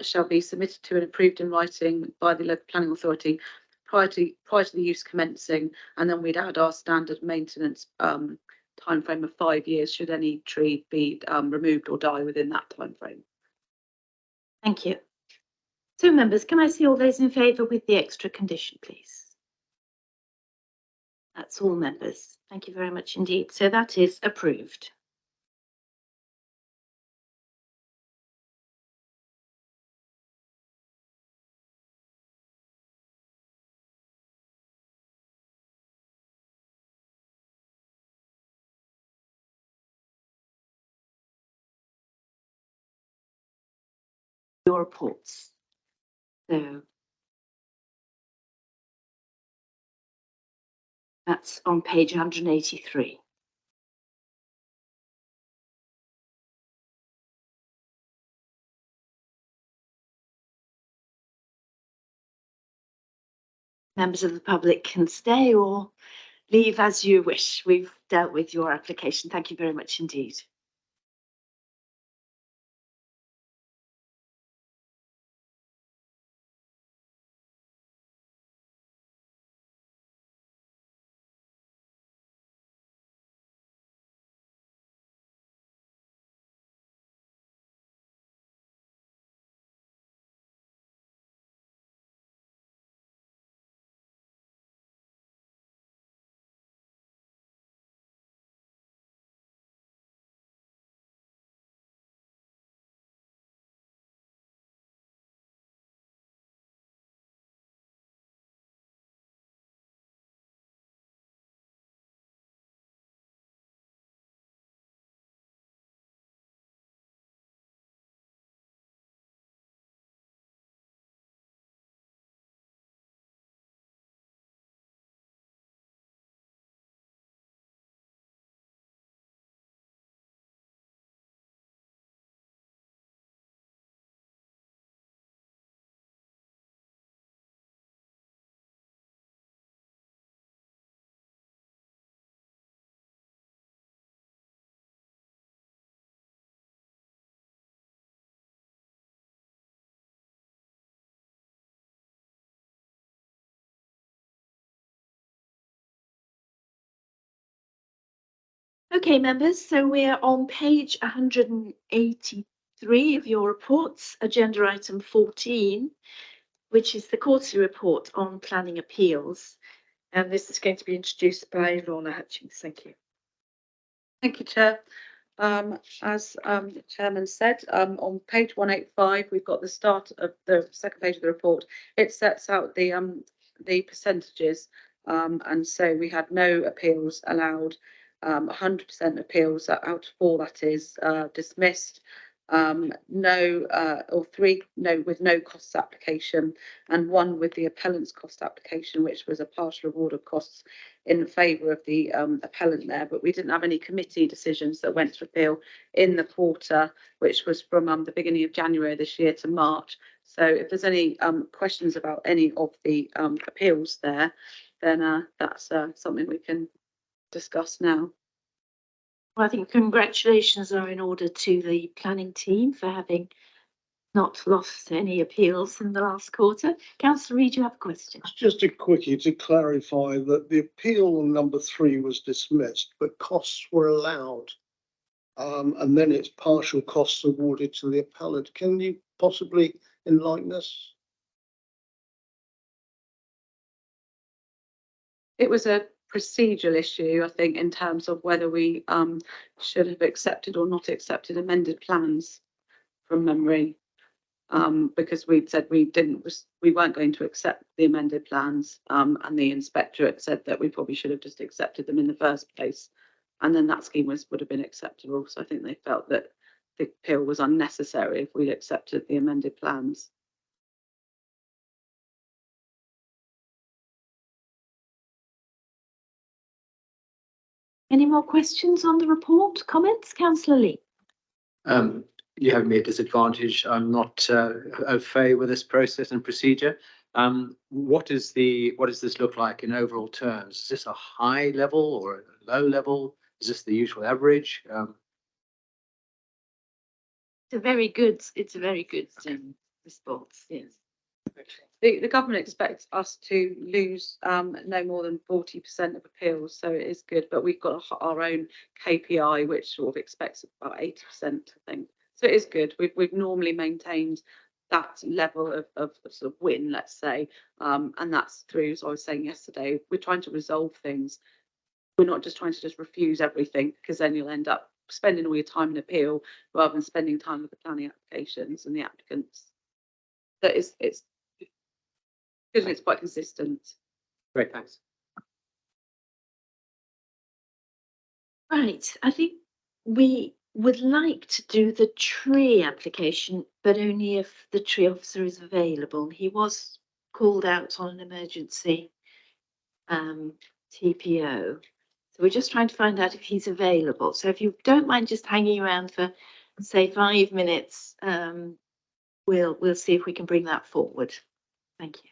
shall be submitted to and approved in writing by the local planning authority prior to the use commencing, and then we'd add our standard maintenance timeframe of 5 years should any tree be removed or die within that timeframe. Thank you. So, members, can I see all those in favour with the extra condition, please? That's all members. Thank you very much indeed. So that is approved. Your reports. So that's on page 183. Members of the public can stay or leave as you wish. We've dealt with your application. Thank you very much indeed. Okay, members, so we're on page 183 of your reports, agenda item 14, which is the quarterly report on planning appeals. And this is going to be introduced by Lorna Hutchings. Thank you. Thank you, Chair. As the Chairman said, on page 185, we've got the start of the second page of the report. It sets out the percentages, and so we had no appeals allowed, 100% appeals out of 4, that is, dismissed, or 3 no with no costs application, and 1 with the appellant's cost application, which was a partial award of costs in favour of the appellant there. But we didn't have any committee decisions that went to appeal in the quarter, which was from the beginning of January this year to March. So if there's any questions about any of the appeals there, then that's something we can discuss now. Well, I think congratulations are in order to the planning team for having not lost any appeals in the last quarter. Councillor Reid, you have a question. Just a quickie to clarify that the appeal on number 3 was dismissed, but costs were allowed. And then it's partial costs awarded to the appellant. Can you possibly enlighten us? It was a procedural issue, I think, in terms of whether we should have accepted or not accepted amended plans from memory. Because we'd said we weren't going to accept the amended plans, and the inspectorate said that we probably should have just accepted them in the first place, and then that scheme would have been acceptable. So I think they felt that the appeal was unnecessary if we'd accepted the amended plans. Any more questions on the report? Comments? Councillor Lee. You have me at disadvantage. I'm not au fait with this process and procedure. What does this look like in overall terms? Is this a high level or a low level? Is this the usual average? It's a very good response. Yes. The government expects us to lose no more than 40% of appeals, so it is good. But we've got our own KPI, which sort of expects about 80%, I think. So it is good. We've normally maintained that level of sort of win, let's say, and that's through, as I was saying yesterday, we're trying to resolve things. We're not just trying to just refuse everything, because then you'll end up spending all your time in appeal rather than spending time with the planning applications and the applicants. That is, it's good and it's quite consistent. Great, thanks. Right, I think we would like to do the tree application, but only if the tree officer is available. He was called out on an emergency TPO. So we're just trying to find out if he's available. So if you don't mind just hanging around for, say, 5 minutes, we'll see if we can bring that forward. Thank you.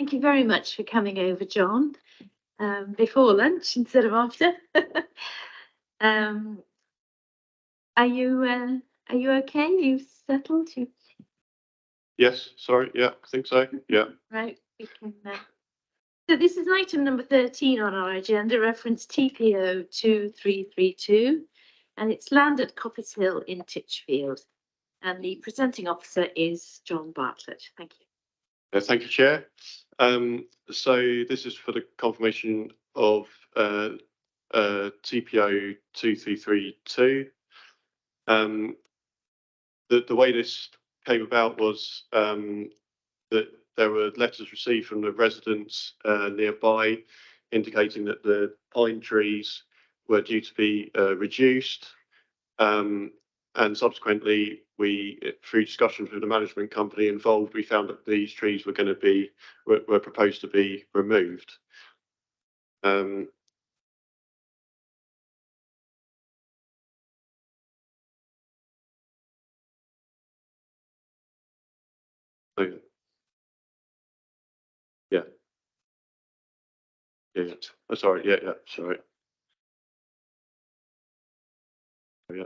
Thank you very much for coming over, John, before lunch instead of after. Um, are you okay? You settled? You Yes, sorry, yeah, I think so, yeah. right? We can. So this is item number 13 on our agenda, reference TPO 2332, and it's land at Coppers Hill in Titchfield. And the presenting officer is John Bartlett. Thank you. Thank you, Chair. So this is for the confirmation of TPO 2332. The way this came about was that there were letters received from the residents nearby indicating that the pine trees were due to be reduced. And subsequently, through discussions with the management company involved, we found that these trees were were proposed to be removed. So yeah. Yeah. Oh, sorry. Yeah. Sorry. Yeah.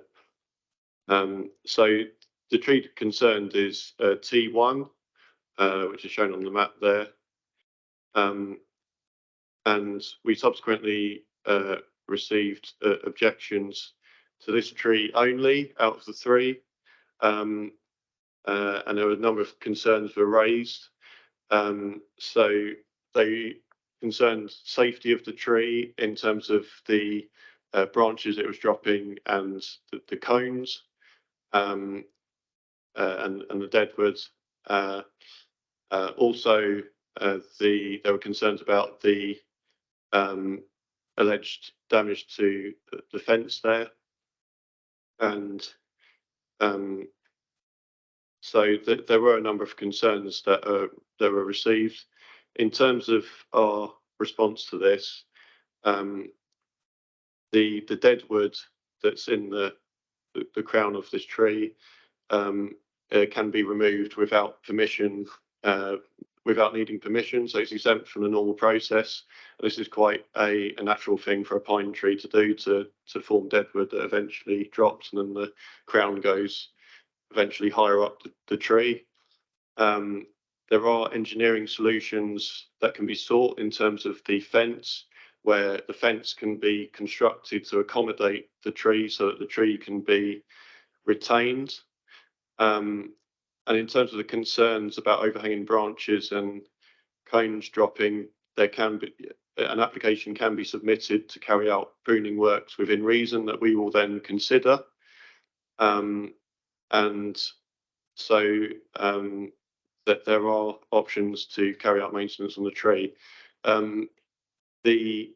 So the tree concerned is T1, which is shown on the map there. And we subsequently received objections to this tree only out of the three. And there were a number of concerns were raised. So they concerned safety of the tree in terms of the branches it was dropping and the cones and the deadwood. Also, there were concerns about the alleged damage to the fence there, and so there were a number of concerns that were received. In terms of our response to this, the deadwood that's in the crown of this tree can be removed without permission, without needing permission. So it's exempt from the normal process. This is quite a natural thing for a pine tree to do to form deadwood that eventually drops, and then the crown goes eventually higher up the tree. There are engineering solutions that can be sought in terms of the fence, where the fence can be constructed to accommodate the tree so that the tree can be retained. And in terms of the concerns about overhanging branches and cones dropping, there can be an application can be submitted to carry out pruning works within reason that we will then consider. And so that there are options to carry out maintenance on the tree. The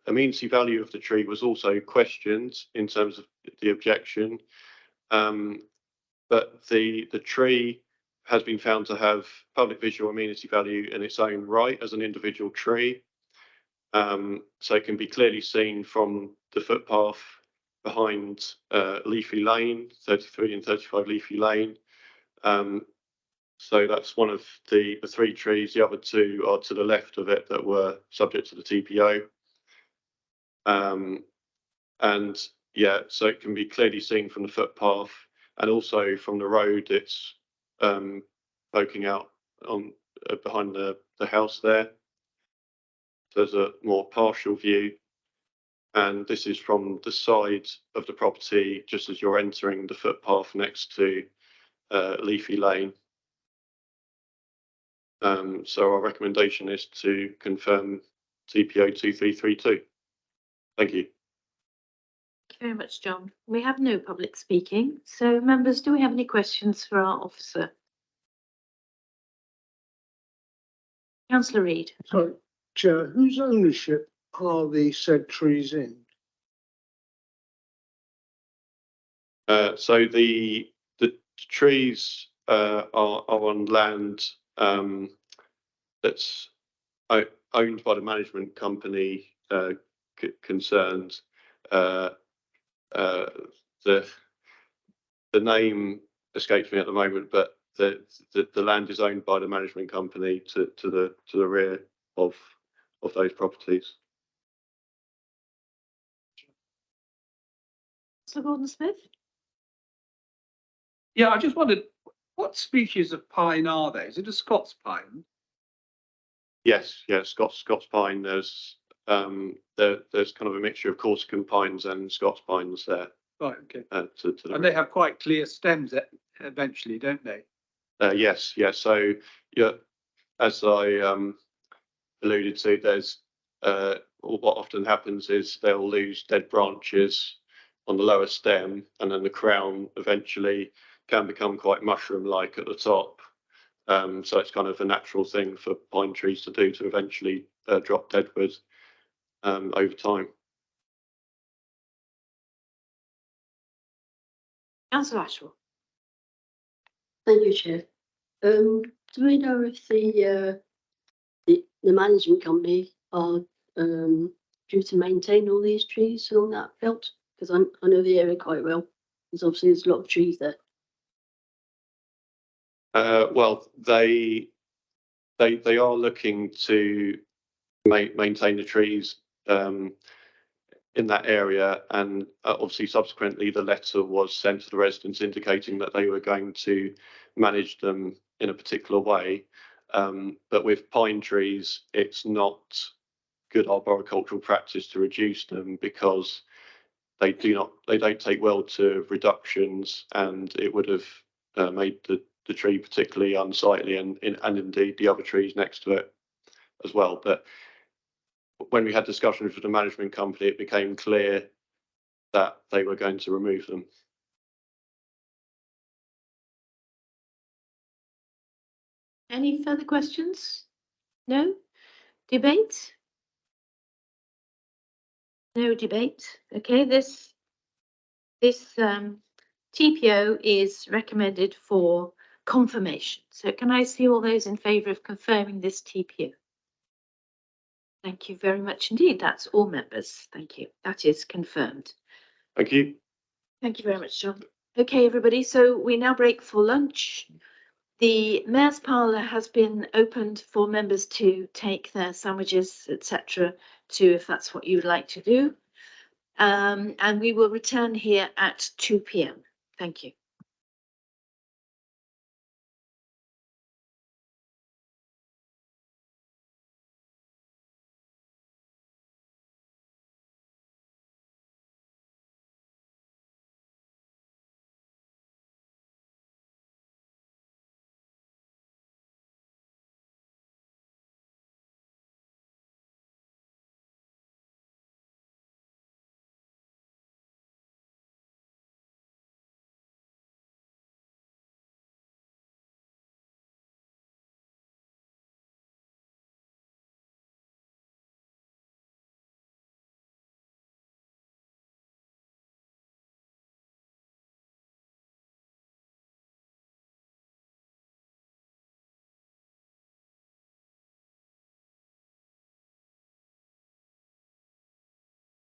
amenity value of the tree was also questioned in terms of the objection, but the tree has been found to have public visual amenity value in its own right as an individual tree. So it can be clearly seen from the footpath behind Leafy Lane, 33 and 35 Leafy Lane. So that's one of the three trees. The other two are to the left of it that were subject to the TPO. And yeah, so it can be clearly seen from the footpath and also from the road. It's poking out on behind the house there. So there's a more partial view. And this is from the side of the property, just as you're entering the footpath next to Leafy Lane. So our recommendation is to confirm TPO 2332. Thank you. Thank you very much, John. We have no public speaking. So members, do we have any questions for our officer? Councillor Reid. So, Chair, whose ownership are the said trees in? So the trees are on land that's owned by the management company concerned. The name escapes me at the moment, but the land is owned by the management company to the rear of those properties. Councillor Gordon-Smith? Yeah, I just wondered, what species of pine are they? Is it a Scots pine? Yes, Scots pine. There's kind of a mixture of Corsican pines and Scots pines there. Right, okay. To the And they have quite clear stems eventually, don't they? yes. So yeah, as I alluded to, there's what often happens is they'll lose dead branches on the lower stem, and then the crown eventually can become quite mushroom-like at the top. So it's kind of a natural thing for pine trees to do, to eventually drop deadwood over time. Councillor Ashwell? Thank you, Chair. Do we know if the management company are due to maintain all these trees along that belt? Because I know the area quite well. There's a lot of trees there. Well, they are looking to maintain the trees in that area, and obviously subsequently the letter was sent to the residents indicating that they were going to manage them in a particular way. But with pine trees, it's not good arboricultural practice to reduce them, because they don't take well to reductions, and it would have made the tree particularly unsightly, and indeed the other trees next to it as well. But when we had discussions with the management company, it became clear that they were going to remove them. Any further questions? No? Debate? No debate. Okay, this TPO is recommended for confirmation. So can I see all those in favour of confirming this TPO? Thank you very much indeed. That's all members. Thank you. That is confirmed. Thank you. Thank you very much, John. Okay, everybody. So we now break for lunch. The Mayor's Parlour has been opened for members to take their sandwiches, etc., to, if that's what you would like to do. And we will return here at 2 p.m. Thank you.